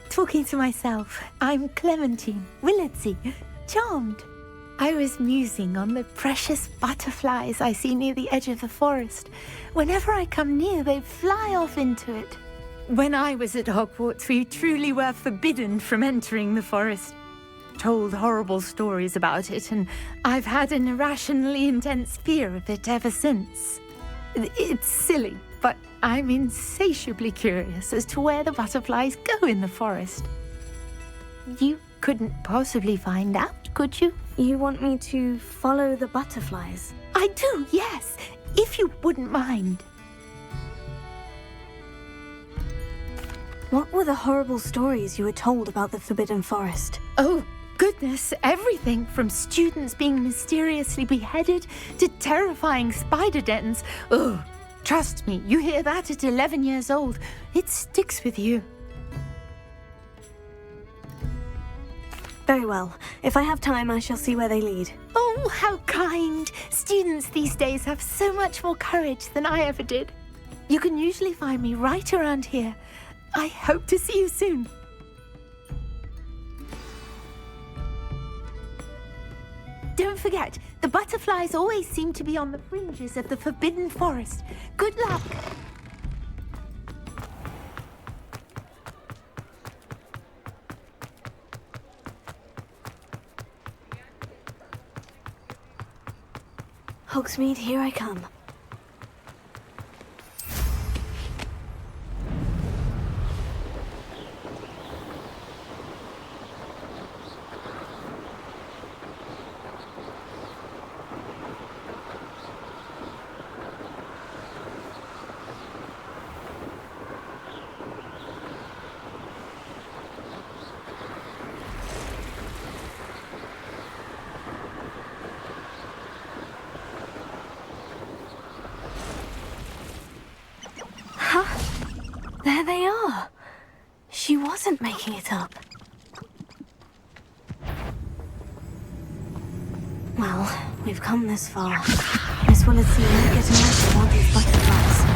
Talking to myself. I'm Clementine Willardsey. Charmed. I was musing on the precious butterflies I see near the edge of the forest. Whenever I come near, they fly off into it. When I was at Hogwarts, we truly were forbidden from entering the forest. Told horrible stories about it, and I've had an irrationally intense fear of it ever since. It's silly, but I'm insatiably curious as to where the butterflies go in the forest. You couldn't possibly find out, could you? You want me to follow the butterflies? I do, yes, if you wouldn't mind. What were the horrible stories you were told about the Forbidden Forest? Oh, goodness, everything from students being mysteriously beheaded to terrifying spider dens. Oh, trust me, you hear that at 11 years old, it sticks with you. Very well. If I have time, I shall see where they lead. Oh, how kind! Students these days have so much more courage than I ever did. You can usually find me right around here. I hope to see you soon. Don't forget, the butterflies always seem to be on the fringes of the Forbidden Forest. Good luck! Hogsmeade, here I come. There they are. She wasn't making it up. Well, we've come this far. Miss Willardsey won't get a message about these butterflies.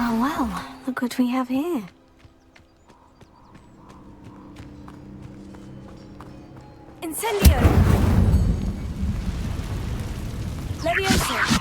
Oh well, look what we have here. Incendio! Levioso!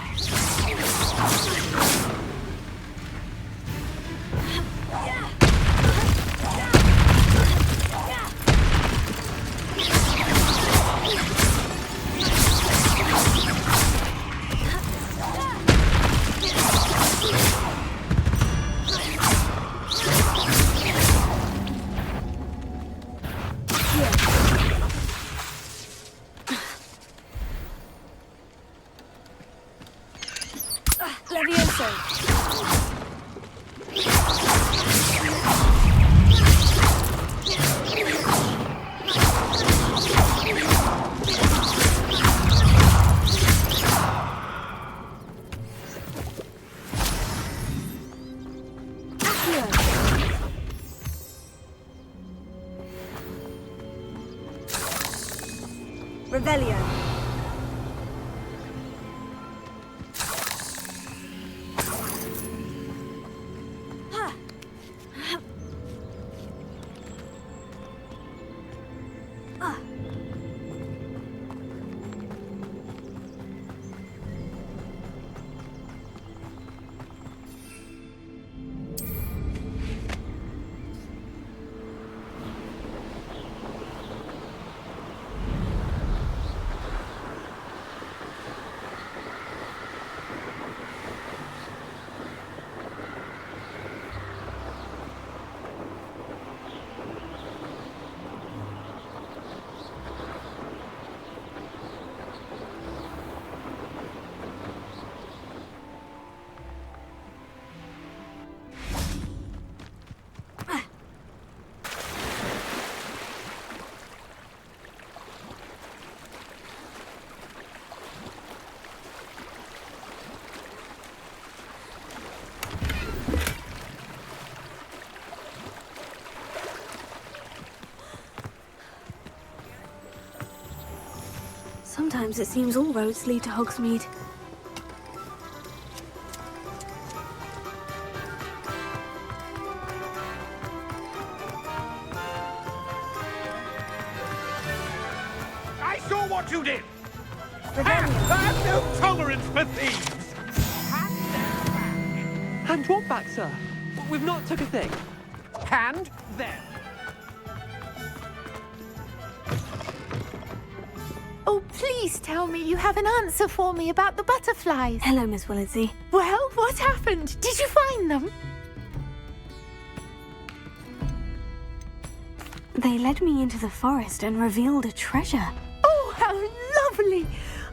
Revelio. Sometimes it seems all roads lead to Hogsmeade. I saw what you did! I have no tolerance for thieves! Hand what back, sir? We've not took a thing. Hand them! Oh, please tell me you have an answer for me about the butterflies. Hello, Miss Willardsey. Well, what happened? Did you find them? They led me into the forest and revealed a treasure. Oh, how lovely!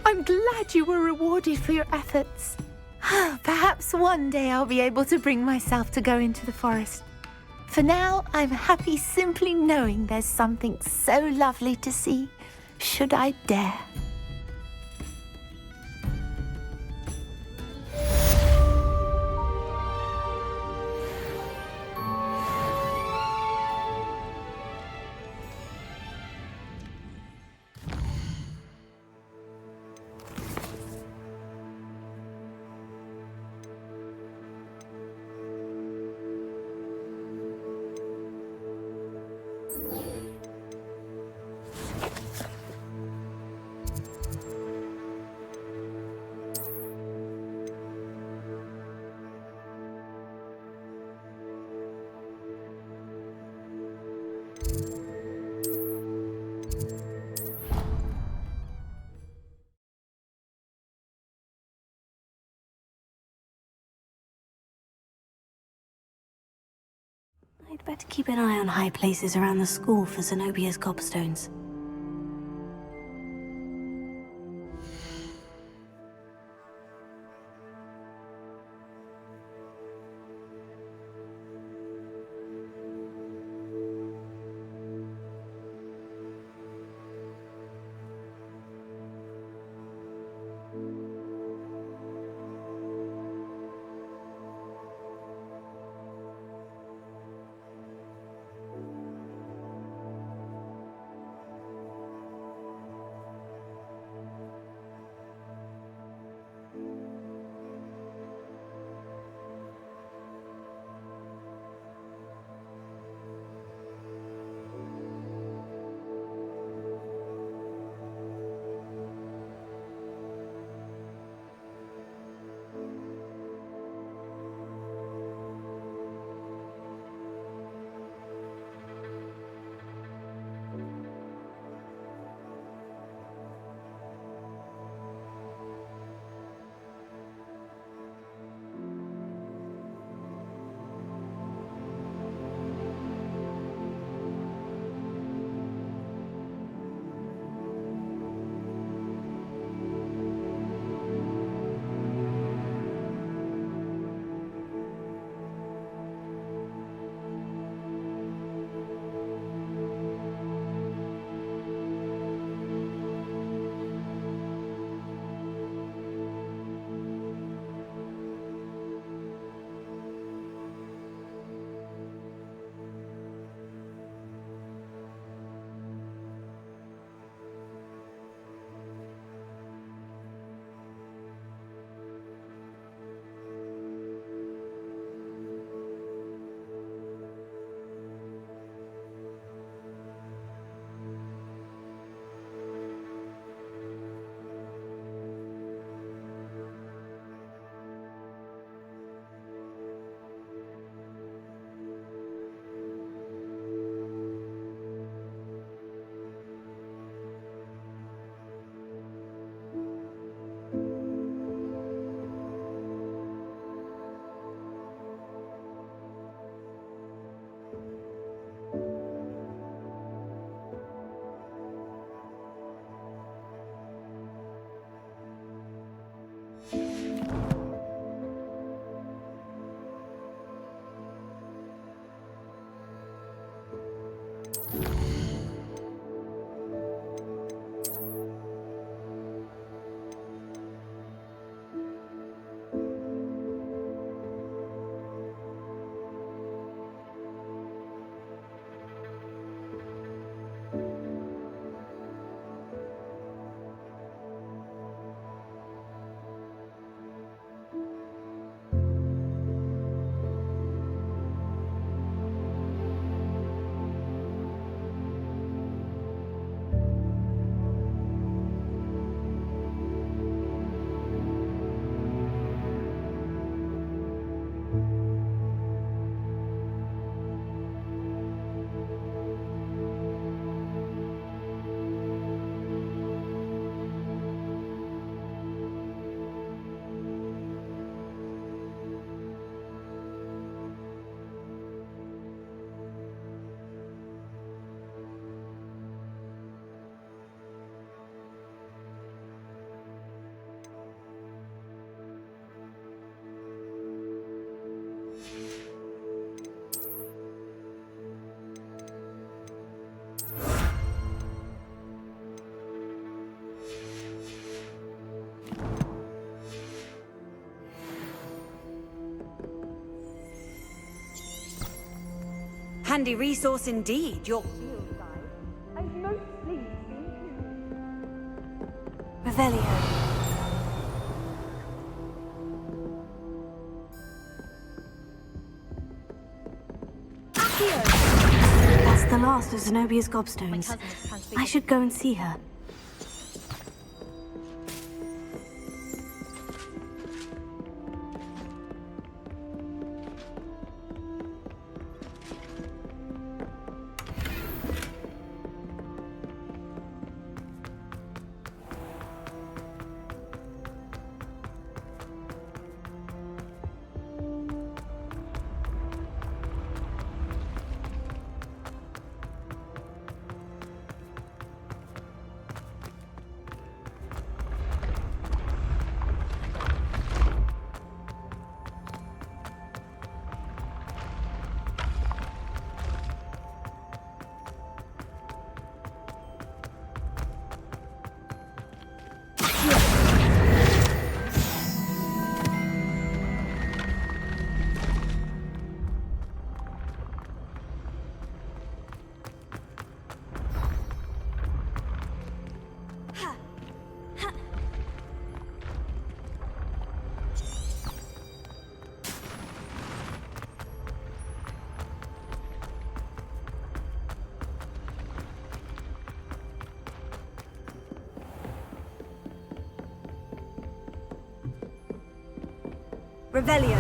I'm glad you were rewarded for your efforts. Perhaps one day I'll be able to bring myself to go into the forest. For now, I'm happy simply knowing there's something so lovely to see, should I dare. I'd better keep an eye on high places around the school for Zenobia's gobstones. handy resource indeed, your... Revelio. That's the last of Zenobia's gobstones. I should go and see her. Revelio.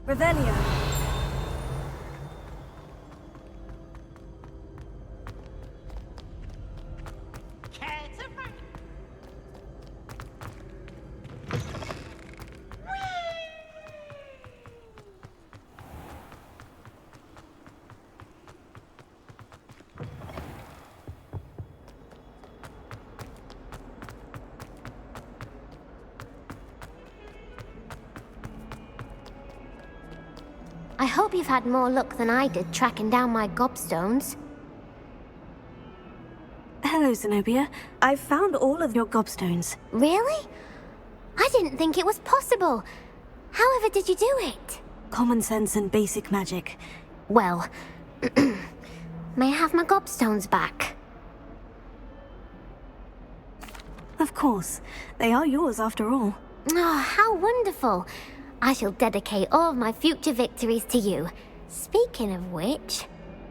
Revelio. I hope you've had more luck than I did tracking down my gobstones. Hello, Zenobia. I've found all of your gobstones. Really? I didn't think it was possible. However did you do it? Common sense and basic magic. Well, may I have my gobstones back? Of course. They are yours after all. Oh, how wonderful. I shall dedicate all of my future victories to you. Speaking of which,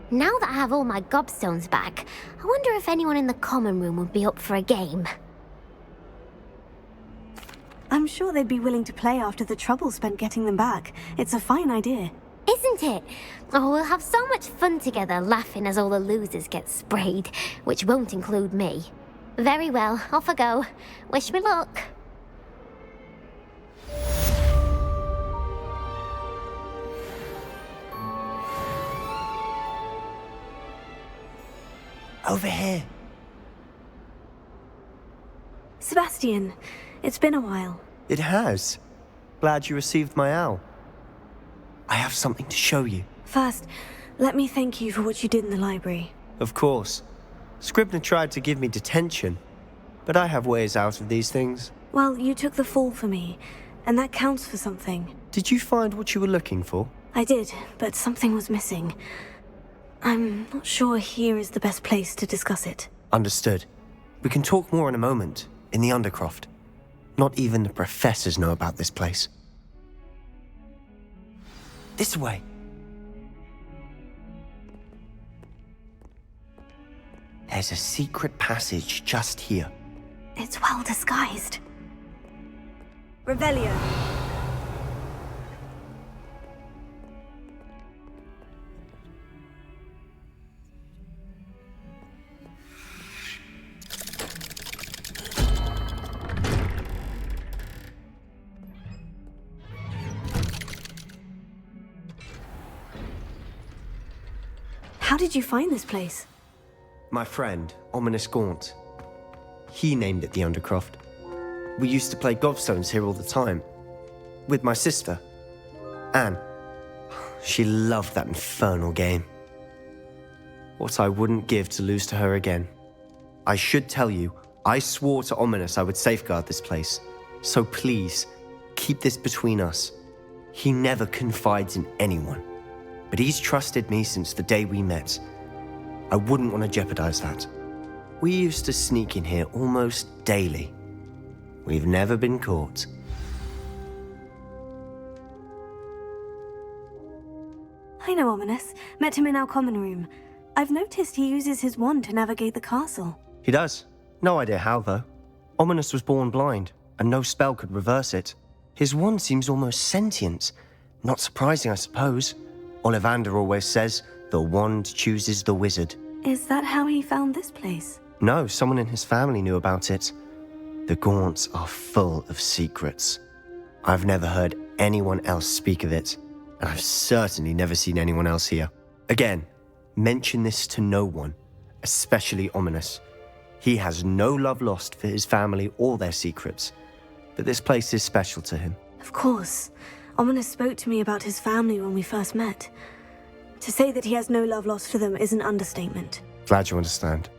now that I have all my gobstones back, I wonder if anyone in the common room would be up for a game. I'm sure they'd be willing to play after the trouble spent getting them back. It's a fine idea. Isn't it? Oh, we'll have so much fun together laughing as all the losers get sprayed, which won't include me. Very well, off I go. Wish me luck. Over here. Sebastian, it's been a while. It has. Glad you received my owl. I have something to show you. First, let me thank you for what you did in the library. Of course. Scribner tried to give me detention, but I have ways out of these things. Well, you took the fall for me, and that counts for something. Did you find what you were looking for? I did, but something was missing. I'm not sure here is the best place to discuss it. Understood. We can talk more in a moment, in the Undercroft. Not even the professors know about this place. This way. There's a secret passage just here. It's well disguised. Revelio. How did you find this place? My friend, Ominous Gaunt. He named it the Undercroft. We used to play gobstones here all the time. With my sister, Anne. She loved that infernal game. What I wouldn't give to lose to her again. I should tell you, I swore to Ominous I would safeguard this place. So please, keep this between us. He never confides in anyone. But he's trusted me since the day we met. I wouldn't want to jeopardize that. We used to sneak in here almost daily. We've never been caught. I know Ominous. Met him in our common room. I've noticed he uses his wand to navigate the castle. He does. No idea how, though. Ominous was born blind, and no spell could reverse it. His wand seems almost sentient. Not surprising, I suppose. Ollivander always says, the wand chooses the wizard. Is that how he found this place? No, someone in his family knew about it. The Gaunts are full of secrets. I've never heard anyone else speak of it, and I've certainly never seen anyone else here. Again, mention this to no one, especially Ominous. He has no love lost for his family or their secrets, but this place is special to him. Of course. Ominous spoke to me about his family when we first met. To say that he has no love lost for them is an understatement. Glad you understand.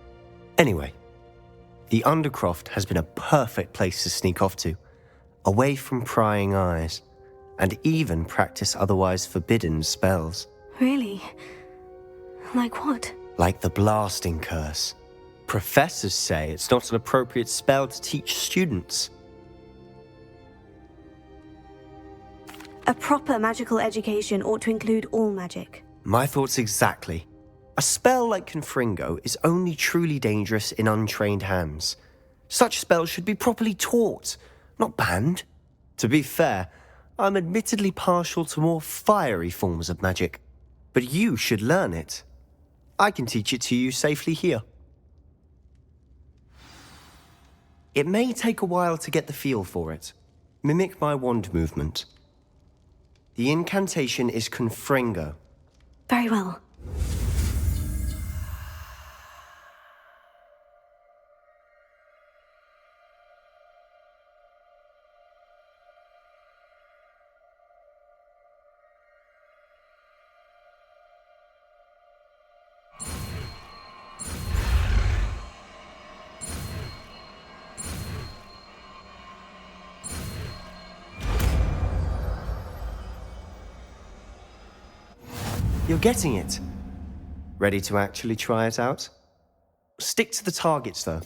Anyway, the Undercroft has been a perfect place to sneak off to, away from prying eyes, and even practice otherwise forbidden spells. Really? Like what? Like the blasting curse. Professors say it's not an appropriate spell to teach students. A proper magical education ought to include all magic. My thoughts exactly. A spell like Confringo is only truly dangerous in untrained hands. Such spells should be properly taught, not banned. To be fair, I'm admittedly partial to more fiery forms of magic. But you should learn it. I can teach it to you safely here. It may take a while to get the feel for it. Mimic my wand movement. The incantation is Confringo. Very well. You're getting it. Ready to actually try it out? Stick to the targets, though.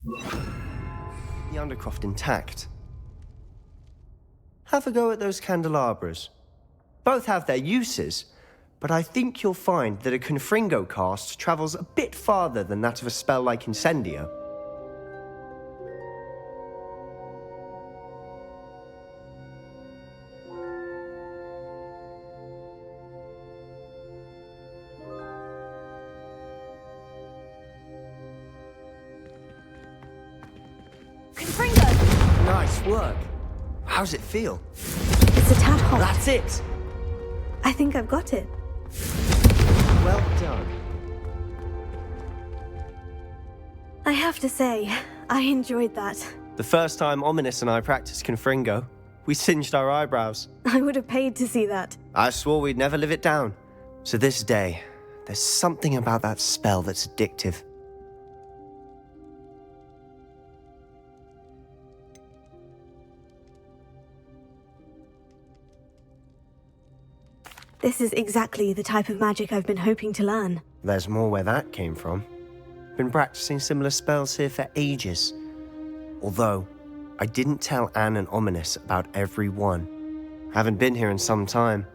The Undercroft intact. Have a go at those candelabras. Both have their uses, but I think you'll find that a Confringo cast travels a bit farther than that of a spell like Incendio. Nice work. How's it feel? It's a tad hot. That's it. I think I've got it. Well done. I have to say, I enjoyed that. The first time Ominous and I practiced Confringo, we singed our eyebrows. I would have paid to see that. I swore we'd never live it down. To this day, there's something about that spell that's addictive. This is exactly the type of magic I've been hoping to learn. There's more where that came from. Been practicing similar spells here for ages. Although, I didn't tell Anne and Ominous about every one. Haven't been here in some time.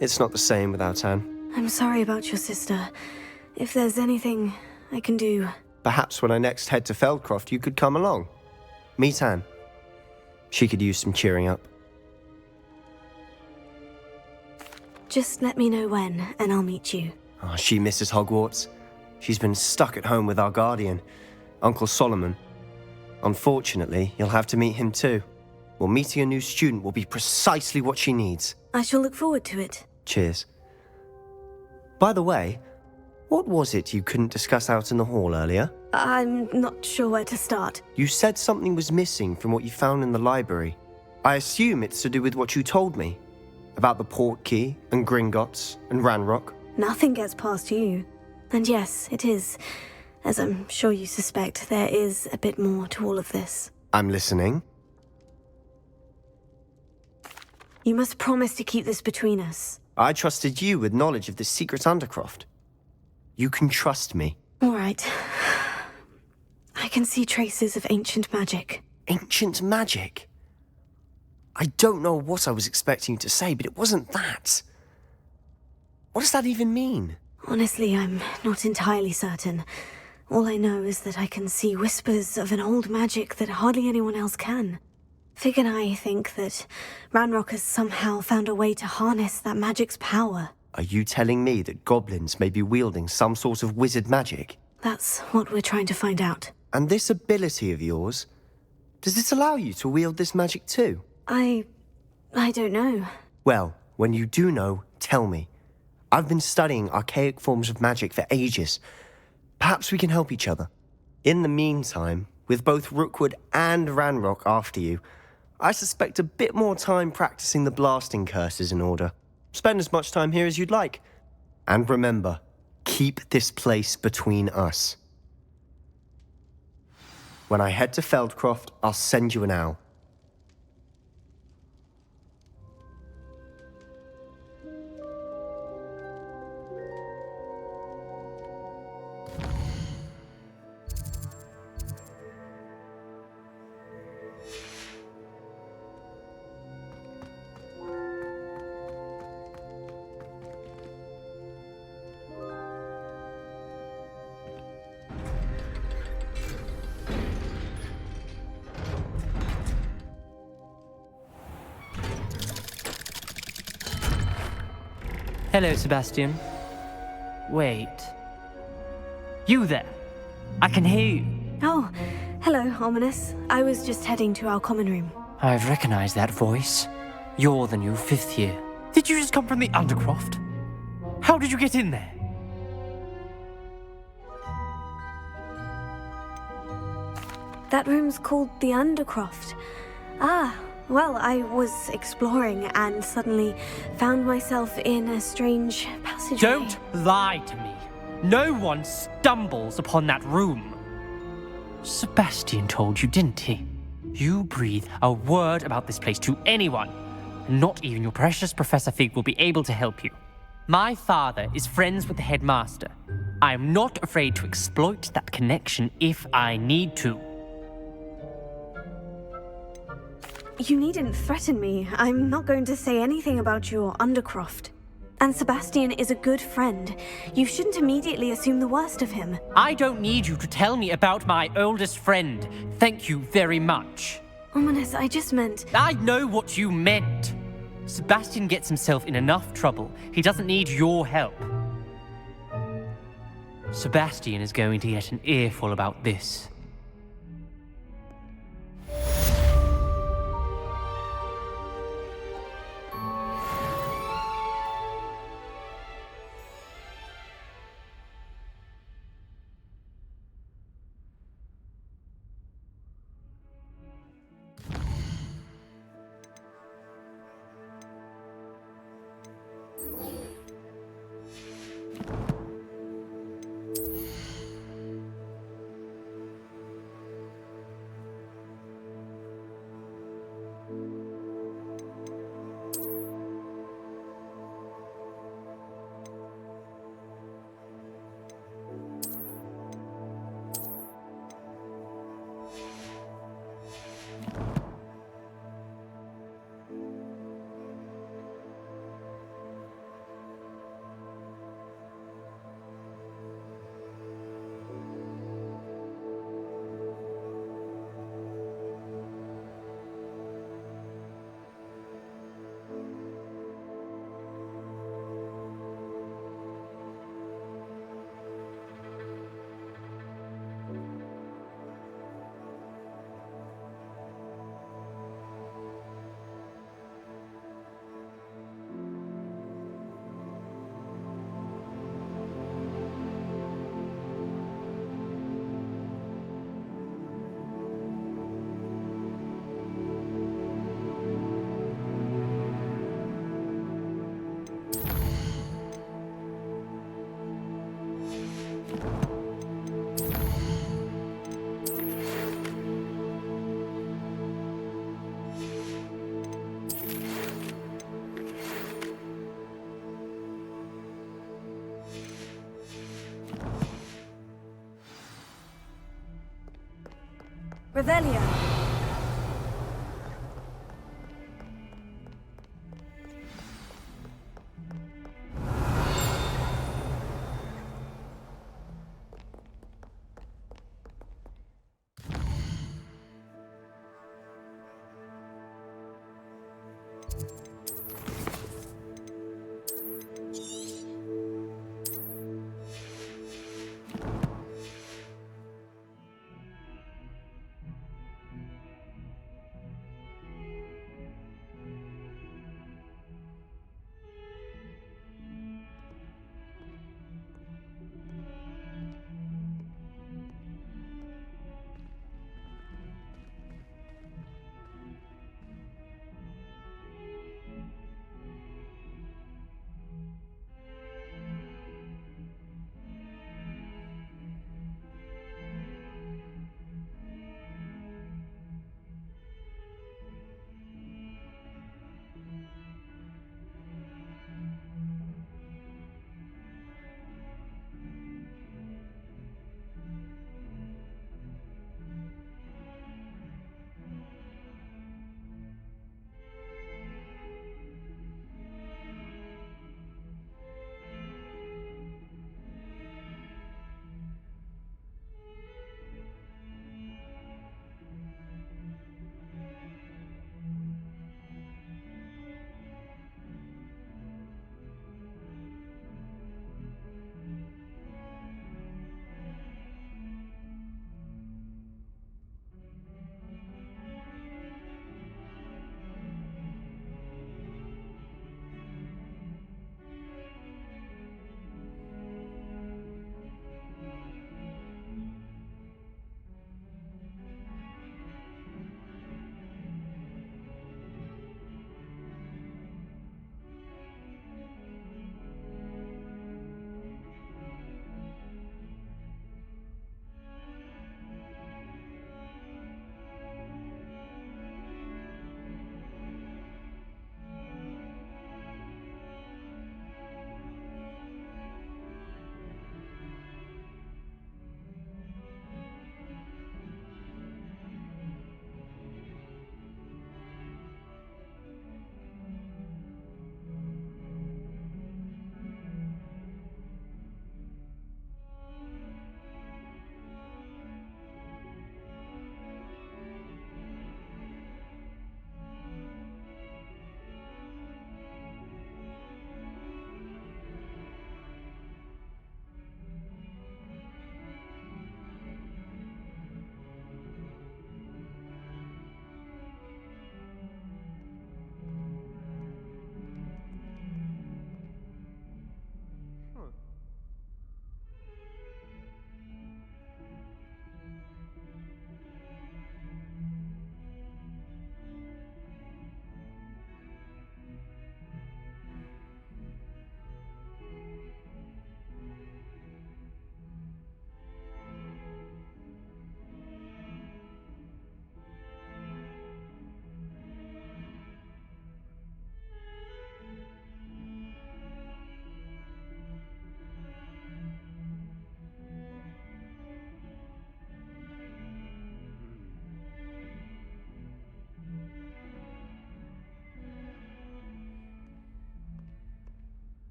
It's not the same without Anne. I'm sorry about your sister. If there's anything I can do... Perhaps when I next head to Feldcroft, you could come along. Meet Anne. She could use some cheering up. Just let me know when, and I'll meet you. Oh, she misses Hogwarts. She's been stuck at home with our guardian, Uncle Solomon. Unfortunately, you'll have to meet him too. Well, meeting a new student will be precisely what she needs. I shall look forward to it. Cheers. By the way, what was it you couldn't discuss out in the hall earlier? I'm not sure where to start. You said something was missing from what you found in the library. I assume it's to do with what you told me. About the port key, and Gringotts, and Ranrock. Nothing gets past you. And yes, it is. As I'm sure you suspect, there is a bit more to all of this. I'm listening. You must promise to keep this between us. I trusted you with knowledge of the secret Undercroft. You can trust me. All right. I can see traces of ancient magic. Ancient magic? I don't know what I was expecting you to say, but it wasn't that. What does that even mean? Honestly, I'm not entirely certain. All I know is that I can see whispers of an old magic that hardly anyone else can. Fig and I think that Ranrock has somehow found a way to harness that magic's power. Are you telling me that goblins may be wielding some sort of wizard magic? That's what we're trying to find out. And this ability of yours, does it allow you to wield this magic too? I don't know. Well, when you do know, tell me. I've been studying archaic forms of magic for ages. Perhaps we can help each other. In the meantime, with both Rookwood and Ranrock after you, I suspect a bit more time practicing the blasting curse is in order. Spend as much time here as you'd like. And remember, keep this place between us. When I head to Feldcroft, I'll send you an owl. Hello, Sebastian. Wait. You there? I can hear you. Oh, hello, Ominous. I was just heading to our common room. I've recognized that voice. You're the new 5th year. Did you just come from the Undercroft? How did you get in there? That room's called the Undercroft. Ah, well, I was exploring and suddenly found myself in a strange passageway. Don't lie to me. No one stumbles upon that room. Sebastian told you, didn't he? You breathe a word about this place to anyone, and not even your precious Professor Fig will be able to help you. My father is friends with the headmaster. I am not afraid to exploit that connection if I need to. You needn't threaten me. I'm not going to say anything about your Undercroft. And Sebastian is a good friend. You shouldn't immediately assume the worst of him. I don't need you to tell me about my oldest friend. Thank you very much. Ominous, I just meant... I know what you meant. Sebastian gets himself in enough trouble. He doesn't need your help. Sebastian is going to get an earful about this. Revelio.